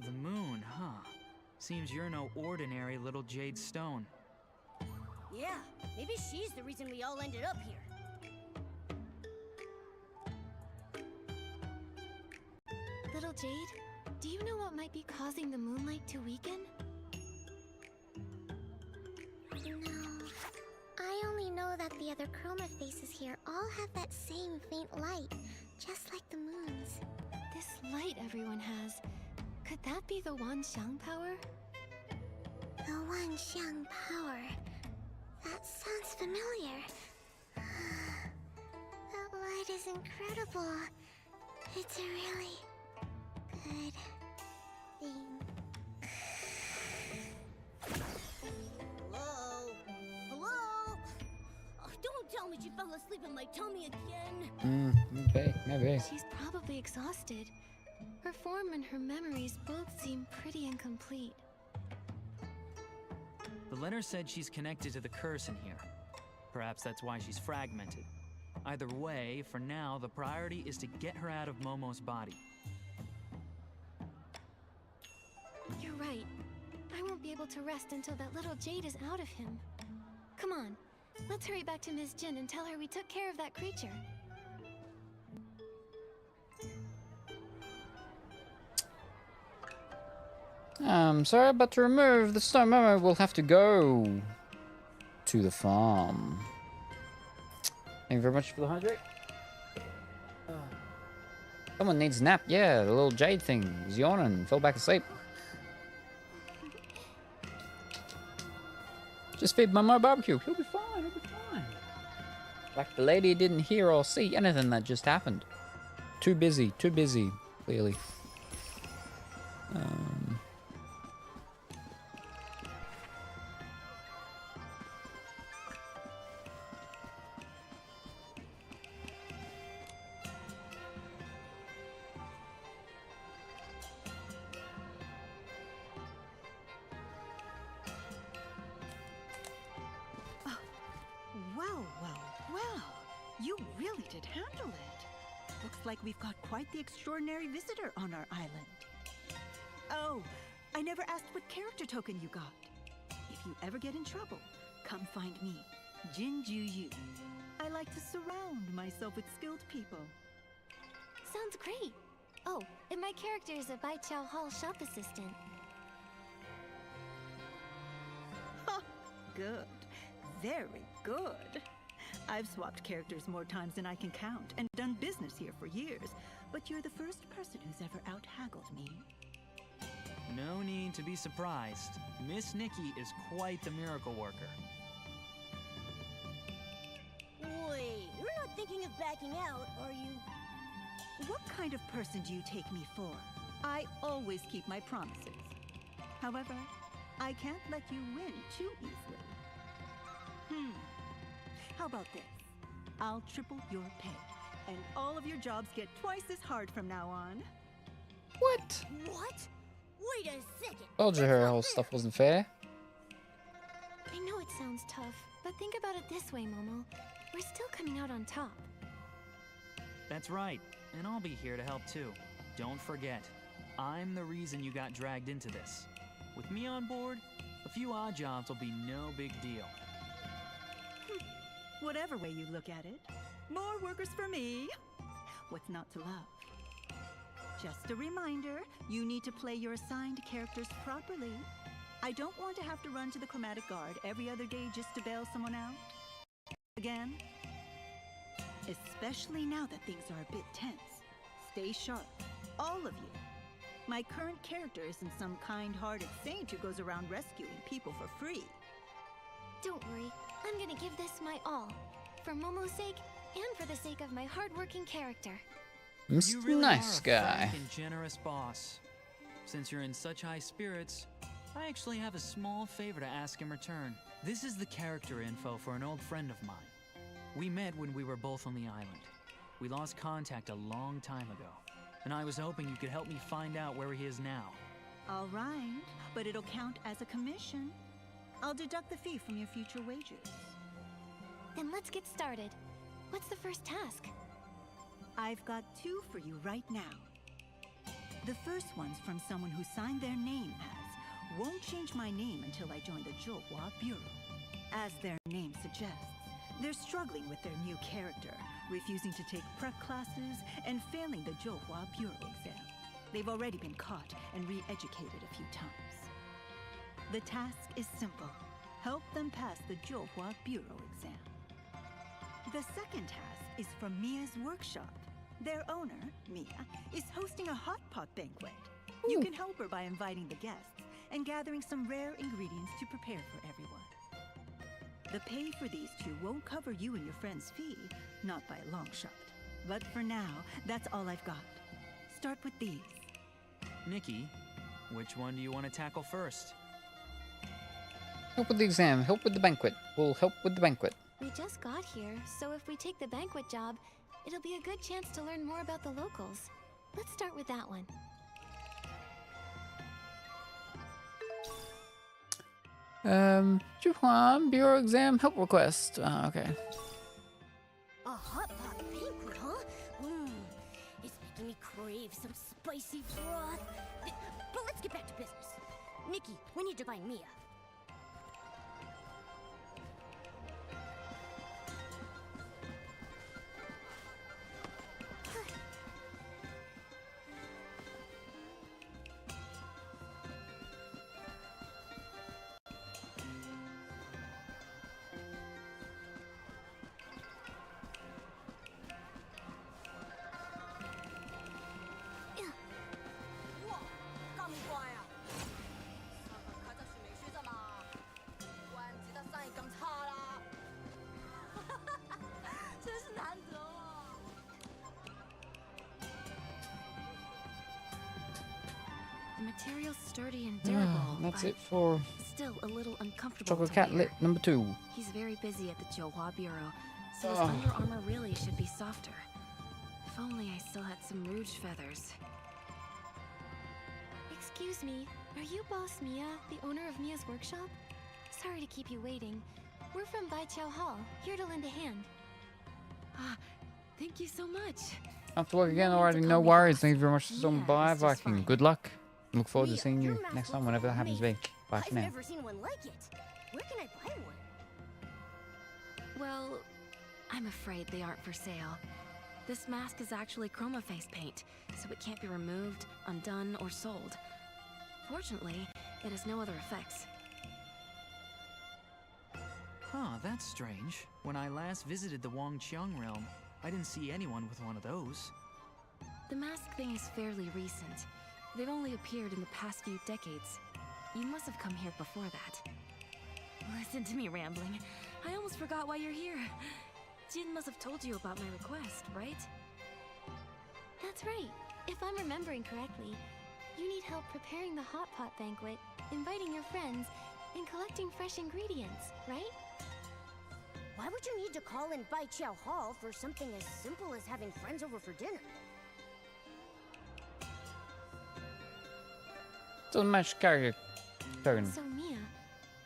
The moon, huh? Seems you're no ordinary little jade stone. Yeah, maybe she's the reason we all ended up here. Little Jade, do Do you know what might be causing the moonlight to weaken? No. I only know that the other chroma faces here all have that same faint light, just like the moon's. This light everyone has. Could that be the Wanxiang power? The Wanxiang power. That sounds familiar. That light is incredible. It's a really good thing. Hello? Hello? Oh, don't tell me she fell asleep in my tummy again. Maybe. She's probably exhausted. Her form and her memories both seem pretty incomplete. The letter said she's connected to the curse in here. Perhaps that's why she's fragmented. Either way, for now, the priority is to get her out of Momo's body. You're right. I won't be able to rest until that little jade is out of him. Come on, let's hurry back to Ms. Jin and tell her we took care of that creature. Sorry, but to remove the stone Momo, we'll have to go to the farm. Thank you very much for the hydrate. Someone needs a nap. Yeah, the little jade thing was yawning, fell back asleep. Just feed Momo barbecue. He'll be fine. He'll be fine. Like the lady didn't hear or see anything that just happened. Too busy, clearly. Well. You really did handle it. Looks like we've got quite the extraordinary visitor on our island. Oh, I never asked what character token you got. If you ever get in trouble, come find me, Jin Ju. I like to surround myself with skilled people. Sounds great. Oh, and my character is a Bai Chao Hall shop assistant. Ha! Good. Very good. I've swapped characters more times than I can count and done business here for years, but you're the first person who's ever out-haggled me. No need to be surprised. Miss Nikki is quite the miracle worker. Wait, you're not thinking of backing out, are you? What kind of person do you take me for? I always keep my promises. However, I can't let you win too easily. How about this? I'll triple your pay, and all of your jobs get twice as hard from now on. What? What? Wait a second. Told you her whole stuff wasn't fair. I know it sounds tough, but think about it this way, Momo. We're still coming out on top. That's right, and I'll be here to help too. Don't forget, I'm the reason you got dragged into this. With me on board, a few odd jobs will be no big deal. Whatever way you look at it, more workers for me. What's not to love? Just a reminder, you need to play your assigned characters properly. I don't want to have to run to the chromatic guard every other day just to bail someone out. Again, especially now that things are a bit tense. Stay sharp, all of you. My current character isn't some kind-hearted saint who goes around rescuing people for free. Don't worry, I'm gonna give this my all. For Momo's sake, and for the sake of my hardworking character. You Mr. really Nice are a Guy. frank and generous boss. Since you're in such high spirits, I actually have a small favor to ask in return. This is the character info for an old friend of mine. We met when we were both on the island. We lost contact a long time ago, and I was hoping you could help me find out where he is now. All right, but it'll count as a commission. I'll deduct the fee from your future wages. Then let's get started. What's the first task? I've got two for you right now. The first one's from someone who signed their name as "Won't change my name until I join the Zhouhua Bureau." As their name suggests, they're struggling with their new character, refusing to take prep classes and failing the Zhouhua Bureau exam. They've already been caught and re-educated a few times. The task is simple. Help them pass the Zhouhua Bureau exam. The second task is from Mia's workshop. Their owner, Mia, is hosting a hot pot banquet. You can help her by inviting the guests and gathering some rare ingredients to prepare for everyone. The pay for these two won't cover you and your friend's fee, not by a long shot. But for now, that's all I've got. Start with these. Nikki, which one do you want to tackle first? Help with the exam, help with the banquet. We'll help with the banquet. We just got here, so if we take the banquet job, it'll be a good chance to learn more about the locals. Let's start with that one. Zhouhua Bureau exam help request. Okay. A hot pot banquet, huh? It's making me crave some spicy broth. But let's get back to business. Nikki, we need to find Mia. The material's sturdy and durable. That's but it for still a little uncomfortable. Chocolate to Cat wear. Lit number 2. He's very busy at the Zhouhua Bureau, so his Oh. under armor really should be softer. If only I still had some rouge feathers. Excuse me, are you Boss Mia, the owner of Mia's workshop? Sorry to keep you waiting. We're from Baiqiao Hall, here to lend a hand. Ah, thank you so much. Have to work again No need already, to no call me worries. boss. Thank you very much for Mia stopping by, is just Viking. fine. Good luck. Look forward to Mia, seeing your you mask next time, looks whenever that happens to be. amazing. Bye for I've now. never seen one like it. Where can I buy one? Well, I'm afraid they aren't for sale. This mask is actually chroma face paint, so it can't be removed, undone, or sold. Fortunately, it has no other effects. Huh, that's strange. When I last visited the Wangqiang realm, I didn't see anyone with one of those. The mask thing is fairly recent. They've only appeared in the past few decades. You must have come here before that. Listen to me rambling. I almost forgot why you're here. Jin must have told you about my request, right? That's right. If I'm remembering correctly, you need help preparing the hot pot banquet, inviting your friends, and collecting fresh ingredients, right? Why would you need to call in Baiqiao Hall for something as simple as having friends over for dinner? Doesn't match character token. So Mia,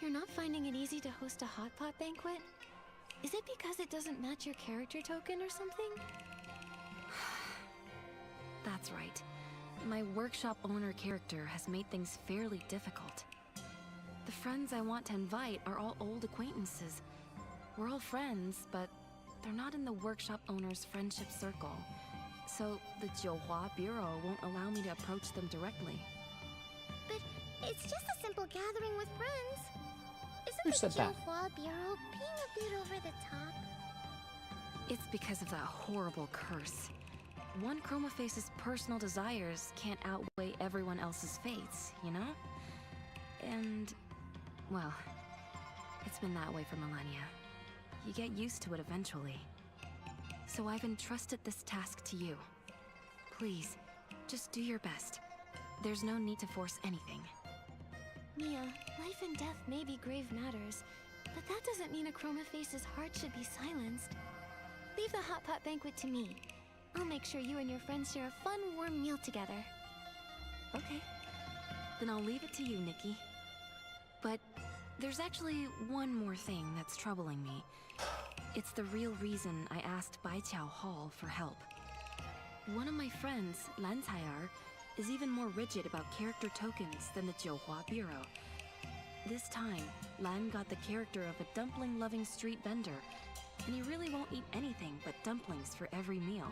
you're not finding it easy to host a hot pot banquet? Is it because it doesn't match your character token or something? That's right. My workshop owner character has made things fairly difficult. The friends I want to invite are all old acquaintances. We're all friends, but they're not in the workshop owner's friendship circle. So the Zhouhua Bureau won't allow me to approach them directly. But it's just a simple gathering with friends. Who Isn't the said that? Zhouhua Bureau being a bit over the top? It's because of that horrible curse. One Chromaface's personal desires can't outweigh everyone else's fates, you know? And, well, it's been that way for millennia. You get used to it eventually. So I've entrusted this task to you. Please, just do your best. There's no need to force anything. Mia, life and death may be grave matters, but that doesn't mean a Chromaface's heart should be silenced. Leave the hot pot banquet to me. I'll make sure you and your friends share a fun, warm meal together. Okay. Then I'll leave it to you, Nikki. But there's actually one more thing that's troubling me. It's the real reason I asked Baiqiao Hall for help. One of my friends, Lan Cai'er, is even more rigid about character tokens than the Zhouhua Bureau. This time, Lan got the character of a dumpling-loving street vendor, and he really won't eat anything but dumplings for every meal.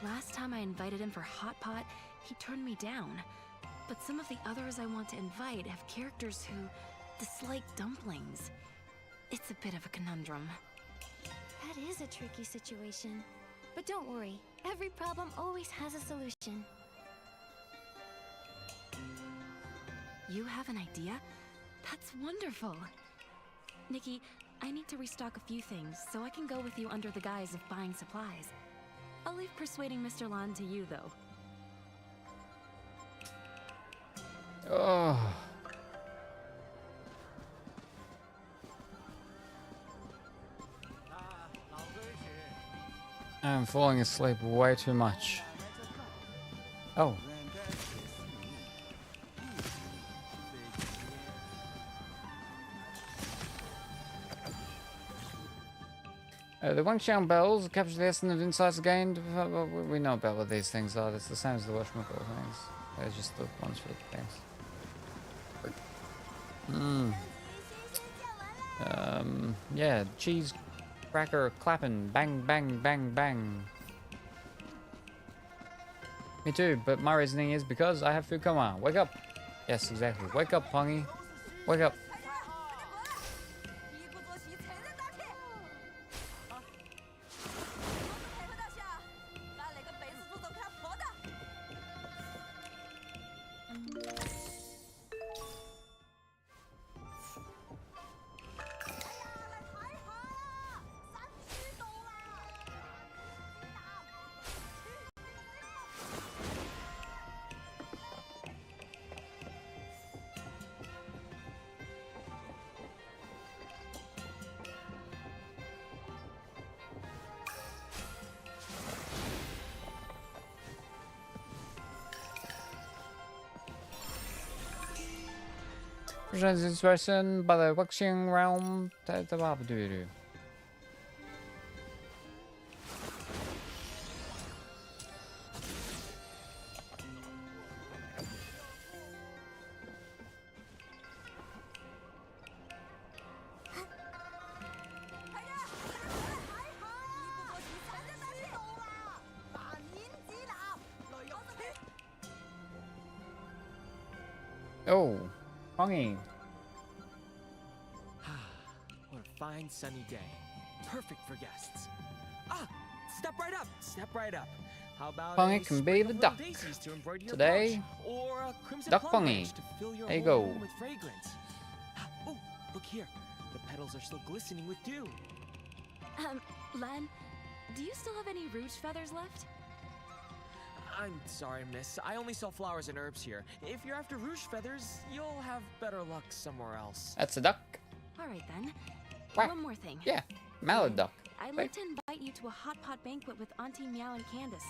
Last time I invited him for Hot Pot, he turned me down. But some of the others I want to invite have characters who dislike dumplings. It's a bit of a conundrum. That is a tricky situation. But don't worry, every problem always has a solution. You have an idea? That's wonderful. Nikki, I need to restock a few things, so I can go with you under the guise of buying supplies. I'll leave persuading Mr. Lan to you, though. Oh. I'm falling asleep way too much. Oh. The Wangxiang bells capture the essence of insights gained. We know about what these things are. It's the same as the whatchamacallit things. They're just the ones for the things. Yeah, cheese cracker clapping, bang, bang, bang, bang. Me too, but my reasoning is because I have food coma. Wake up. Yes, exactly. Wake up, Pongy. Wake up. Inspiration by the Wuxing realm. Oh, Hongy. What a fine sunny day. Perfect for guests. Ah, step right up. Step right up. How about Pongy can be the duck. Today, Duck Pongy. There you go. With fragrance. Oh, look here. The petals are still glistening with dew. Len, do you still have any rouge feathers left? I'm sorry, miss. I only sell flowers and herbs here. If you're after rouge feathers, you'll have better luck somewhere else. That's a duck. All right, then. Quack. One more thing. Yeah, mallard duck. I'd like to invite you to a hot pot banquet with Auntie Meow and Candace.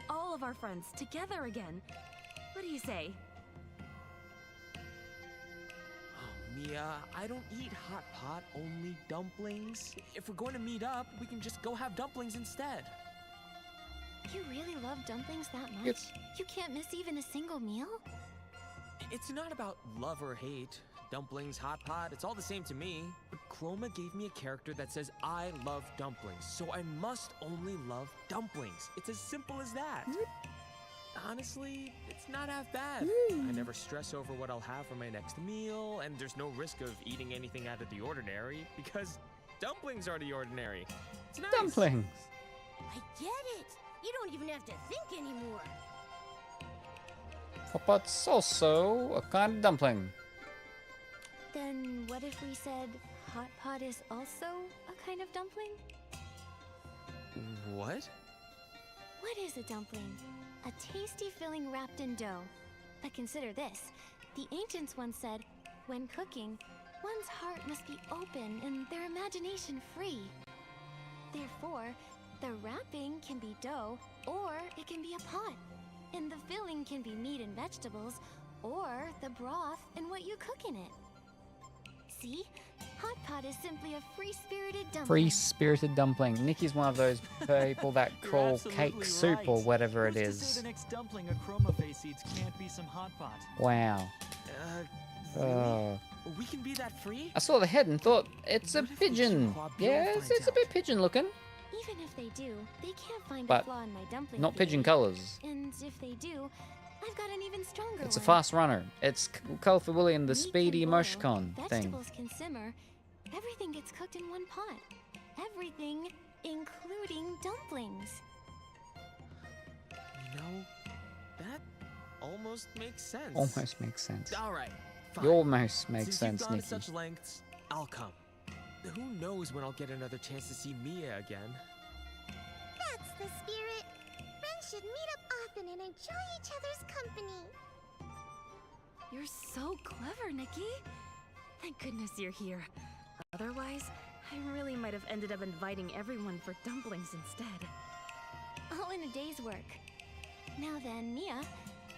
All of our friends together again. What do you say? Oh, Mia, I don't eat hot pot, only dumplings. If we're going to meet up, we can just go have dumplings instead. You really love dumplings that much? Yep. You can't miss even a single meal? It's not about love or hate. Dumplings, hot pot, it's all the same to me. But Chroma gave me a character that says I love dumplings, so I must only love dumplings. It's as simple as that. Honestly, it's not half bad. I never stress over what I'll have for my next meal, and there's no risk of eating anything out of the ordinary, because dumplings are the ordinary. It's nice. Dumplings. I get it. You don't even have to think anymore. Hot pot's also a kind of dumpling. Then what if we said hot pot is also a kind of dumpling? What? What is a dumpling? A tasty filling wrapped in dough. But consider this. The ancients once said, when cooking, one's heart must be open and their imagination free. Therefore, the wrapping can be dough, or it can be a pot. And the filling can be meat and vegetables, or the broth and what you cook in it. See? Hot pot is simply a free-spirited dumpling. Free-spirited dumpling. Nikki's one of those people that call cake soup or whatever it Who's to say is. the next dumpling a Chroma Face eats can't be some hot pot? Wow. Really? We can be that free? I saw the head and thought, it's a What if we pigeon. should Yeah, find it's a out? bit pigeon looking. Even if they do, they can't find But a flaw in my dumpling not pigeon theory. colors. And if they do, I've got an even stronger It's a one. fast runner. It's Colorful William, the Meat speedy can boil, emoticon thing. Vegetables can simmer. Everything gets cooked in one pot. Everything, including dumplings. You know, that almost makes sense. Almost makes sense. All right, fine. You almost makes Since sense, you've gone Nikki. to such lengths, I'll come. Who knows when I'll get another chance to see Mia again? That's the spirit. Friends should meet up often and enjoy each other's company. You're so clever, Nikki. Thank goodness you're here. Otherwise, I really might have ended up inviting everyone for dumplings instead. All in a day's work. Now then, Mia,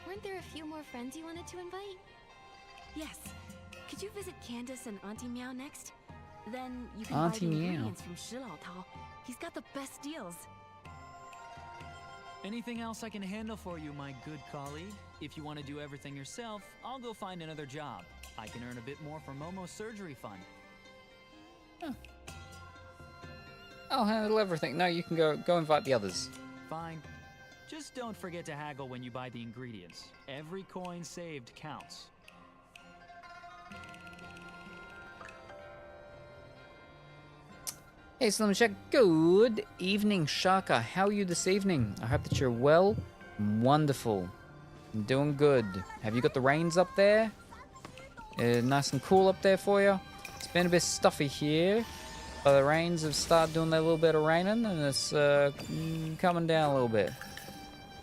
weren't there a few more friends you wanted to invite? Yes. Could you visit Candace and Auntie Meow next? Then you can Auntie buy the Meow. ingredients from Shilaotao. He's got the best deals. Anything else I can handle for you, my good colleague? If you want to do everything yourself, I'll go find another job. I can earn a bit more for Momo's surgery fund. I'll handle everything. No, you can go invite the others. Fine. Just don't forget to haggle when you buy the ingredients. Every coin saved counts. Hey, Slim Shack. Good evening, Shaka. How are you this evening? I hope that you're well. Wonderful. I'm doing good. Have you got the rains up there? Nice and cool up there for you? It's been a bit stuffy here, but the rains have started doing their little bit of raining, and it's coming down a little bit.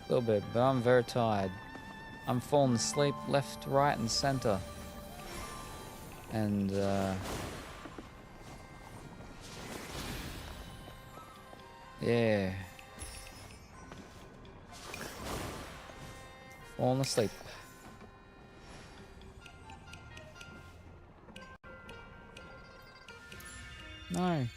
But I'm very tired. I'm falling asleep left, right, and center. And, yeah. Falling asleep. No.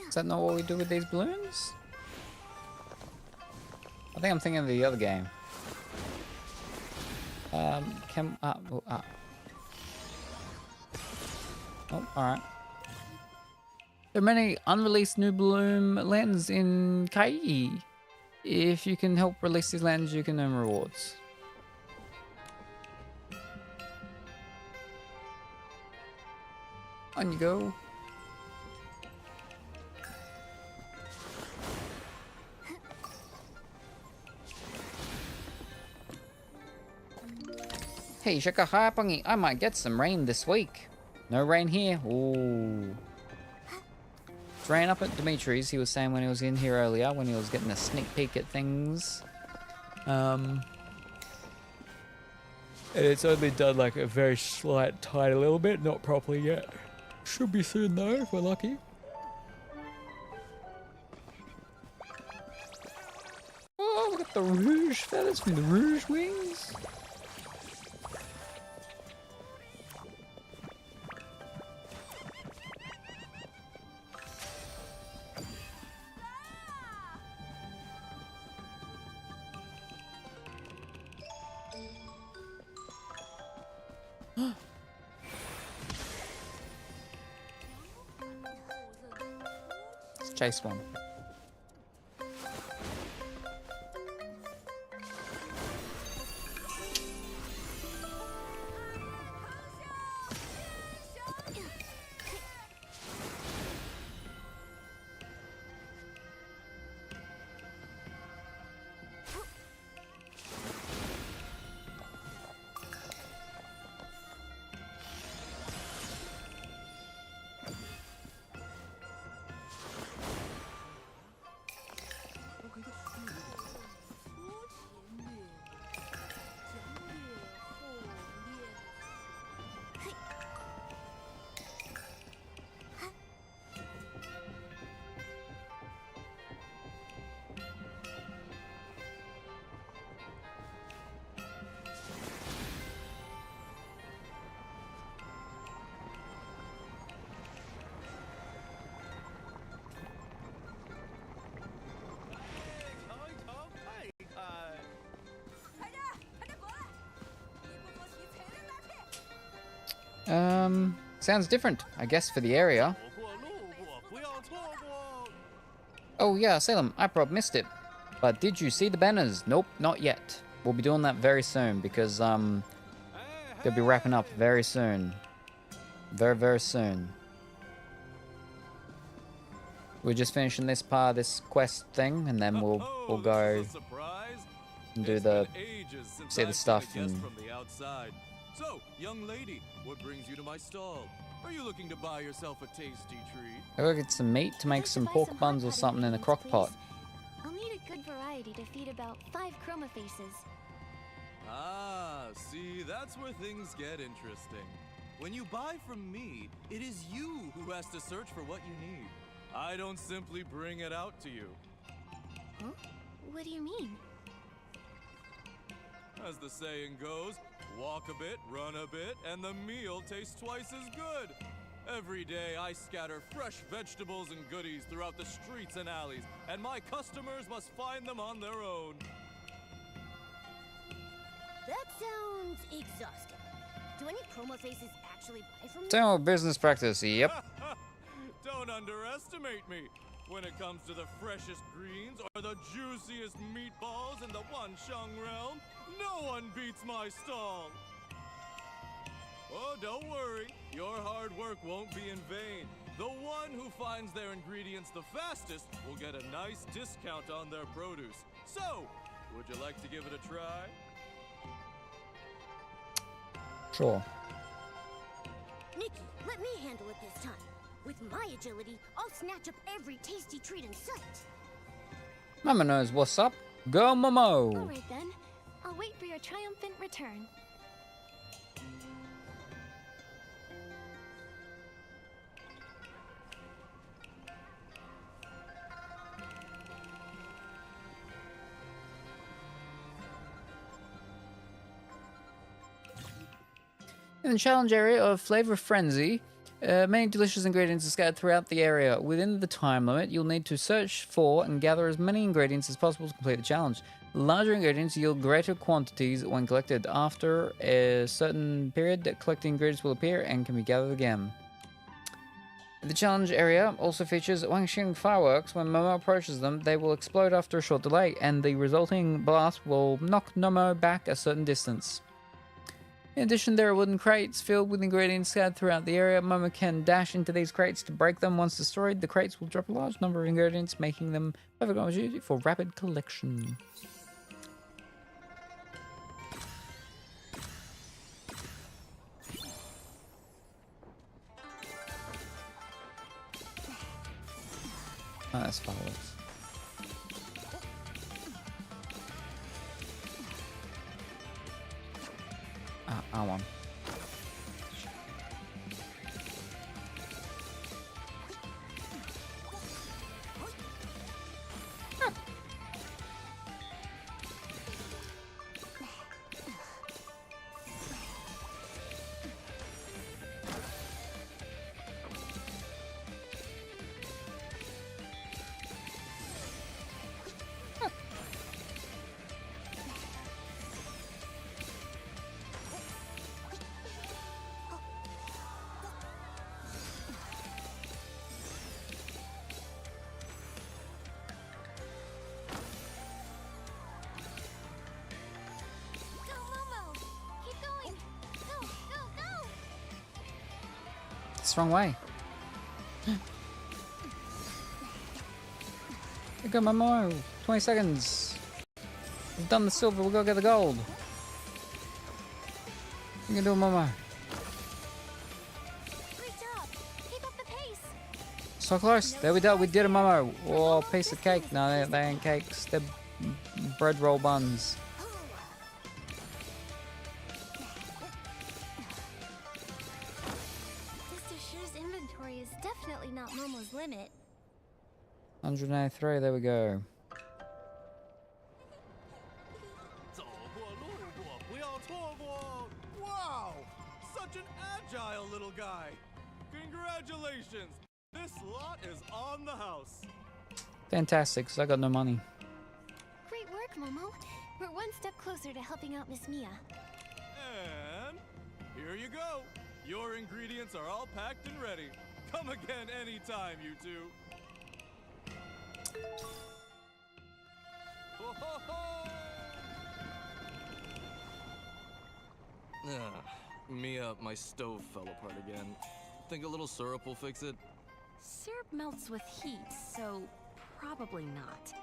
Is that not what we do with these balloons? I think I'm thinking of the other game. Oh, alright. There are many unreleased new balloon lanterns in Kaii. If you can help release these lanterns, you can earn rewards. On you go. Hey, Shaka Hapangi, I might get some rain this week. No rain here. Ooh. It's rain up at Dimitri's, he was saying when he was in here earlier, when he was getting a sneak peek at things. And it's only done like a very slight, tiny little bit, not properly yet. Should be soon though, if we're lucky. Oh, we got the rouge feathers from the rouge wings. Let's chase one. Sounds different, I guess, for the area. Oh yeah, Salem, I probably missed it. But did you see the banners? Nope, not yet. We'll be doing that very soon because they'll be wrapping up very soon. Very, very soon. We're just finishing this part, this quest thing, and then we'll go and do the see the stuff and. So, young lady, what brings you to my stall? Are you looking to buy yourself a tasty treat? I'll go get some meat to make some pork buns or something in the crock pot. I'll need a good variety to feed about 5 chroma faces. Ah, see, that's where things get interesting. When you buy from me, it is you who has to search for what you need. I don't simply bring it out to you. Huh? What do you mean? As the saying goes, walk a bit, run a bit, and the meal tastes twice as good. Every day I scatter fresh vegetables and goodies throughout the streets and alleys, and my customers must find them on their own. That sounds exhausting. Do any chroma faces actually buy from me? General business practice, yep. Don't underestimate me. When it comes to the freshest greens or the juiciest meatballs in the Wansheng realm, no one beats my stall. Oh, don't worry. Your hard work won't be in vain. The one who finds their ingredients the fastest will get a nice discount on their produce. So, would you like to give it a try? Sure. Nikki, let me handle it this time. With my agility, I'll snatch up every tasty treat in sight. Mama knows what's up. Go, Momo! Alright then. I'll wait for your triumphant return. In the challenge area of Flavor Frenzy, many delicious ingredients are scattered throughout the area. Within the time limit, you'll need to search for and gather as many ingredients as possible to complete the challenge. Larger ingredients yield greater quantities when collected. After a certain period, collected ingredients will appear and can be gathered again. The challenge area also features Wansheng fireworks. When Momo approaches them, they will explode after a short delay, and the resulting blast will knock Momo back a certain distance. In addition, there are wooden crates filled with ingredients scattered throughout the area. Momo can dash into these crates to break them. Once destroyed, the crates will drop a large number of ingredients, making them perfect opportunity for rapid collection. Oh, that's fireworks. I won. It's the wrong way. Here go Momo. 20 seconds. We've done the silver, we'll go get the gold. You can do it, Momo. Great job. Keep up the pace. So close. There we go. We did it, Momo. Oh, piece of cake. No, they ain't cakes. They're bread roll buns. Definitely not Momo's limit. 193, there we go. Wow! Such an agile little guy! Congratulations! This lot is on the house. Fantastic, because I got no money. Great work, Momo. We're one step closer to helping out Miss Mia. And here you go. Your ingredients are all packed and ready. Come again anytime, you two. Ho, ho, ho! Mia, my stove fell apart again. Think a little syrup will fix it? Syrup melts with heat, so probably not.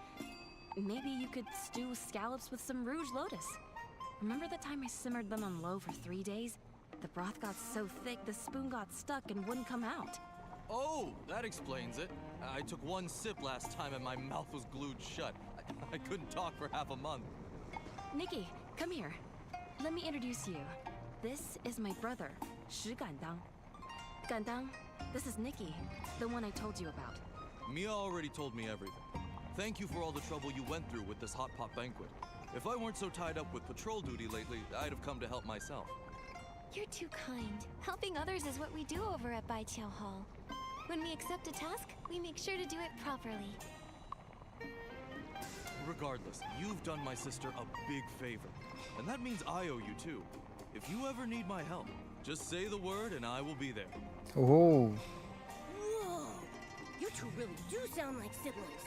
Maybe you could stew scallops with some Rouge Lotus. Remember the time I simmered them on low for 3 days? The broth got so thick the spoon got stuck and wouldn't come out. Oh, that explains it. I took one sip last time and my mouth was glued shut. I couldn't talk for half a month. Nikki, come here. Let me introduce you. This is my brother, Shi Gandang. Gandang, this is Nikki, the one I told you about. Mia already told me everything. Thank you for all the trouble you went through with this hot pot banquet. If I weren't so tied up with patrol duty lately, I'd have come to help myself. You're too kind. Helping others is what we do over at Bai Chiao Hall. When we accept a task, we make sure to do it properly. Regardless, you've done my sister a big favor. And that means I owe you too. If you ever need my help, just say the word and I will be there. Oh. Whoa! You two really do sound like siblings.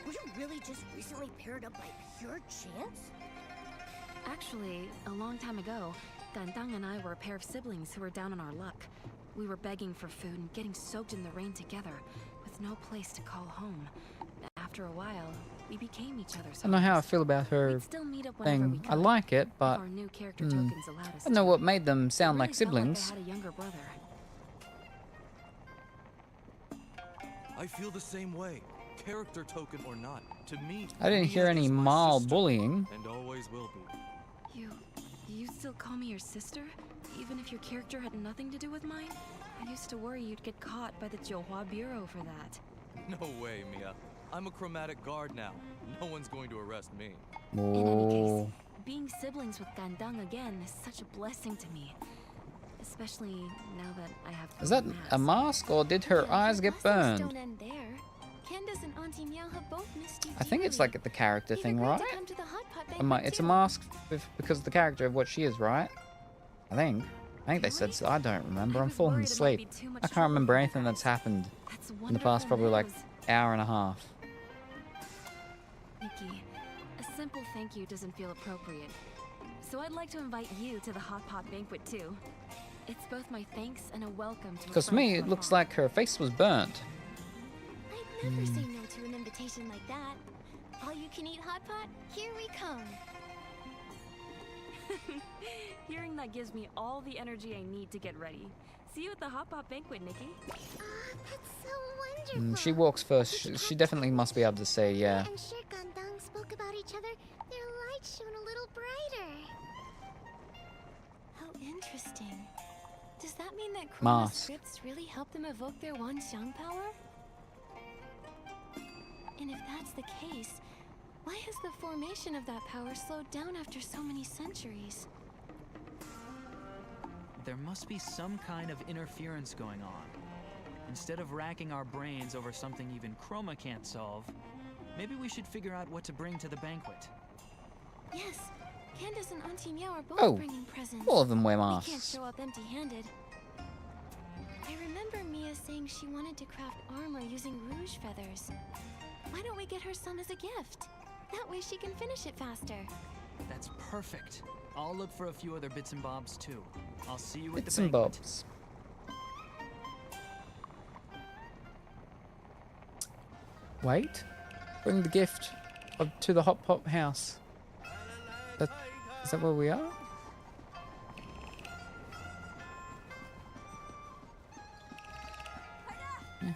Were you really just recently paired up by pure chance? Actually, a long time ago, Gandang and I were a pair of siblings who were down on our luck. We were begging for food and getting soaked in the rain together, with no place to call home. After a while, we became each other's I don't know how I homies. feel about her We'd still meet up whenever we thing. could, I like it, if but our new character tokens allowed us I don't know to. what made them sound It like really felt siblings. I had a younger brother. I feel the same way. Character token or not, to me, I didn't hear Mia any is my mild sister, bullying. and always will be. You still call me your sister? Even if your character had nothing to do with mine? I used to worry you'd get caught by the Jiuhua Bureau for that. No way, Mia. I'm a chromatic guard now. No one's going to arrest me. In any case, Oh. being siblings with Gandang again is such a blessing to me. Especially now that I have Is that a mask or did her Yeah, eyes your get blessings burned? Don't end there. Candace and Auntie Nioh have both missed you I think it's dearly. like the character We've thing, agreed right? to come to the hot pot Am I, banquet it's a too. mask because of the character of what she is, right? I think they said so. I don't remember. I I'm was falling worried it might be asleep. too much I can't trouble remember for you anything that's guys. happened That's in the past wonderful probably like news. hour and a half. Nikki, a simple thank you doesn't feel appropriate. So I'd like to invite you to the hot pot banquet too. It's both my thanks and a welcome to a Because to friend me, from it looks afar. like her face was burnt. I'd never say no to an invitation like that. All you can eat hot pot? Here we come. Hearing that gives me all the energy I need to get ready. See you at the hot pot banquet, Nikki. Ah, that's so wonderful. She walks first. She definitely must be able to say, yeah. And Shi Gandang spoke about each other. Their light shone a little brighter. How interesting. Does that mean that Chroma's Mask. scripts really help them evoke their Wanxiang power? And if that's the case, why has the formation of that power slowed down after so many centuries? There must be some kind of interference going on. Instead of racking our brains over something even Chroma can't solve, maybe we should figure out what to bring to the banquet. Yes, Candace and Auntie Meow are both Oh, bringing presents. all of them wear We can't masks. show up empty-handed. I remember Mia saying she wanted to craft armor using rouge feathers. Why don't we get her some as a gift? That way she can finish it faster. That's perfect. I'll look for a few other bits and bobs too. I'll see you at Bits the and banquet. bobs. Wait. Bring the gift to the hot pot house. Is that where we are? Yeah.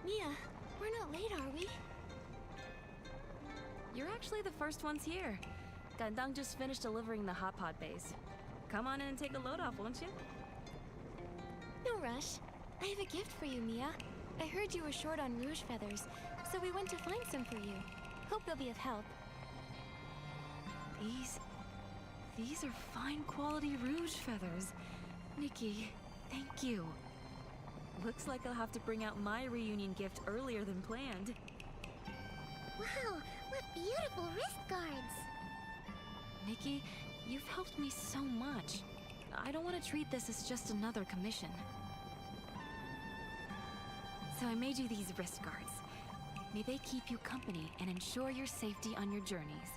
Mia, we're not late, are we? You're actually the first ones here. Gandang just finished delivering the hot pot base. Come on in and take a load off, won't you? No rush. I have a gift for you, Mia. I heard you were short on rouge feathers, so we went to find some for you. Hope they'll be of help. These are fine quality rouge feathers. Nikki, thank you. Looks like I'll have to bring out my reunion gift earlier than planned. Wow, what beautiful wrist guards! Nikki, you've helped me so much. I don't want to treat this as just another commission. So I made you these wrist guards. May they keep you company and ensure your safety on your journeys.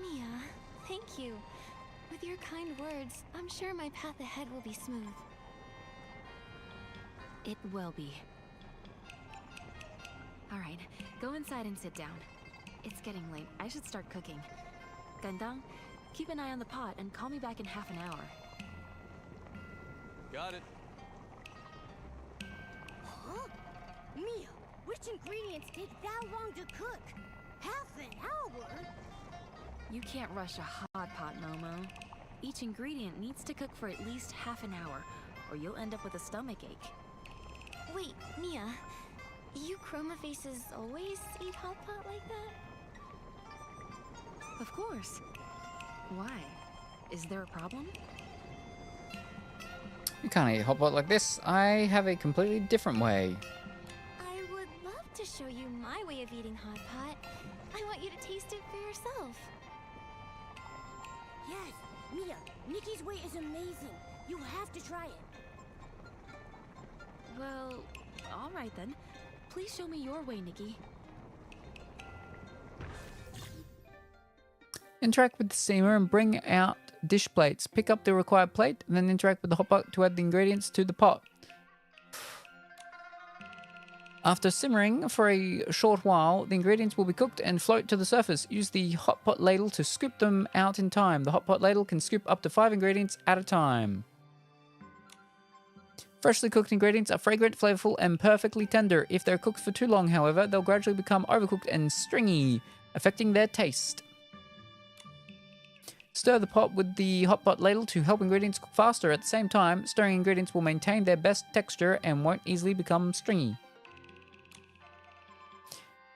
Mia, thank you. With your kind words, I'm sure my path ahead will be smooth. It will be. Alright, go inside and sit down. It's getting late. I should start cooking. Gandang, keep an eye on the pot and call me back in half an hour. Got it. Huh? Mia, which ingredients take that long to cook? Half an hour? You can't rush a hot pot, Momo. Each ingredient needs to cook for at least half an hour, or you'll end up with a stomach ache. Wait, Mia, you chroma faces always eat hot pot like that? Of course. Why? Is there a problem? You can't eat hot pot like this. I have a completely different way. I would love to show you my way of eating hot pot. I want you to taste it for yourself. Yes, Mia, Nikki's way is amazing. You have to try it. Well, alright then. Please show me your way, Nikki. Interact with the steamer and bring out dish plates. Pick up the required plate and then interact with the hot pot to add the ingredients to the pot. After simmering for a short while, the ingredients will be cooked and float to the surface. Use the hot pot ladle to scoop them out in time. The hot pot ladle can scoop up to 5 ingredients at a time. Freshly cooked ingredients are fragrant, flavorful, and perfectly tender. If they're cooked for too long, however, they'll gradually become overcooked and stringy, affecting their taste. Stir the pot with the hot pot ladle to help ingredients cook faster. At the same time, stirring ingredients will maintain their best texture and won't easily become stringy.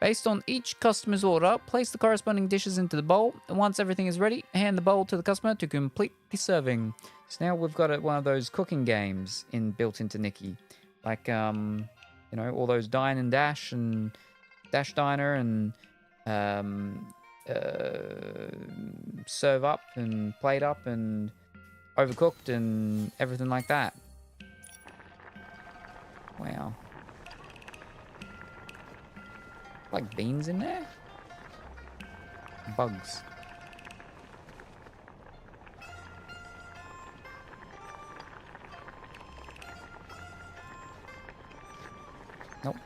Based on each customer's order, place the corresponding dishes into the bowl. And once everything is ready, hand the bowl to the customer to complete the serving. So now we've got one of those cooking games built into Nikki. Like, you know, all those Dine and Dash and Dash Diner and serve up and plate up and overcooked and everything like that. Wow. Like beans in there? Bugs. Nope.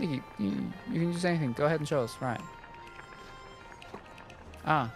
You can use anything. Go ahead and show us. Right. Ah.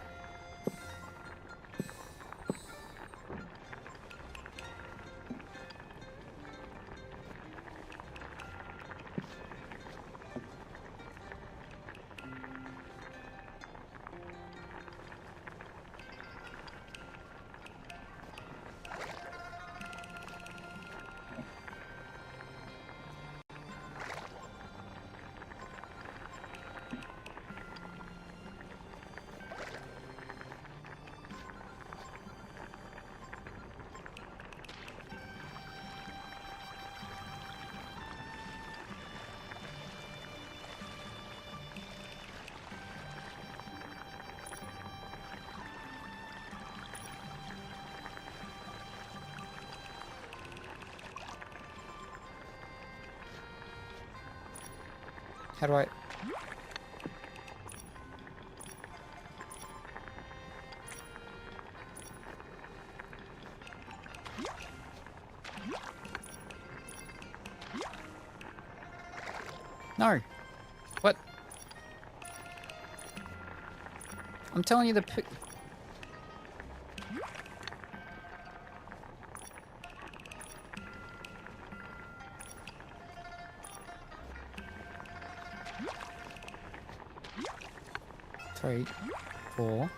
How do I... No. What? I'm telling you the... 3, 4,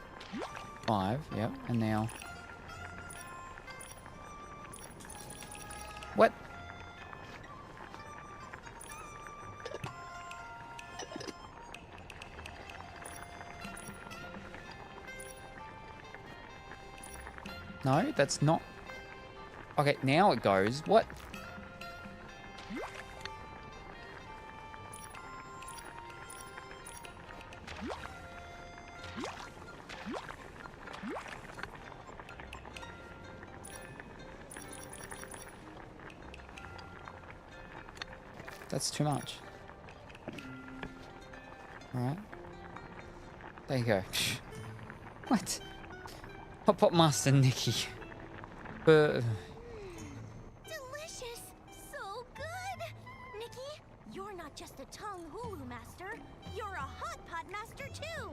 5. Yep, and now. What? No, that's not. Okay, now it goes. What? That's too much. Alright. There you go. What? Hot Pot Master Nikki. Delicious! So good! Nikki, you're not just a tongue hulu master, you're a hot pot master too!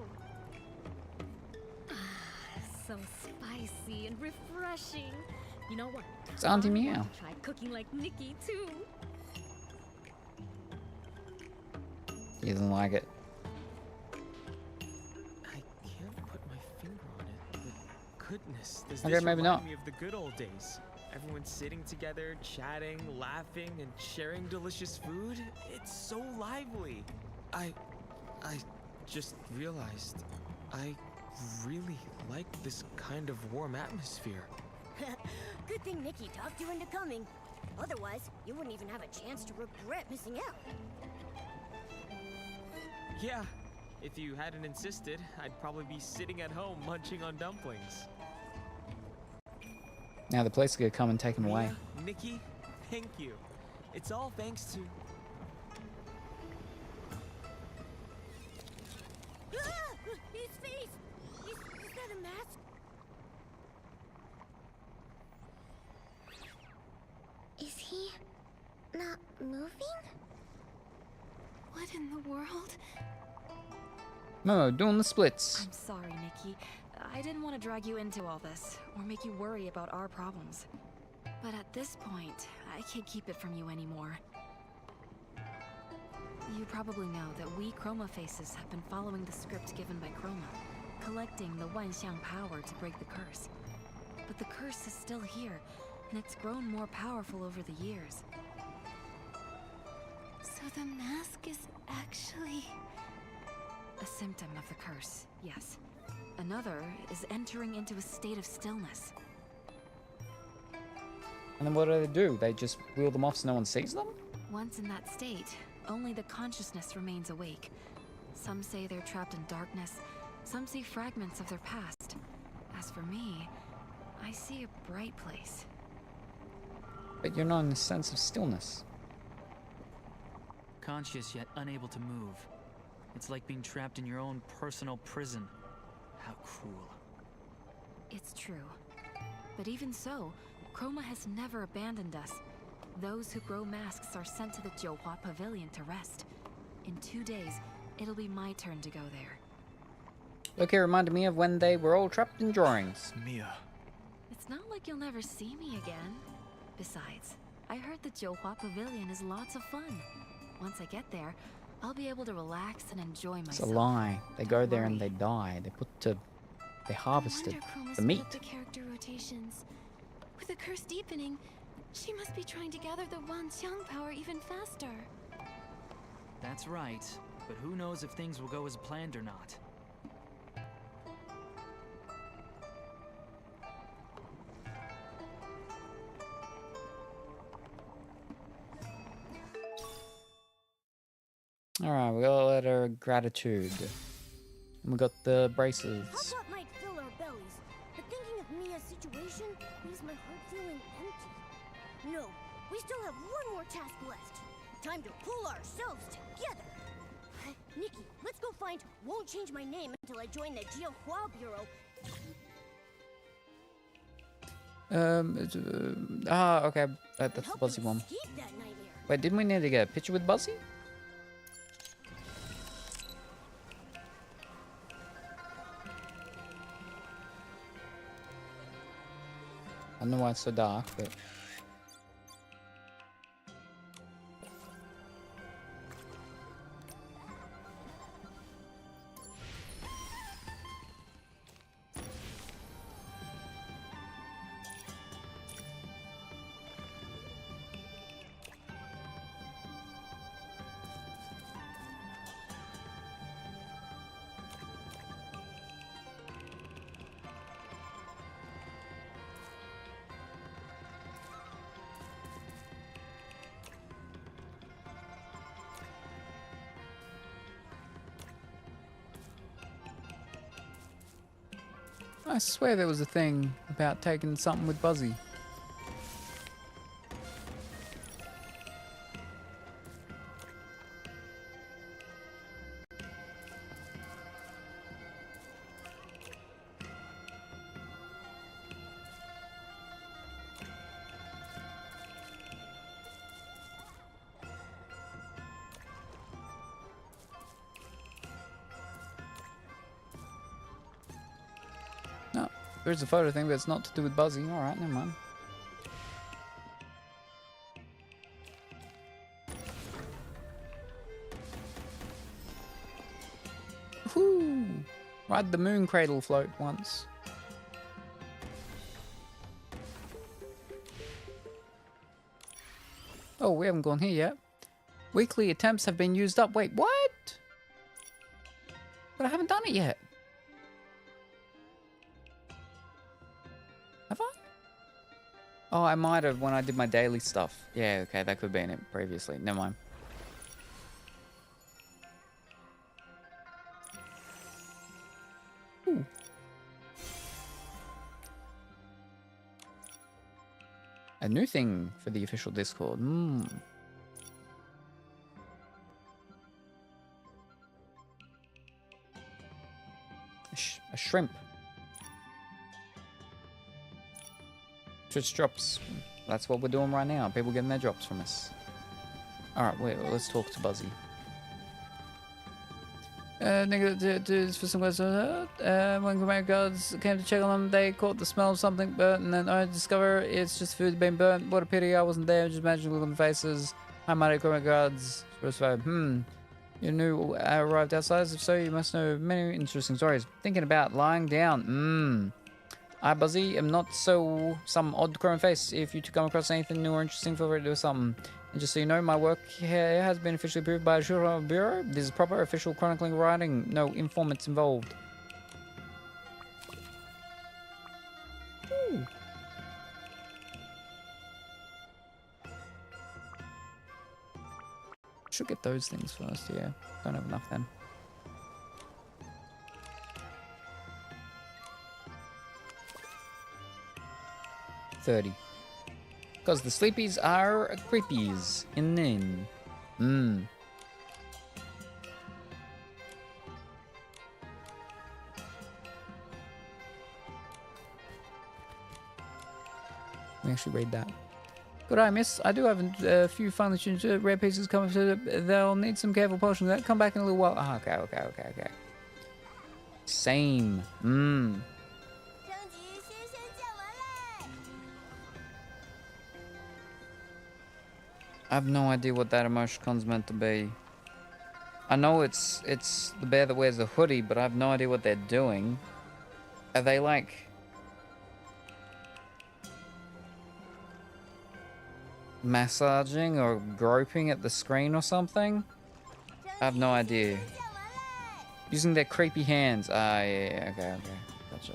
So spicy and refreshing. You know what? It's Auntie I Meow. want to try cooking like Nikki too. He doesn't like it. I can't put my finger on it, but goodness, does Okay, this maybe remind not. me of the good old days? Everyone sitting together, chatting, laughing, and sharing delicious food. It's so lively. I just realized I really like this kind of warm atmosphere. Good thing Nikki talked you into coming. Otherwise, you wouldn't even have a chance to regret missing out. Yeah, if you hadn't insisted, I'd probably be sitting at home munching on dumplings. Now the police are gonna come and take him away. Mia, Nikki, thank you. It's all thanks to... Ah! His face! Is that a mask? Is he not moving? What in the world? Momo, doing the splits. I'm sorry, Nikki. I didn't want to drag you into all this, or make you worry about our problems. But at this point, I can't keep it from you anymore. You probably know that we Chroma Faces have been following the script given by Chroma, collecting the Wanxiang power to break the curse. But the curse is still here, and it's grown more powerful over the years. So the mask is actually... A symptom of the curse, yes. Another is entering into a state of stillness. And then what do? They just wheel them off so no one sees them? Once in that state, only the consciousness remains awake. Some say they're trapped in darkness, some see fragments of their past. As for me, I see a bright place. But you're not in a sense of stillness. Conscious yet unable to move. It's like being trapped in your own personal prison. How cruel. It's true. But even so, Chroma has never abandoned us. Those who grow masks are sent to the Jiuhua Pavilion to rest. In 2 days, it'll be my turn to go there. Look, it reminded me of when they were all trapped in drawings. Mia. It's not like you'll never see me again. Besides, I heard the Jiuhua Pavilion is lots of fun. Once I get there, I'll be able to relax and enjoy It's myself. a lie. They go there and Worry. they die. They harvested No wonder Chroma's the sped meat. up the character rotations. With the curse deepening, she must be trying to gather the Wanxiang power even faster. That's right, but who knows if things will go as planned or not. Alright, we got a letter of gratitude. And we got the braces. Hot pot might fill our bellies, but thinking of Mia's situation leaves my heart feeling empty. No, we still have one more task left. Time to pull ourselves together. Nikki, let's go find Won't Change My Name Until I Join the Jiuhua Bureau. Okay. That's the Help Buzzy them one. escape that nightmare. Wait, didn't we need to get a picture with Buzzy? I don't know why it's so dark, but... I swear there was a thing about taking something with Buzzy. No, there's a photo thing, but it's not to do with Buzzy. Alright, never mind. Woohoo! Ride the moon cradle float once. Oh, we haven't gone here yet. Weekly attempts have been used up. Wait, what? But I haven't done it yet. Have I? Oh, I might have when I did my daily stuff. Yeah, okay, that could have been it previously. Never mind. Ooh. A new thing for the official Discord. A shrimp. Twitch drops. That's what we're doing right now. People getting their drops from us. Alright, wait, well, let's talk to Buzzy. Nigga, for some questions, when command guards came to check on them, they caught the smell of something burnt, and then I discover it's just food being burnt. What a pity I wasn't there. Just imagine look on the faces. Hi, mighty command guards. You knew I arrived outside. If so, you must know many interesting stories. Thinking about lying down. I, Buzzy, am not so some odd chrome face. If you come across anything new or interesting, feel free to do something. And just so you know, my work here has been officially approved by the Bureau. This is proper official chronicling writing. No informants involved. Ooh. Should get those things first, yeah. Don't have enough then. $30. Because the sleepies are creepies in the inn. Let me actually read that. Good eye, miss. I do have a few finely tuned rare pieces coming through. They'll need some careful polishing. Come back in a little while. Ah, okay. Same. I have no idea what that emoticon's meant to be. I know it's the bear that wears the hoodie, but I have no idea what they're doing. Are they like massaging or groping at the screen or something? I have no idea. Using their creepy hands. Ah, yeah, okay. Gotcha.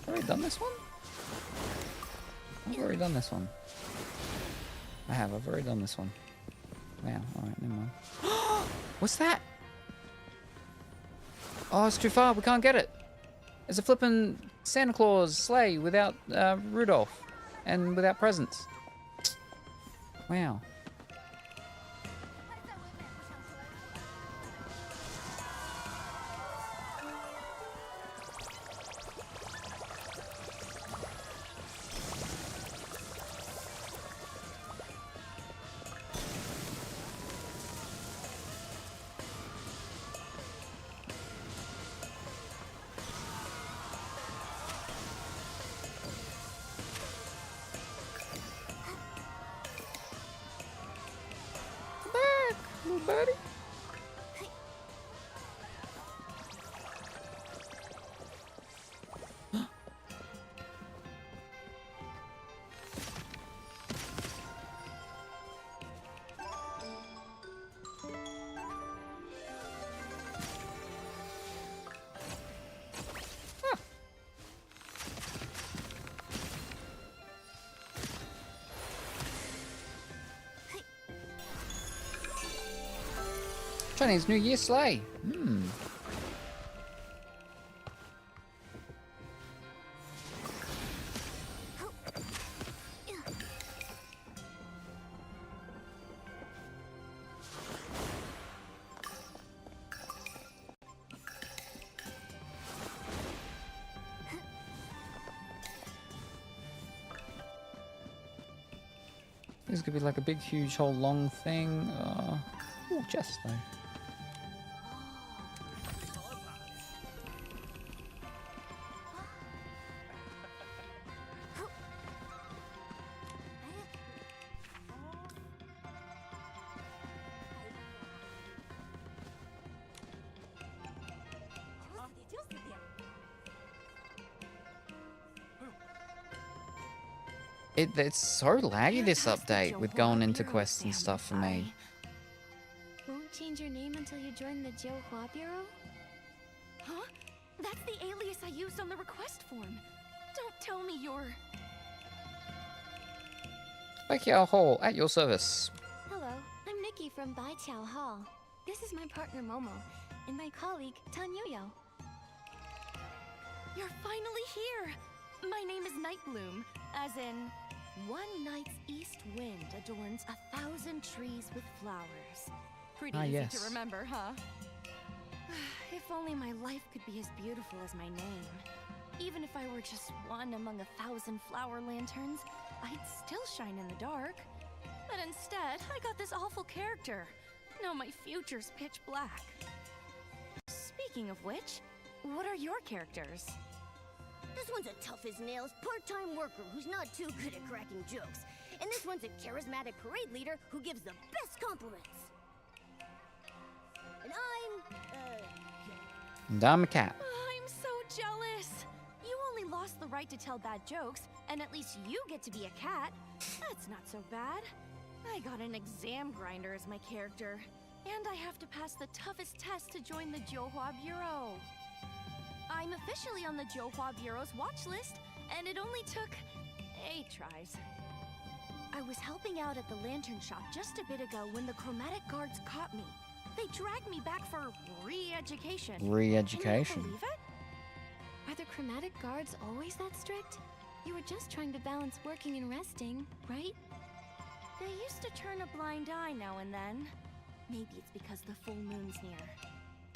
I've already done this one? I've already done this one. I've already done this one. Wow, alright, never mind. What's that? Oh, it's too far, we can't get it. It's a flippin' Santa Claus sleigh without Rudolph and without presents. Wow. Buddy. Chinese New Year sleigh. Hmm. This could be like a big, huge, whole long thing. Oh, chest though. It's so laggy, this update, with going into quests and stuff for me. Won't change your name until you join the Johua Bureau? Huh? That's the alias I used on the request form. Don't tell me you're... Baiqiao Hall, at your service. Hello, I'm Nikki from Baiqiao Hall. This is my partner Momo, and my colleague Nioh. You're finally here! My name is Nightbloom, as in... One night's east wind adorns 1,000 trees with flowers. Pretty easy yes. to remember, huh? If only my life could be as beautiful as my name. Even if I were just one among 1,000 flower lanterns, I'd still shine in the dark. But instead, I got this awful character. Now my future's pitch black. Speaking of which, what are your characters? This one's a tough as nails part-time worker who's not too good at cracking jokes. And this one's a charismatic parade leader who gives the best compliments. And I'm a cat. I'm so jealous. You only lost the right to tell bad jokes, and at least you get to be a cat. That's not so bad. I got an exam grinder as my character, and I have to pass the toughest test to join the Johua Bureau. I'm officially on the Johua Bureau's watch list, and it only took 8 tries. I was helping out at the lantern shop just a bit ago when the chromatic guards caught me. They dragged me back for re-education. Re-education? Can you believe it? Are the chromatic guards always that strict? You were just trying to balance working and resting, right? They used to turn a blind eye now and then. Maybe it's because the full moon's near.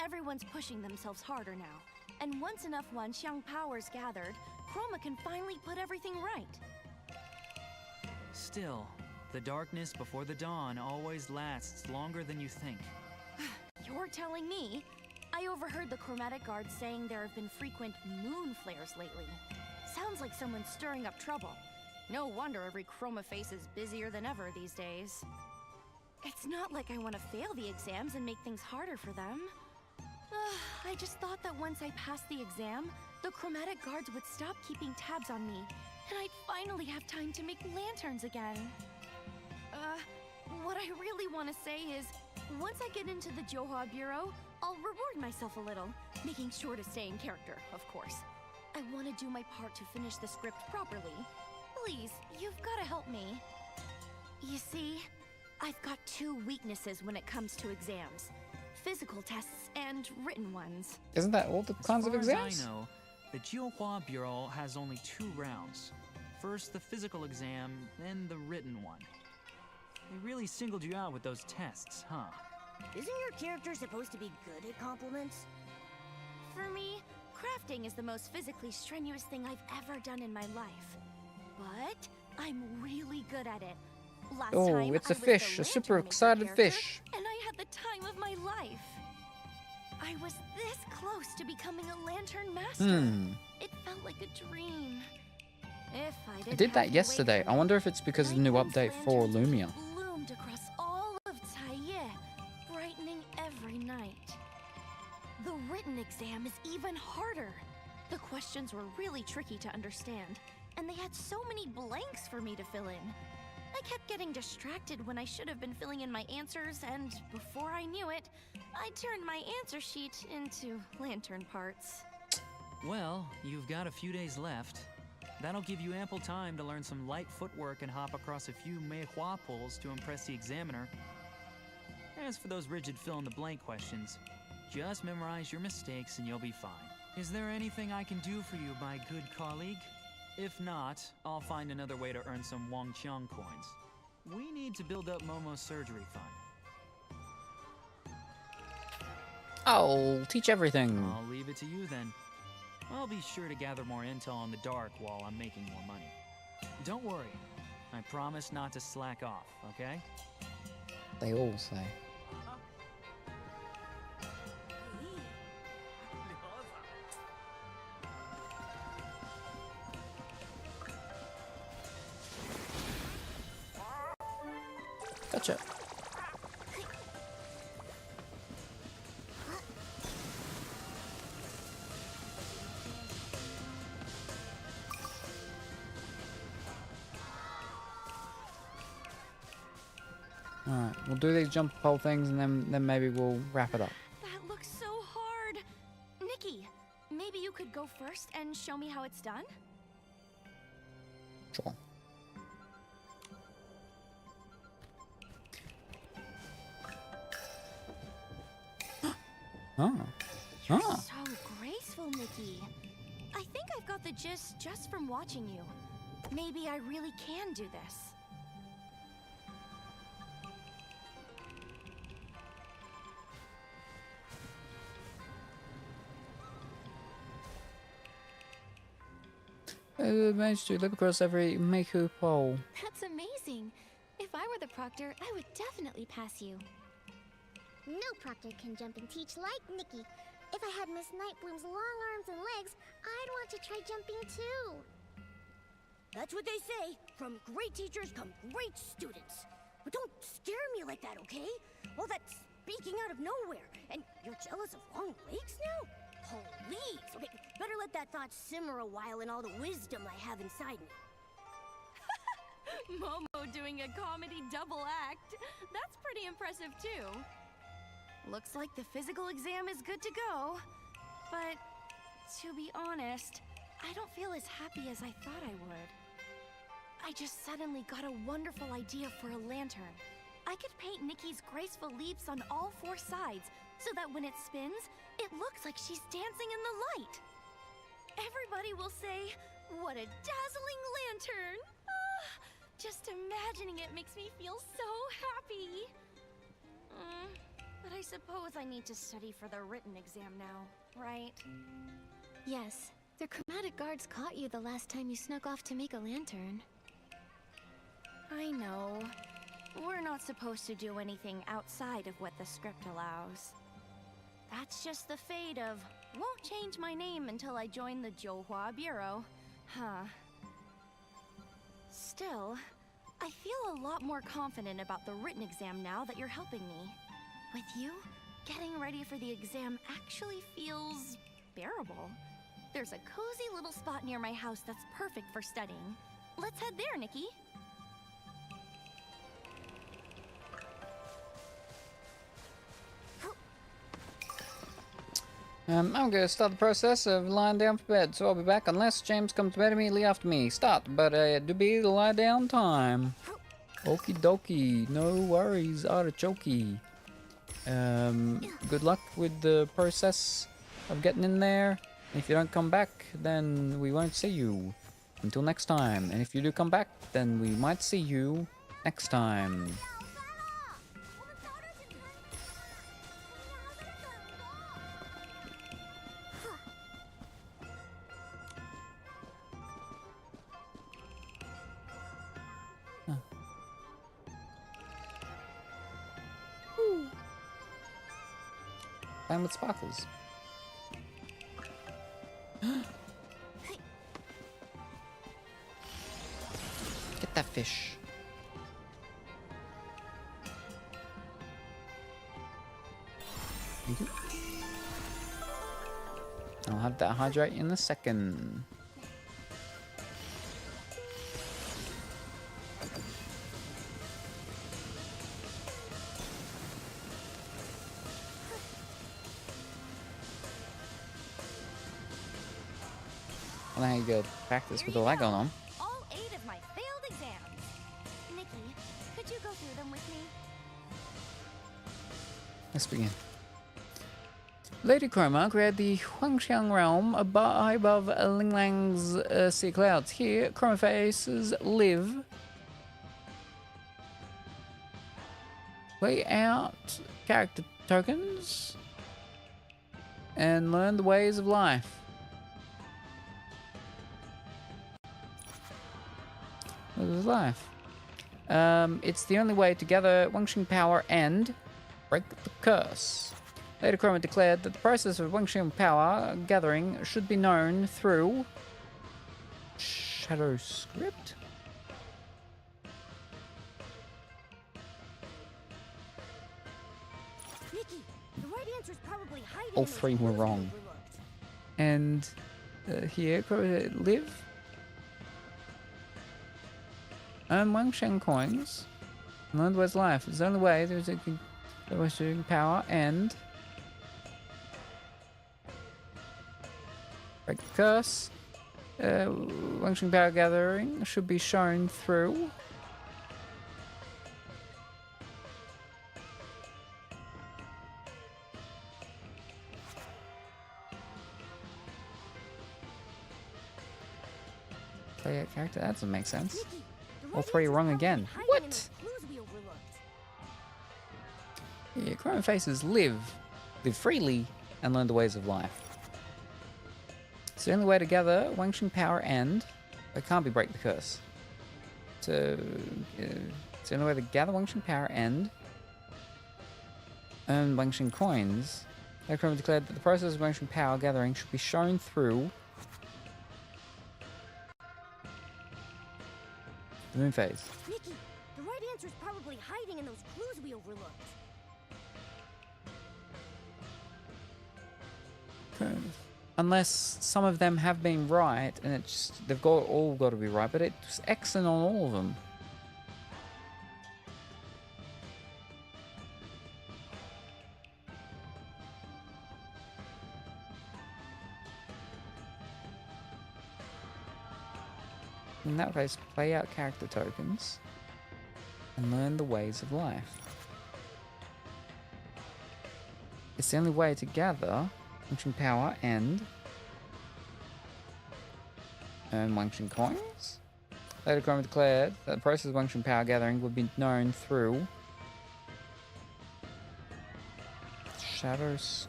Everyone's pushing themselves harder now. And once enough Wanxiang powers gathered, Chroma can finally put everything right. Still, the darkness before the dawn always lasts longer than you think. You're telling me? I overheard the chromatic guards saying there have been frequent moon flares lately. Sounds like someone's stirring up trouble. No wonder every chroma face is busier than ever these days. It's not like I want to fail the exams and make things harder for them. I just thought that once I passed the exam, the chromatic guards would stop keeping tabs on me, and I'd finally have time to make lanterns again. What I really want to say is, once I get into the Johua Bureau, I'll reward myself a little, making sure to stay in character, of course. I want to do my part to finish the script properly. Please, you've got to help me. You see, I've got 2 weaknesses when it comes to exams. Physical tests and written ones. Isn't that all the kinds of exams? As far as I know, the Johua Bureau has only 2 rounds. First the physical exam, then the written one. They really singled you out with those tests, huh? Isn't your character supposed to be good at compliments? For me, crafting is the most physically strenuous thing I've ever done in my life. But I'm really good at it. Last Oh, time, it's I a was fish, the a super lantern excited maker character, fish. And I had the time of my life. I was this close to becoming a lantern master. It felt like a dream. If I did that yesterday. I wonder if it's because of the new Nightbloom's update for lanterns Lumia. bloomed across all of Taiye, brightening every night. The written exam is even harder. The questions were really tricky to understand, and they had so many blanks for me to fill in. I kept getting distracted when I should have been filling in my answers, and before I knew it, I turned my answer sheet into lantern parts. Well, you've got a few days left. That'll give you ample time to learn some light footwork and hop across a few Mei Hua pulls to impress the examiner. As for those rigid fill-in-the-blank questions, just memorize your mistakes and you'll be fine. Is there anything I can do for you, my good colleague? If not, I'll find another way to earn some Wangqiang coins. We need to build up Momo's surgery fund. I'll teach everything. I'll leave it to you then. I'll be sure to gather more intel on the dark while I'm making more money. Don't worry. I promise not to slack off, okay? They all say. Gotcha. Alright, we'll do these jump pole things and then maybe we'll wrap it up. That looks so hard. Nikki, maybe you could go first and show me how it's done? Sure. Oh. You're Oh. so graceful, Nikki. I think I've got the gist just from watching you. Maybe I really can do this. Managed to look across every Miku pole. That's amazing. If I were the proctor, I would definitely pass you. No proctor can jump and teach like Nikki. If I had Miss Nightbloom's long arms and legs, I'd want to try jumping too. That's what they say. From great teachers come great students. But don't scare me like that, okay? All that speaking out of nowhere. And you're jealous of long legs now? Please. Okay, better let that thought simmer a while in all the wisdom I have inside me. Momo doing a comedy double act. That's pretty impressive too. Looks like the physical exam is good to go. But to be honest, I don't feel as happy as I thought I would. I just suddenly got a wonderful idea for a lantern. I could paint Nikki's graceful leaps on all four sides so that when it spins, it looks like she's dancing in the light. Everybody will say, "What a dazzling lantern!" Just imagining it makes me feel so happy. But I suppose I need to study for the written exam now, right? Yes, the chromatic guards caught you the last time you snuck off to make a lantern. I know. We're not supposed to do anything outside of what the script allows. That's just the fate of, won't change my name until I join the Zhouhua Bureau. Huh. Still, I feel a lot more confident about the written exam now that you're helping me. With you, getting ready for the exam actually feels bearable. There's a cozy little spot near my house that's perfect for studying. Let's head there, Nikki. I'm gonna start the process of lying down for bed, so I'll be back unless James comes to bed immediately after me. Start, but do be the lie down time. Okie dokie, no worries, artichoke. Good luck with the process of getting in there. If you don't come back, then we won't see you until next time. And if you do come back, then we might see you next time. Playing with sparkles. Get that fish. Thank you. I'll have that hydrate in a second. I know how you go practice with the leg on them. All 8 of my failed exams. Nikki, could you go through them with me? Let's begin. Lady Chroma created the Huangxiang realm above Linglang's sea clouds. Here, Chroma faces live. Lay out character tokens and learn the ways of life. Ways of life. It's the only way to gather Wangxing power and break the curse. Later, Chroma declared that the process of Wangxing power gathering should be known through Shadow Script. Nikki, the right answer is probably hiding. All three were wrong. And here, live. Earn Wangsheng coins. And learn the ways of life. It's the only way there's a Wangsheng power and break the curse. Wangsheng power gathering should be shown through play out character. That doesn't make sense. All three are wrong again. What? Yeah, Chroma faces live freely, and learn the ways of life. It's the only way to gather Wangxing power and it can't be break the curse. So it's the only way to gather Wangxing power and earn Wangxing coins. Chroma declared that the process of Wangxing power gathering should be shown through the moon phase. Nikki, the right answer is probably hiding in those clues we overlooked. Unless some of them have been right, and it's they've all got to be right, but it's Xing on all of them. In that case, play out character tokens and learn the ways of life. It's the only way to gather Wangxing power and earn Wangxing coins. Later, Chroma declared that the process of Wangxing power gathering would be known through shadows,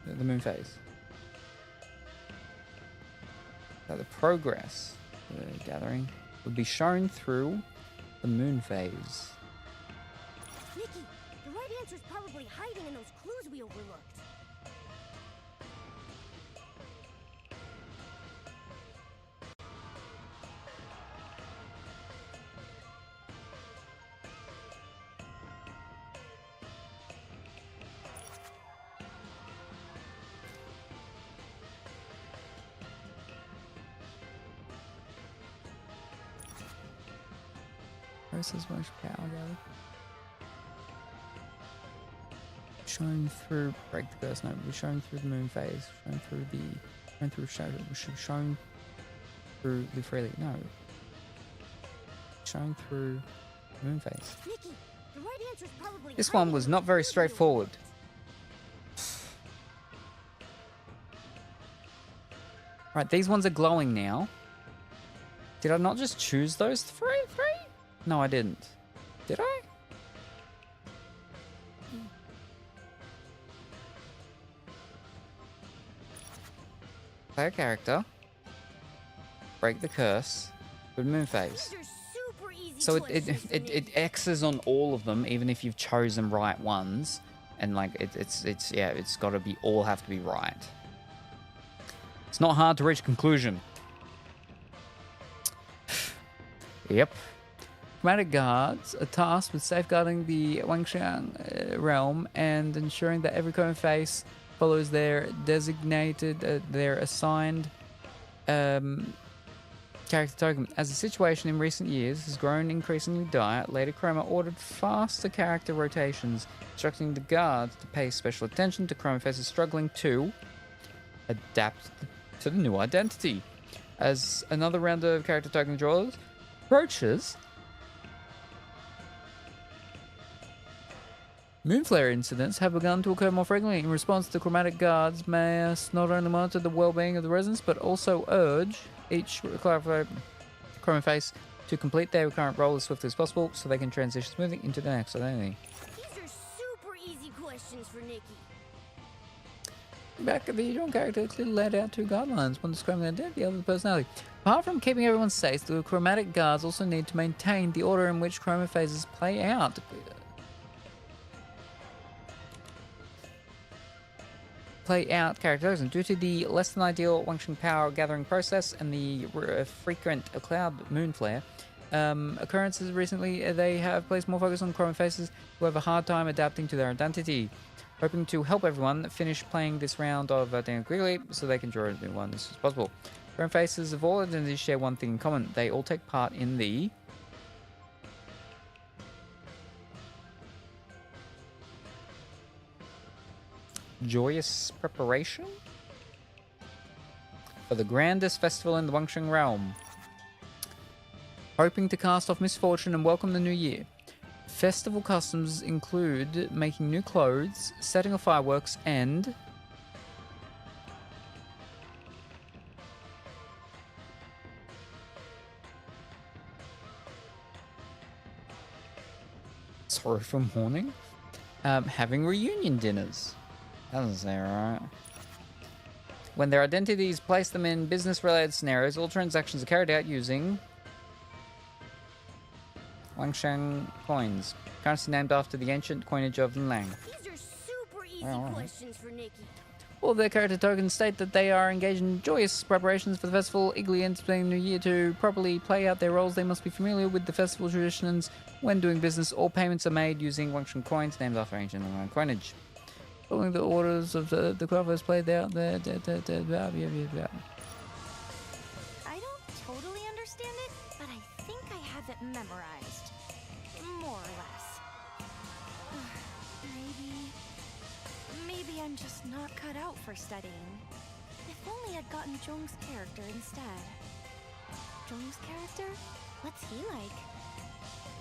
the moon phase. That the progress of the gathering would be shown through the moon phase. Nikki, the right answer is probably hiding in those clues we overlooked. Process much power gathered. Shown through break the curse. No, we're shown through the moon phase. Shown through shadow. We should shown through the freely. No. Shown through the moon phase. Nikki, the right answer is probably This one was not very straightforward. Right, these ones are glowing now. Did I not just choose those three? No, I didn't. Did I? Play a character. Break the curse. Good moon phase. So it X's on all of them, even if you've chosen right ones. And like it's got to be all have to be right. It's not hard to reach a conclusion. Yep. Chromatic guards are tasked with safeguarding the Wangxiang realm and ensuring that every Chroma face follows their designated, their assigned character token. As the situation in recent years has grown increasingly dire, Lady Chroma ordered faster character rotations, instructing the guards to pay special attention to Chroma faces struggling to adapt to the new identity. As another round of character token draws approaches, Moonflare incidents have begun to occur more frequently. In response, the chromatic guards must not only monitor the well-being of the residents, but also urge each chroma face to complete their current role as swiftly as possible so they can transition smoothly into the next identity. These are super easy questions for Nikki. Back at the usual character clearly laid out two guidelines, one describing the identity, the other the personality. Apart from keeping everyone safe, the chromatic guards also need to maintain the order in which chroma phases play out. Characterism. Due to the less than ideal Wangsheng power gathering process and the frequent cloud moonflare occurrences recently, they have placed more focus on chroma faces who have a hard time adapting to their identity. Hoping to help everyone finish playing this round of Daniel quickly so they can draw a new one as soon as possible. Chroma faces of all identities share one thing in common. They all take part in the joyous preparation for the grandest festival in the Wangsheng realm. Hoping to cast off misfortune and welcome the new year. Festival customs include making new clothes, setting off fireworks, and sorry for mourning, having reunion dinners. That doesn't say right. When their identities place them in business-related scenarios, all transactions are carried out using Wangsheng coins, currency named after the ancient coinage of Linlang. These are super easy questions for Nikki. All their character tokens state that they are engaged in joyous preparations for the festival, eagerly anticipating the new year. To properly play out their roles, they must be familiar with the festival traditions. When doing business, all payments are made using Wangsheng coins named after ancient Linlang coinage. Following the orders of the covers played out there. I don't totally understand it, but I think I have it memorized. More or less. Maybe I'm just not cut out for studying. If only I'd gotten Zhong's character instead. Zhong's character? What's he like?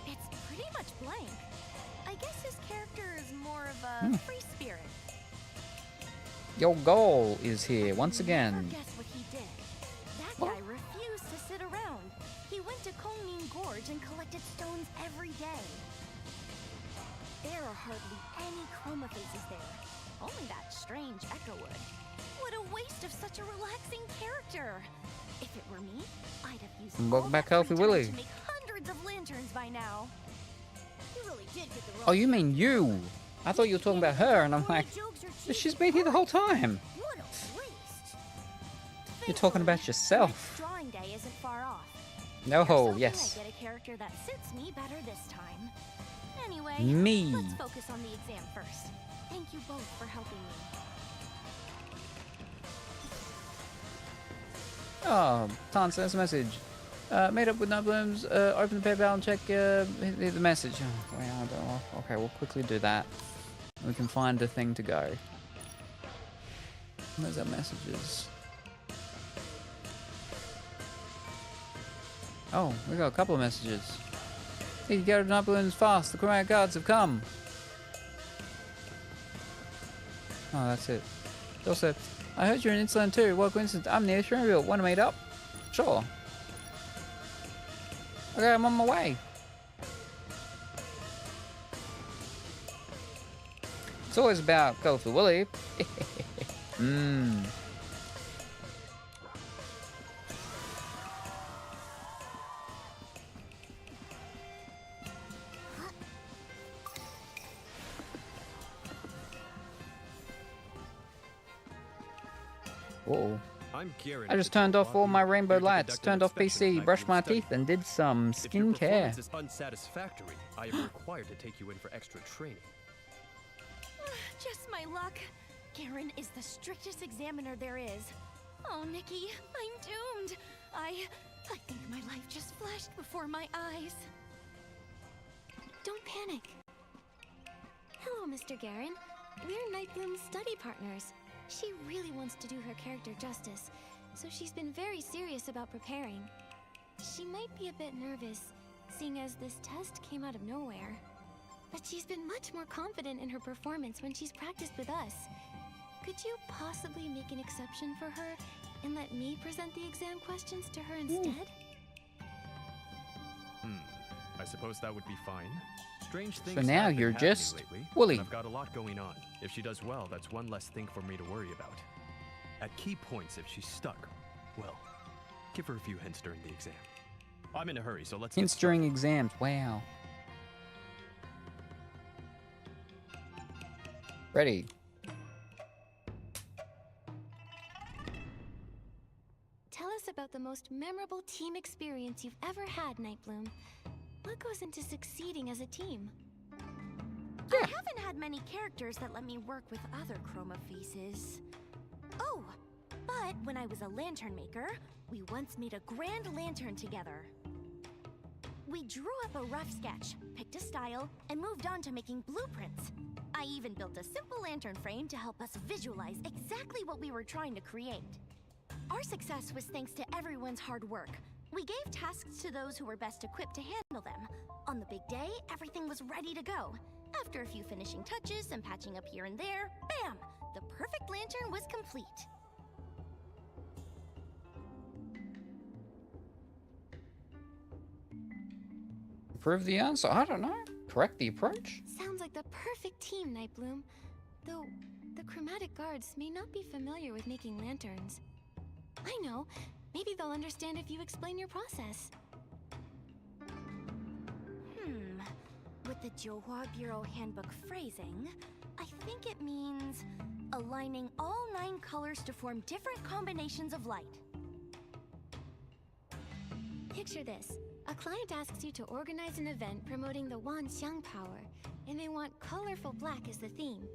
It's pretty much blank. I guess his character is more of a free spirit. Your goal is here once again. Guess what he did? That guy refused to sit around. He went to Kongning Gorge and collected stones every day. There are hardly any chroma faces there. Only that strange Echo wood. What a waste of such a relaxing character. If it were me, I'd have used Welcome back, that Healthy free time Willy. to make hundreds of lanterns by now. You really did get the wrong. Oh, you mean you? I thought you were talking about her, and I'm like, she's been here the whole time. What a waste. You're talking about yourself. Drawing day isn't far off. No, Here's hoping yes. I get a character that suits me better this time. Anyway, Me. let's focus on the exam first. Thank you both for helping me. Oh, Tan sends a message. Made up with no blooms. Open the PayPal and check the message. Oh, wait, I don't know. Okay, we'll quickly do that. We can find a thing to go. Where's our messages? Oh, we got a couple of messages. Need to go to night balloons fast. The chromatic guards have come. Oh, that's it. Also, I heard you're in Insolent too. What coincidence. I'm near Shrinville. Want to meet up? Sure. Okay, I'm on my way. It's always about Colorful Willy. Whoa. I just turned off all my rainbow lights, turned off PC, brushed my teeth, and did some If your skincare. performance is unsatisfactory, I am required to take you in for extra training. Just my luck. Garen is the strictest examiner there is. Oh, Nikki, I'm doomed. I think my life just flashed before my eyes. Don't panic. Hello, Mr. Garen. We're Nightbloom's study partners. She really wants to do her character justice, so she's been very serious about preparing. She might be a bit nervous, seeing as this test came out of nowhere. but she's been much more confident in her performance when she's practiced with us. Could you possibly make an exception for her and let me present the exam questions to her instead? I suppose that would be fine. Strange things So now have been you're happening just lately, Wooly. and I've got a lot going on. If she does well, that's one less thing for me to worry about. At key points, if she's stuck, well, give her a few hints during the exam. I'm in a hurry, so let's Hints get during exams. Wow. Ready. Tell us about the most memorable team experience you've ever had, Nightbloom. What goes into succeeding as a team? I haven't had many characters that let me work with other chroma faces. Oh, but when I was a lantern maker, we once made a grand lantern together. We drew up a rough sketch, picked a style, and moved on to making blueprints. I even built a simple lantern frame to help us visualize exactly what we were trying to create. Our success was thanks to everyone's hard work. We gave tasks to those who were best equipped to handle them. On the big day, everything was ready to go. After a few finishing touches and patching up here and there, bam! The perfect lantern was complete. Improve the answer? I don't know. Correct the approach? Sounds like the perfect team, Nightbloom. Though, the chromatic guards may not be familiar with making lanterns. I know. Maybe they'll understand if you explain your process. With the Johua Bureau Handbook phrasing, I think it means aligning all 9 colors to form different combinations of light. Picture this. A client asks you to organize an event promoting the Wanxiang power, and they want colorful black as the theme.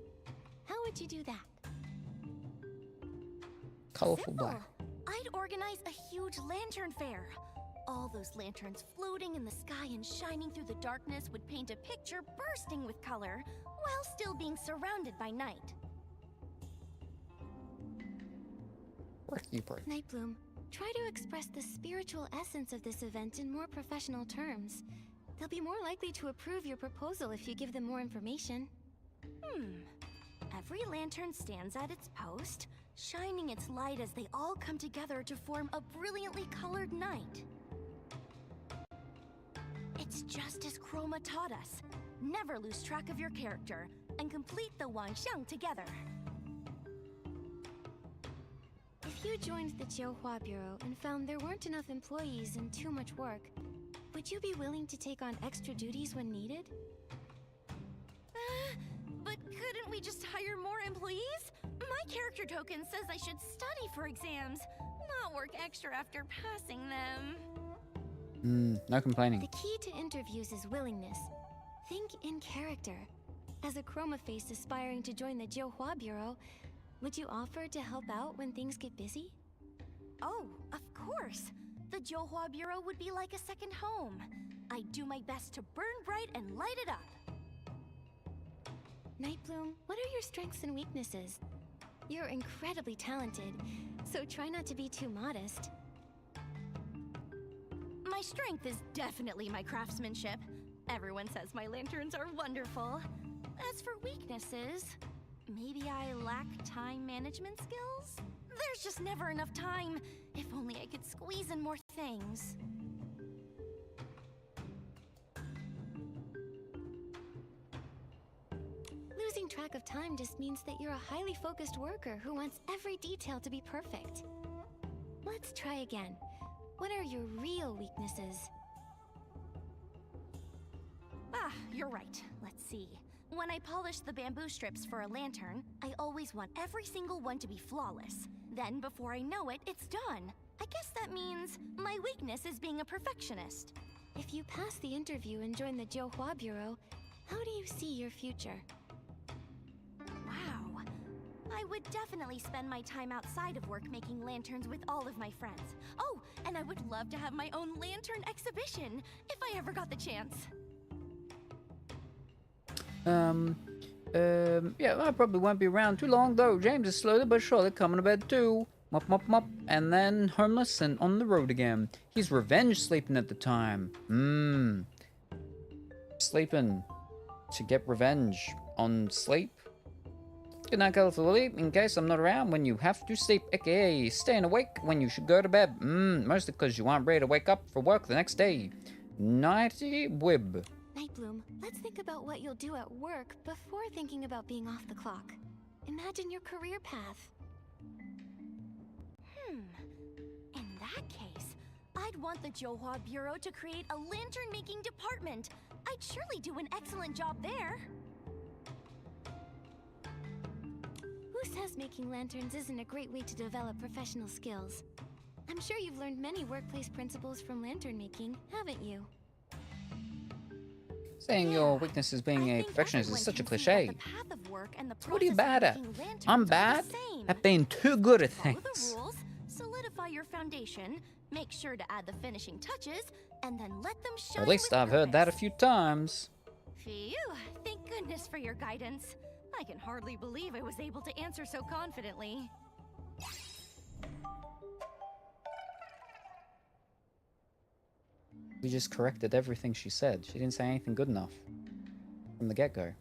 How would you do that? Colorful Simple. black. I'd organize a huge lantern fair. All those lanterns floating in the sky and shining through the darkness would paint a picture bursting with color, while still being surrounded by night. Correct the approach. Nightbloom, try to express the spiritual essence of this event in more professional terms. They'll be more likely to approve your proposal if you give them more information. Every lantern stands at its post, shining its light as they all come together to form a brilliantly colored night. It's just as Chroma taught us. Never lose track of your character, and complete the Wanxiang together. If you joined the Johua Bureau and found there weren't enough employees and too much work, would you be willing to take on extra duties when needed? But couldn't we just hire more employees? My character token says I should study for exams, not work extra after passing them. No complaining. The key to interviews is willingness. Think in character. As a chroma face aspiring to join the Johua Bureau, would you offer to help out when things get busy? Oh, of course. The Johua Bureau would be like a second home. I'd do my best to burn bright and light it up. Nightbloom, what are your strengths and weaknesses? You're incredibly talented, so try not to be too modest. My strength is definitely my craftsmanship. Everyone says my lanterns are wonderful. As for weaknesses, maybe I lack time management skills? There's just never enough time. If only I could squeeze in more things. Losing track of time just means that you're a highly focused worker who wants every detail to be perfect. Let's try again. What are your real weaknesses? Ah, you're right. Let's see. When I polish the bamboo strips for a lantern, I always want every single one to be flawless. Then, before I know it, it's done. I guess that means my weakness is being a perfectionist. If you pass the interview and join the Johua Bureau, how do you see your future? Wow. I would definitely spend my time outside of work making lanterns with all of my friends. Oh, and I would love to have my own lantern exhibition, if I ever got the chance. Yeah, I probably won't be around too long, though. James is slowly but surely coming to bed too. Mop, mop, mop. And then homeless and on the road again. He's revenge sleeping at the time. Sleeping. to get revenge on sleep. Good night, colorful sleep. In case I'm not around when you have to sleep, aka staying awake when you should go to bed. Mostly because you aren't ready to wake up for work the next day. Nighty Wib. Nightbloom, let's think about what you'll do at work before thinking about being off the clock. Imagine your career path. In that case, I'd want the Johua Bureau to create a lantern-making department. I'd surely do an excellent job there. Who says making lanterns isn't a great way to develop professional skills? I'm sure you've learned many workplace principles from lantern making, haven't you? Saying your weakness is being a perfectionist is such a cliche. So what are you bad at? I'm bad at being too good at Follow things. the rules, solidify your foundation, make sure to add the finishing touches, and then let them shine. At least with I've heard that a purpose. few times. Phew, thank goodness for your guidance. I can hardly believe I was able to answer so confidently. We just corrected everything she said. She didn't say anything good enough from the get-go.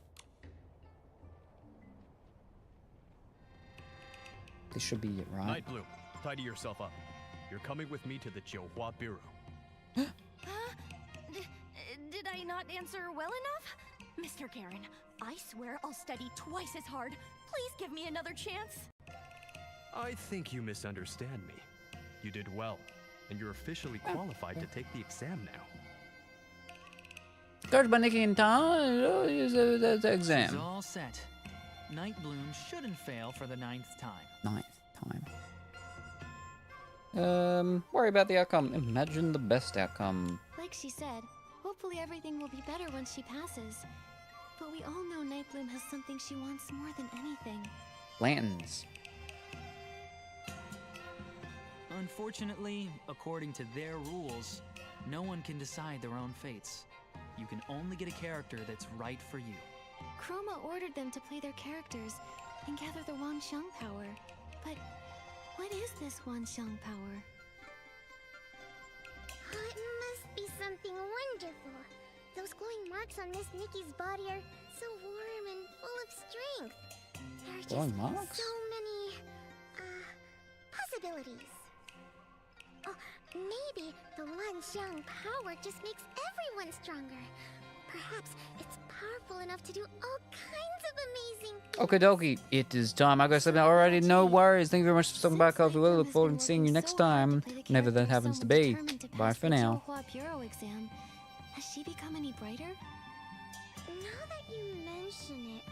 This should be it, right? Nightbloom, tidy yourself up. You're coming with me to the Johua Bureau. Did I not answer well enough? Mr. Garen, I swear I'll study twice as hard. Please give me another chance. I think you misunderstand me. You did well, and you're officially qualified to take the exam now. Coached by Nikki and Tom, use the She's exam. all set. Nightbloom shouldn't fail for the 9th time. 9th time. Worry about the outcome. Imagine the best outcome. Like she said, hopefully everything will be better once she passes. But we all know Nightbloom has something she wants more than anything. Lanterns. Unfortunately, according to their rules, no one can decide their own fates. You can only get a character that's right for you. Chroma ordered them to play their characters and gather the Wanxiang power. But what is this Wanxiang power? Oh, it must be something wonderful. Those glowing marks on Miss Nikki's body are so warm and full of strength. There are Glowing just marks? so many, possibilities. Oh, maybe the Wanxiang power just makes everyone stronger. Perhaps it's powerful enough to do all kinds of amazing things. Okie dokie, it is time. I got something already. No worries. Thank you very much for stopping by, Coffee. We'll look forward to seeing you next time, whenever that happens to be. Bye for now. Johua Bureau exam. Has she become any brighter? Now that you mention it,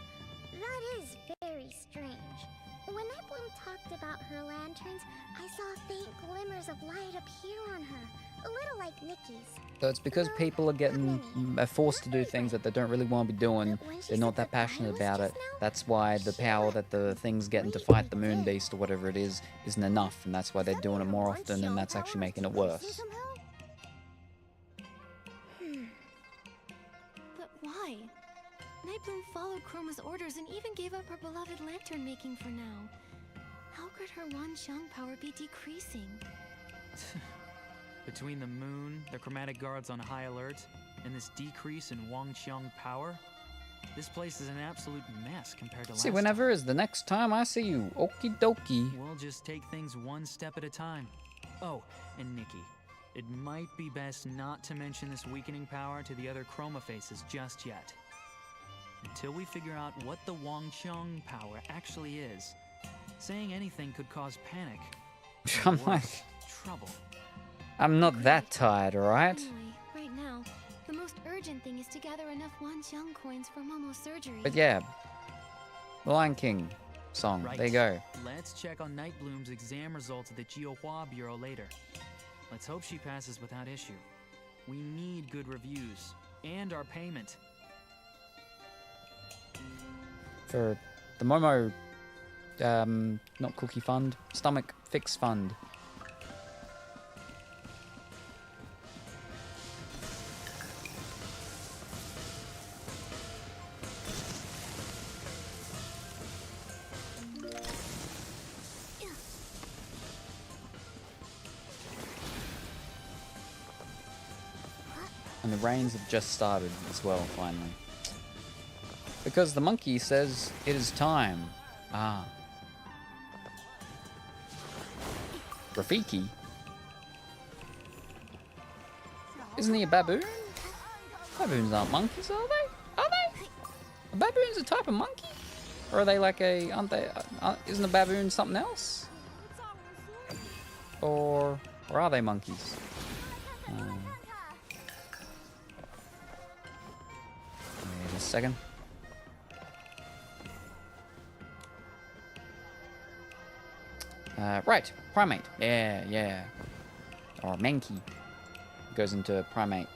that is very strange. When Nightbloom talked about her lanterns, I saw faint glimmers of light appear on her, a little like Nikki's. So it's because people are getting forced to do things that they don't really want to be doing. They're not that passionate about it. That's why the power that the things getting to fight the moon beast or whatever it is isn't enough, and that's why they're doing it more often, and that's actually making it worse. But why? Nightbloom followed Chroma's orders and even gave up her beloved lantern making for now. How could her Wanxiang power be decreasing? Between the moon, the chromatic guards on high alert, and this decrease in Wanxiang power, this place is an absolute mess compared to last See, whenever is the next time I see you? Okie dokie. time. We'll just take things one step at a time. Oh, and Nikki, it might be best not to mention this weakening power to the other chroma faces just yet. Until we figure out what the Wanxiang power actually is, saying anything could cause panic. or I'm like, worse, trouble. I'm not that tired, alright? Anyway, right now, the most urgent thing is to gather enough Wanxiang coins for Momo's surgery. But yeah, the Lion King song. Right. There you go. Let's check on Nightbloom's exam results at the Johua Bureau later. Let's hope she passes without issue. We need good reviews and our payment. For the Momo, not cookie fund, stomach fix fund. And the rains have just started as well, finally. Because the monkey says it is time. Ah. Rafiki? Isn't he a baboon? Baboons aren't monkeys, are they? Are they? Are baboons a type of monkey? Or are they like a, aren't they, isn't a baboon something else? Or are they monkeys? Wait a second. Right, primate. Yeah. Or monkey. Goes into primate.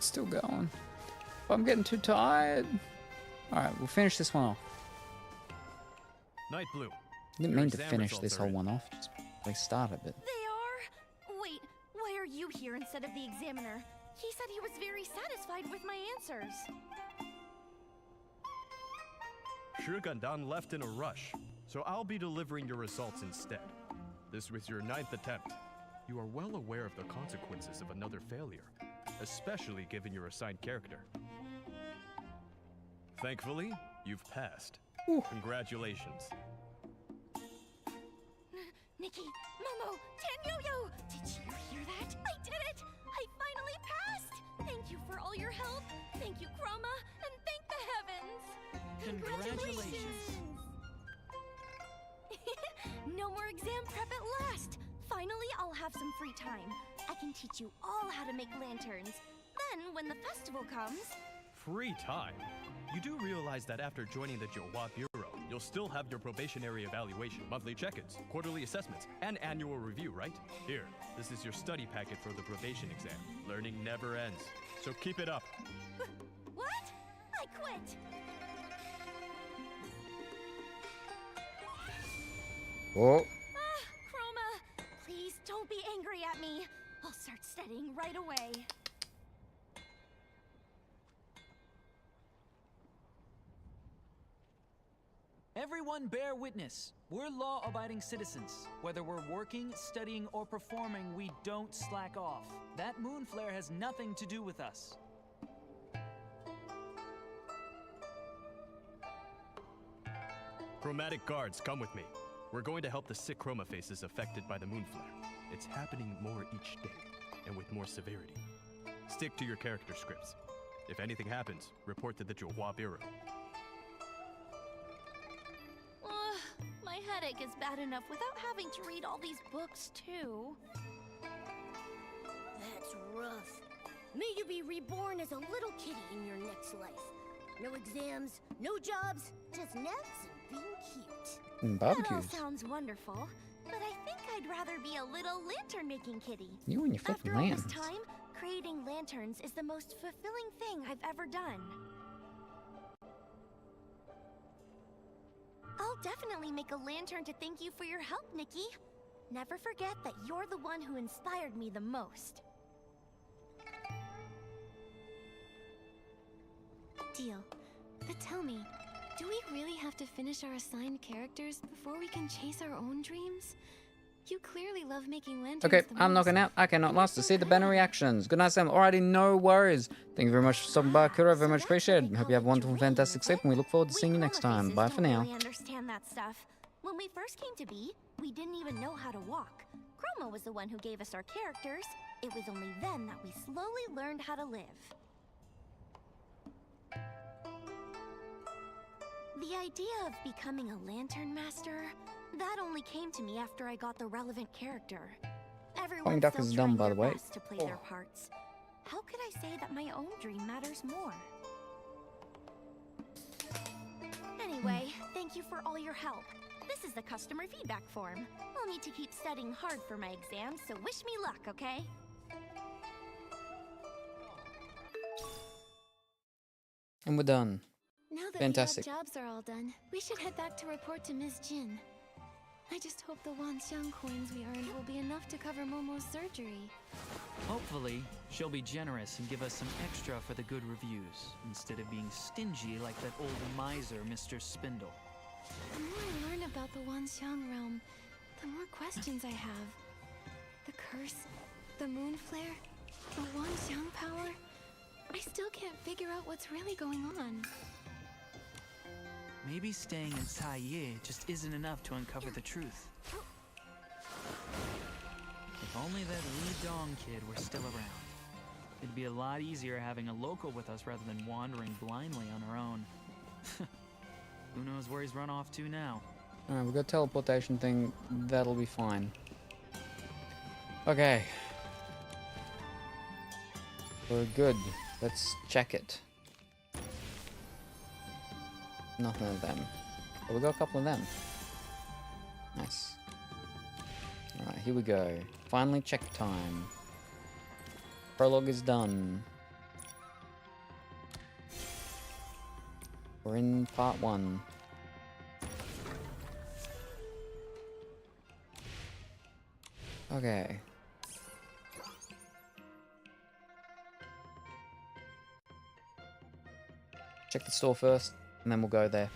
Still going. But I'm getting too tired. Alright, we'll finish this one off. Night Blue. Didn't Your mean to exam finish results this are whole in. one off. Just restart a bit. They are? Wait, why are you here instead of the examiner? He said he was very satisfied with my answers. Shurigandan left in a rush, so I'll be delivering your results instead. This was your 9th attempt. You are well aware of the consequences of another failure, especially given your assigned character. Thankfully, you've passed. Ooh. Congratulations. Nikki, Momo, Nioh! Did you hear that? I did it! I finally passed! Thank you for all your help. Thank you, Chroma, and thank the heavens. Congratulations. No more exam prep at last. Finally, I'll have some free time. I can teach you all how to make lanterns. Then, when the festival comes... Free time? You do realize that after joining the Johua Bureau, you'll still have your probationary evaluation, monthly check-ins, quarterly assessments, and annual review, right? Here, this is your study packet for the probation exam. Learning never ends, so keep it up. What? I quit! Oh. Chroma, please don't be angry at me. I'll start studying right away. Everyone bear witness. We're law-abiding citizens. Whether we're working, studying, or performing, we don't slack off. That moon flare has nothing to do with us. Chromatic guards, come with me. We're going to help the sick chroma faces affected by the moon flare. It's happening more each day, and with more severity. Stick to your character scripts. If anything happens, report to the Johua Bureau. My headache is bad enough without having to read all these books, too. That's rough. May you be reborn as a little kitty in your next life. No exams, no jobs, just naps and being cute. That all Barbecues. sounds wonderful, but I think I'd rather be a little lantern-making kitty. You and your flipping After all lands. this time, creating lanterns is the most fulfilling thing I've ever done. I'll definitely make a lantern to thank you for your help, Nikki. Never forget that you're the one who inspired me the most. Deal. But tell me, do we really have to finish our assigned characters before we can chase our own dreams? You clearly love making lanterns. Okay, the I'm most. knocking out. I cannot last to see the banner reactions. Good night, Sam. Alrighty, no worries. Thank you very much for stopping by, Kuro. Very much appreciated. Hope you have a wonderful, fantastic sleep, and we look forward to seeing you next time. Bye for now. Really understand that stuff. When we first came to be, we didn't even know how to walk. Chroma was the one who gave us our characters. It was only then that we slowly learned how to live. The idea of becoming a lantern master, that only came to me after I got the relevant character. Everyone's Duck still is dumb, trying by the their way. best to play their parts. How could I say that my own dream matters more? Anyway, thank you for all your help. This is the customer feedback form. I'll need to keep studying hard for my exams, so wish me luck, okay? And we're done. Now that Fantastic. the odd jobs are all done, we should head back to report to Ms. Jin. just hope the Wanxiang coins we earned will be enough to cover Momo's surgery. Hopefully, she'll be generous and give us some extra for the good reviews, instead of being stingy like that old miser, Mr. Spindle. The more I learn about the Wanxiang realm, the more questions I have. The curse, the moon flare, the Wanxiang power. I still can't figure out what's really going on. Maybe staying in Taiye just isn't enough to uncover the truth. If only that Li Dong kid were still around. It'd be a lot easier having a local with us rather than wandering blindly on our own. Who knows where he's run off to now? Alright, we've got teleportation thing. That'll be fine. Okay. We're good. Let's check it. Nothing of them. But we got a couple of them. Nice. Alright, here we go. Finally check time. Prologue is done. We're in part 1. Okay. Check the store first, and then we'll go there.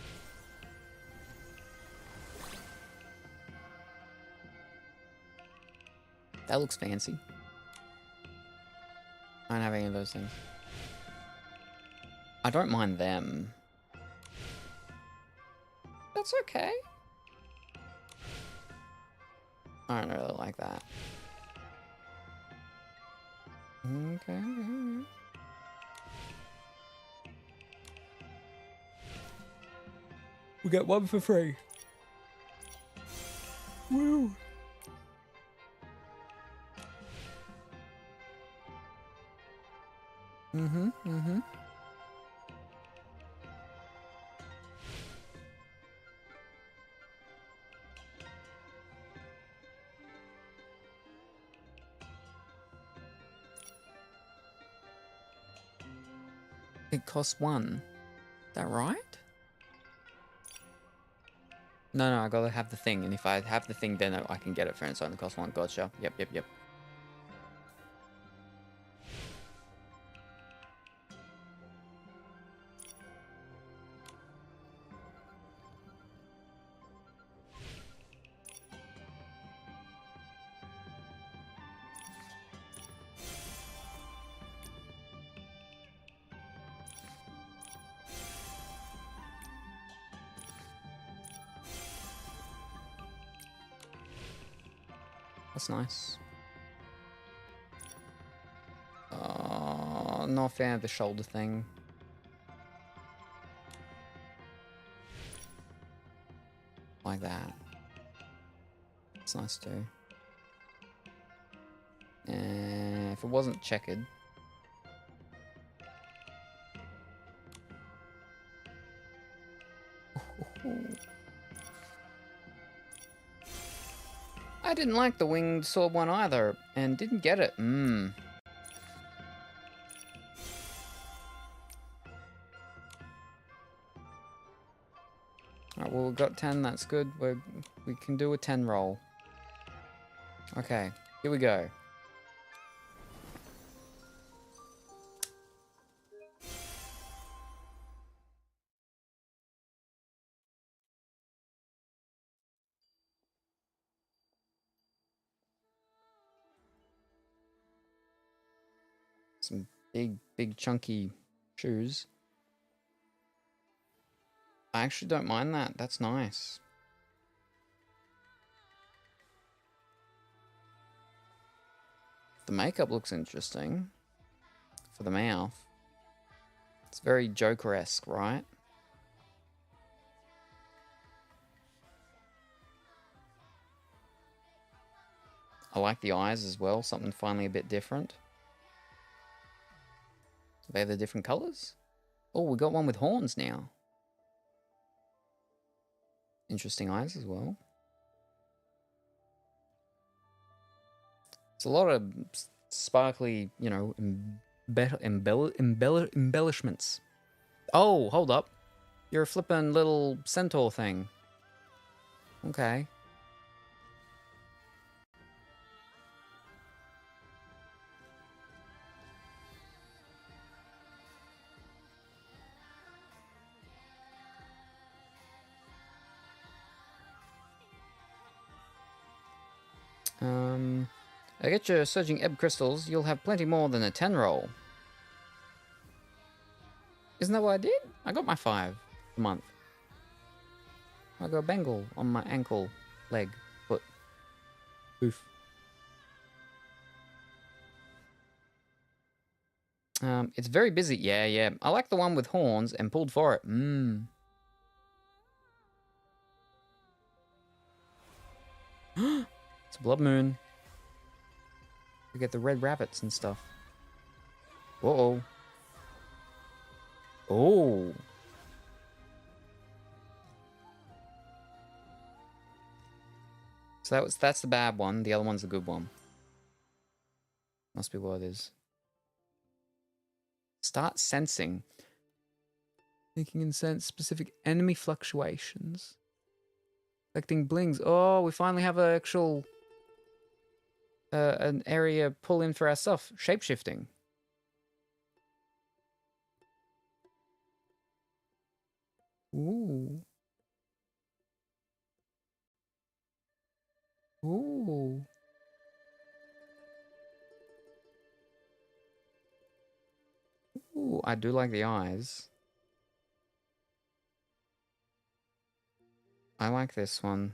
That looks fancy. I don't have any of those things. I don't mind them. That's okay. I don't really like that. Okay. We get one for free. Woo! Mm-hmm. It costs 1. Is that right? No, I gotta have the thing, and if I have the thing, then I can get it for inside the cost 1. Gotcha. Yep. That's nice. Not a fan of the shoulder thing. Like that. It's nice too. If it wasn't checkered. I didn't like the winged sword one either, and didn't get it. Alright, well, we've got 10, that's good. We can do a 10 roll. Okay, here we go. Some big chunky shoes. I actually don't mind that. That's nice. The makeup looks interesting. For the mouth. It's very Joker-esque, right? I like the eyes as well. Something finally a bit different. Are they the different colors? Oh, we got one with horns now. Interesting eyes as well. It's a lot of sparkly, you know, embellishments. Oh, hold up. You're a flippin' little centaur thing. Okay. I get your surging ebb crystals, you'll have plenty more than a 10 roll. Isn't that what I did? I got my 5 a month. I got a bangle on my ankle, leg, foot. Oof. It's very busy. Yeah. I like the one with horns and pulled for it. It's a blood moon. We get the red rabbits and stuff. Uh-oh. Oh. So that's the bad one. The other one's the good one. Must be what it is. Start sensing. Making and sense specific enemy fluctuations. Collecting blings. Oh, we finally have an actual an area pull in for our stuff. Shapeshifting. Ooh. Ooh. Ooh, I do like the eyes. I like this one.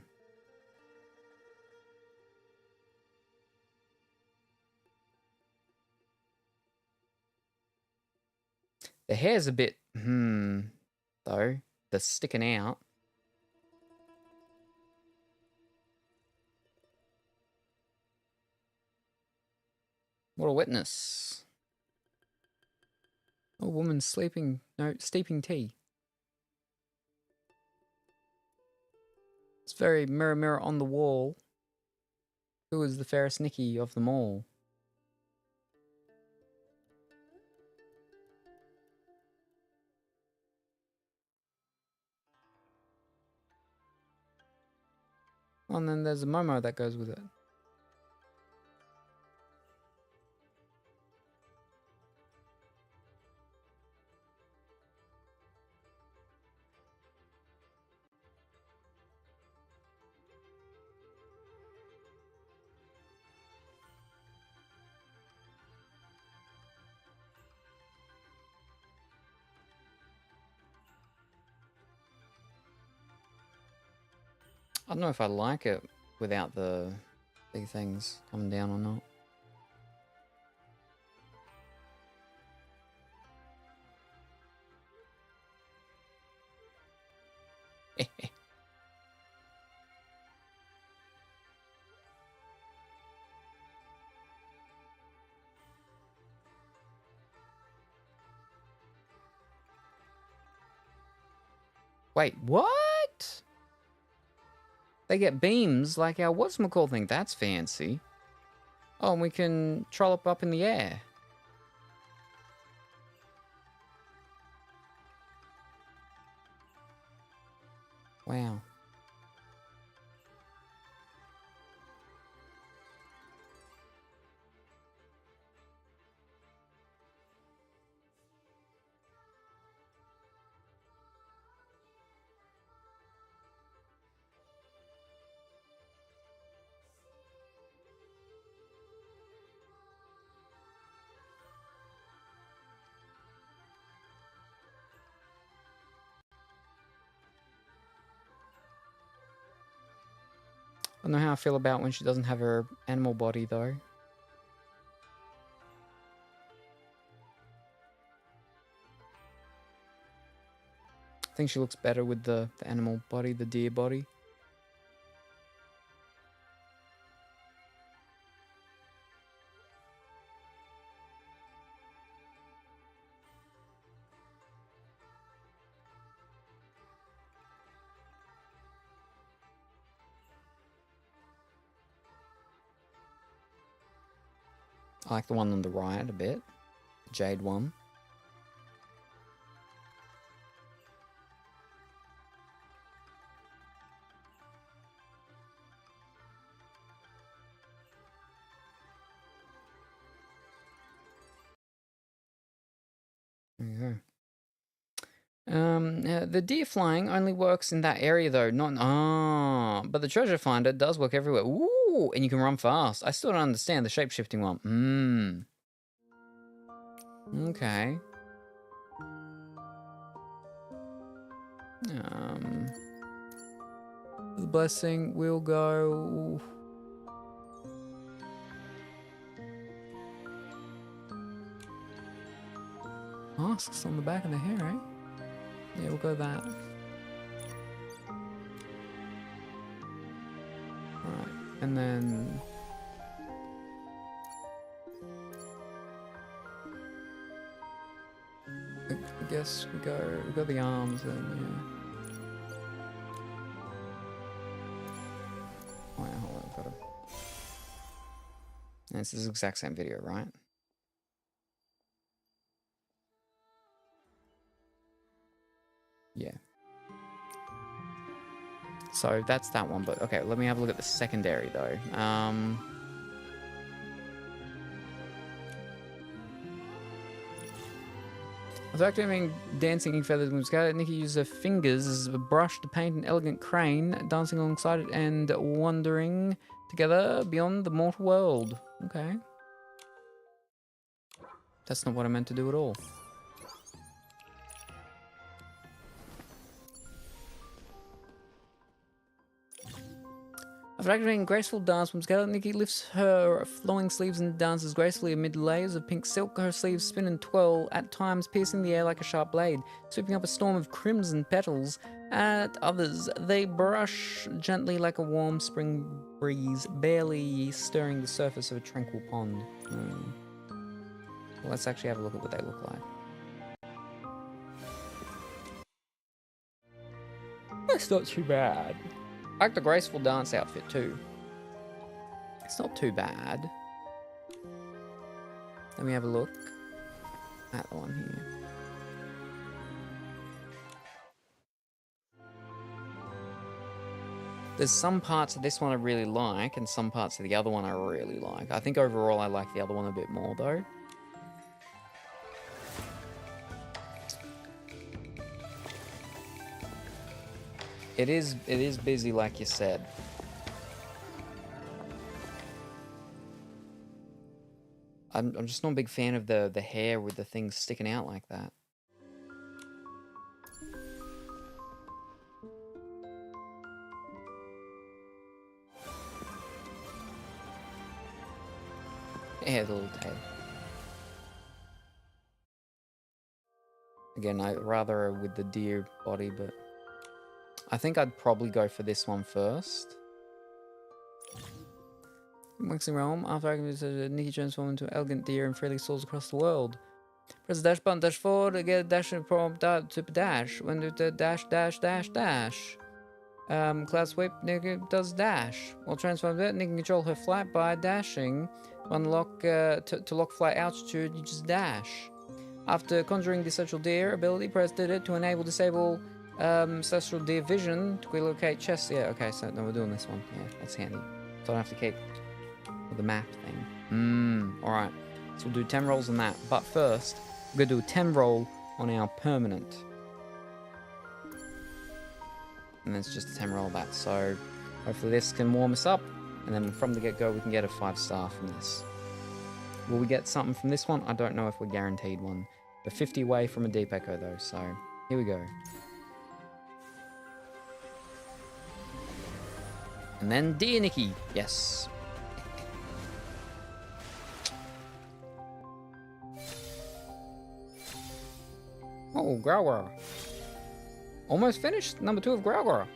The hair's a bit, though. The sticking out. What a witness. A woman sleeping, no, steeping tea. It's very mirror, mirror on the wall. Who is the fairest Nikki of them all? Oh, and then there's a Momo that goes with it. I don't know if I like it without the big things coming down or not. Wait, what? They get beams like our whatchamacall thing. That's fancy. Oh, and we can trollop up in the air. Wow. I don't know how I feel about when she doesn't have her animal body, though. I think she looks better with the animal body, the deer body. I like the one on the right a bit. The jade one. There you go. The deer flying only works in that area though, not but the treasure finder does work everywhere. Ooh, Oh, and you can run fast. I still don't understand the shape-shifting one. Okay. The blessing will go. Masks on the back of the hair, eh? Yeah, we'll go that. Alright, and then I guess we go the arms then, yeah. Oh yeah, hold on, I've got to. And this is the exact same video, right? Yeah. So that's that one, but okay, let me have a look at the secondary though. After activating dancing feathers with Scarlet, Nikki uses her fingers as a brush to paint an elegant crane, dancing alongside it and wandering together beyond the mortal world. Okay. That's not what I meant to do at all. After activating graceful dance from Scarlet, Nikki lifts her flowing sleeves and dances gracefully amid layers of pink silk. Her sleeves spin and twirl, at times piercing the air like a sharp blade, sweeping up a storm of crimson petals. At others, they brush gently like a warm spring breeze, barely stirring the surface of a tranquil pond. Well, let's actually have a look at what they look like. That's not too bad. I like the graceful dance outfit too. It's not too bad. Let me have a look at the one here. There's some parts of this one I really like, and some parts of the other one I really like. I think overall I like the other one a bit more though. It is busy like you said. I'm just not a big fan of the hair with the things sticking out like that. Yeah, the little tail. Again, I'd rather with the deer body, but I think I'd probably go for this one first. Waxing realm, after activating Nikki transforms into an elegant deer and freely soars across the world. Press the dash button, dash forward, to get a dash prompt to dash. When do the dash, dash, dash, dash. Cloud sweep, Nikki does dash. While transformed it, Nikki can control her flight by dashing. To unlock, to lock flight altitude, you just dash. After conjuring the Celestial Deer ability, press it to enable disable Celestial Deer vision to relocate chests. Yeah, okay, so no, we're doing this one. Yeah, that's handy. So I don't have to keep with the map thing. Alright. So we'll do 10 rolls on that. But first, we're going to do a 10 roll on our permanent. And it's just a 10 roll of that. So hopefully this can warm us up. And then from the get-go, we can get a 5-star from this. Will we get something from this one? I don't know if we're guaranteed one. We're 50 away from a deep echo though, so here we go. And then Dear Nikki, yes. Oh, Growlera. Almost finished. Number 2 of Growlera.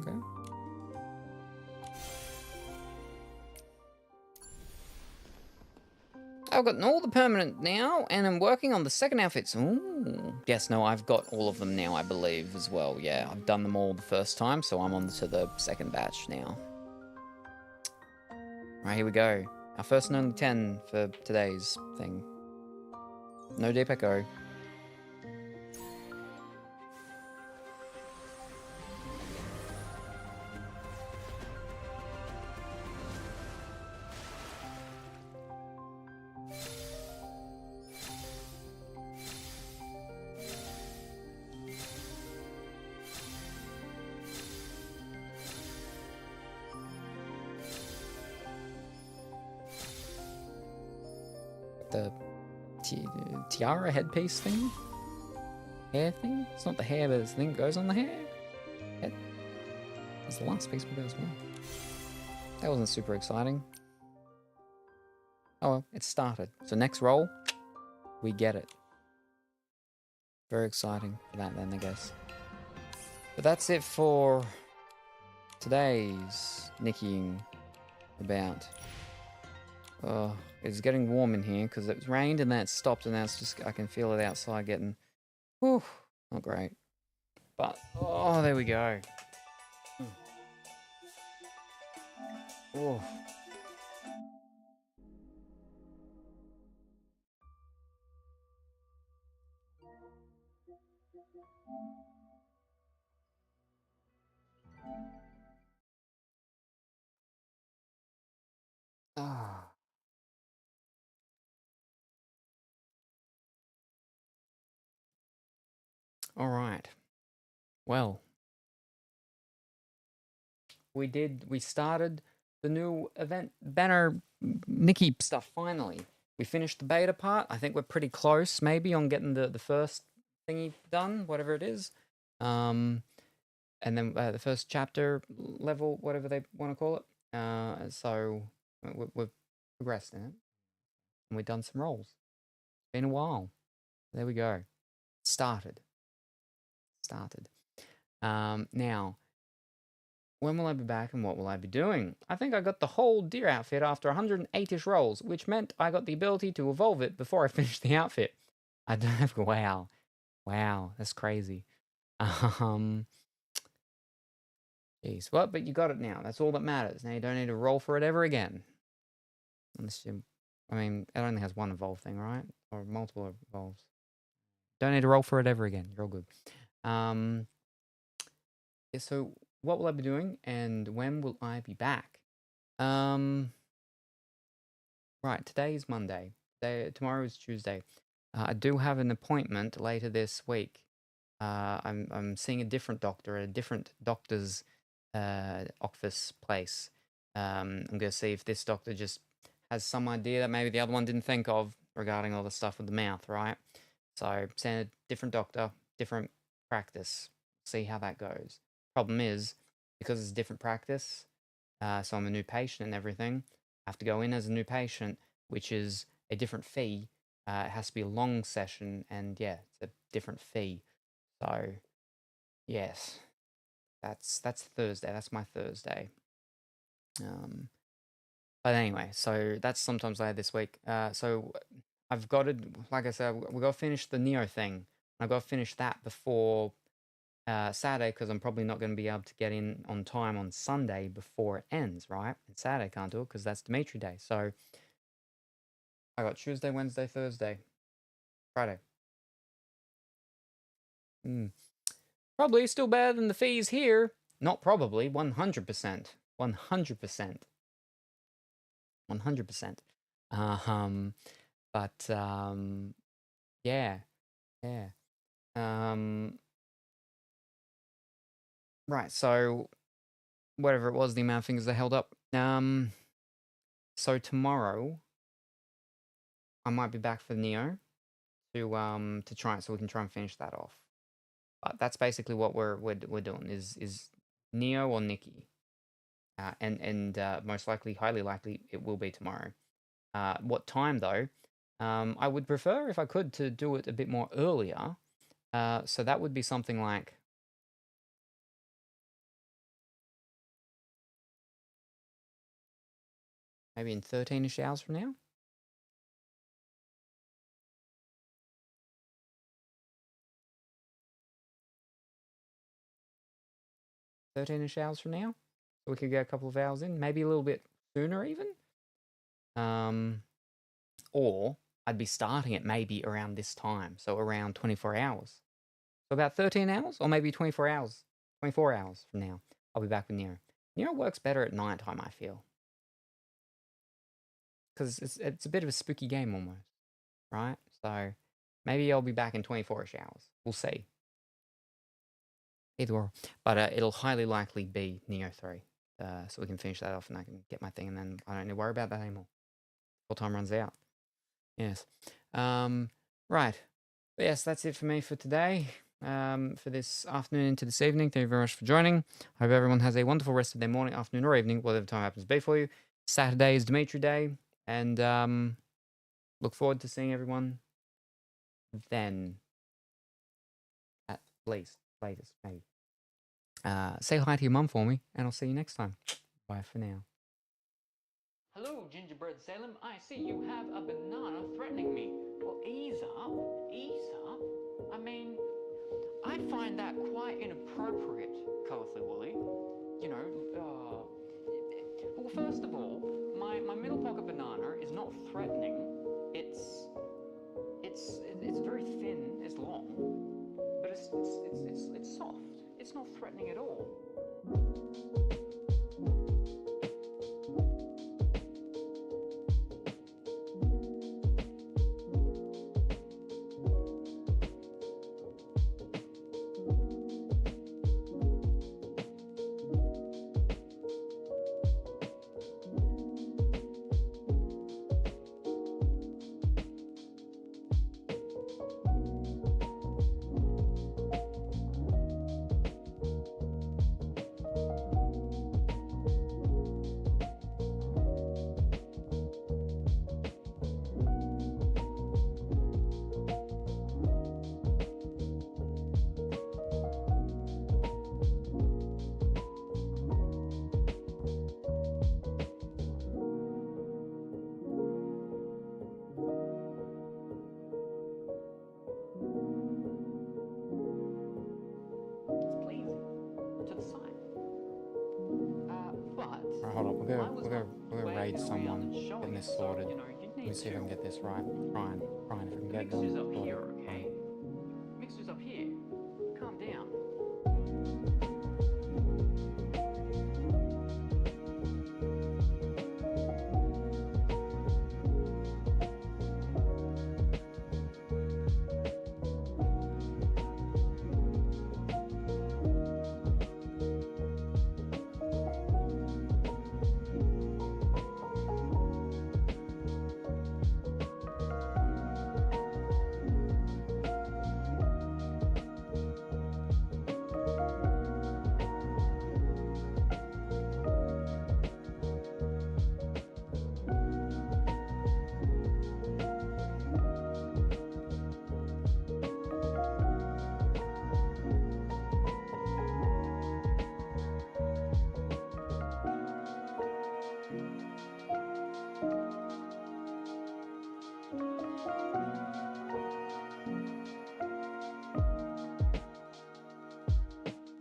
Okay. I've gotten all the permanent now, and I'm working on the second outfits. Ooh. Yes, no, I've got all of them now, I believe, as well. Yeah, I've done them all the first time, so I'm on to the second batch now. Alright, here we go. Our first and only 10 for today's thing. No deep echo. the tiara headpiece thing? Hair thing? It's not the hair, but it's the thing that goes on the hair. Head. That's the last piece we'll go as well. That wasn't super exciting. Oh well, it started. So next roll, we get it. Very exciting for that then, I guess. But that's it for today's Nikkiing about. Oh, it's getting warm in here because it rained and then it stopped and now it's just, I can feel it outside getting, whew, not great. But, oh, there we go. Oh. Ah. All right. Well, we started the new event banner Nikki stuff finally. We finished the beta part. I think we're pretty close maybe on getting the first thingy done, whatever it is. And then the first chapter level, whatever they want to call it. So we've progressed in it. And we've done some rolls. It's been a while. There we go. Started. Now, when will I be back and what will I be doing? I think I got the whole deer outfit after 108-ish rolls, which meant I got the ability to evolve it before I finished the outfit. I don't have... Wow. Wow, that's crazy. Jeez. Well, but you got it now. That's all that matters. Now you don't need to roll for it ever again. Unless you... I mean, it only has one evolve thing, right? Or multiple evolves. Don't need to roll for it ever again. You're all good. Yeah, so what will I be doing and when will I be back? Right, today is Monday. Tomorrow is Tuesday. I do have an appointment later this week. I'm seeing a different doctor at a different doctor's office place. I'm going to see if this doctor just has some idea that maybe the other one didn't think of regarding all the stuff with the mouth, right? So send a different doctor, different practice. See how that goes. Problem is, because it's a different practice, so I'm a new patient and everything, I have to go in as a new patient, which is a different fee. It has to be a long session, and yeah, it's a different fee. So, yes, that's Thursday. That's my Thursday. But anyway, so that's sometimes later this week. So I've got to, like I said, we've got to finish the Nioh thing. I've got to finish that before Saturday, because I'm probably not going to be able to get in on time on Sunday before it ends, right? And Saturday can't do it because that's Dimitri Day. So I got Tuesday, Wednesday, Thursday, Friday. Probably still better than the fees here. Not probably, 100%. 100%. 100%. But yeah. Right, so whatever it was, the amount of things they held up. So tomorrow I might be back for Nioh to try it, so we can try and finish that off. But that's basically what we're doing is Nioh or Nikki. And most likely, highly likely, it will be tomorrow. What time though? I would prefer, if I could, to do it a bit more earlier. So that would be something like maybe in 13-ish hours from now. 13-ish hours from now. So we could get a couple of hours in, maybe a little bit sooner even. Or I'd be starting it maybe around this time, so around 24 hours. So about 13 hours, or maybe 24 hours. 24 hours from now, I'll be back with Nioh. Nioh works better at night time, I feel. Because it's a bit of a spooky game almost, right? So maybe I'll be back in 24-ish hours. We'll see. Either or. But it'll highly likely be Nioh 3. So we can finish that off and I can get my thing and then I don't need to worry about that anymore. Before time runs out. Yes. Right. Yes, that's it for me for today. For this afternoon into this evening. Thank you very much for joining. Hope everyone has a wonderful rest of their morning, afternoon, or evening, whatever time happens to be for you. Saturday is Dimitri Day, and look forward to seeing everyone then. At least, latest, maybe. Say hi to your mum for me, and I'll see you next time. Bye for now. Hello, Gingerbread Salem. I see you have a banana threatening me. Well, ease up. Ease up. I mean, I find that quite inappropriate, Colorfully Woolly. You know, well, first of all, my middle pocket banana is not threatening. It's very thin, it's long, but it's soft. It's not threatening at all. Right, hold on. We're gonna raid someone, getting this sorted. Let me see if I can get this right. Trying if I can get them sorted.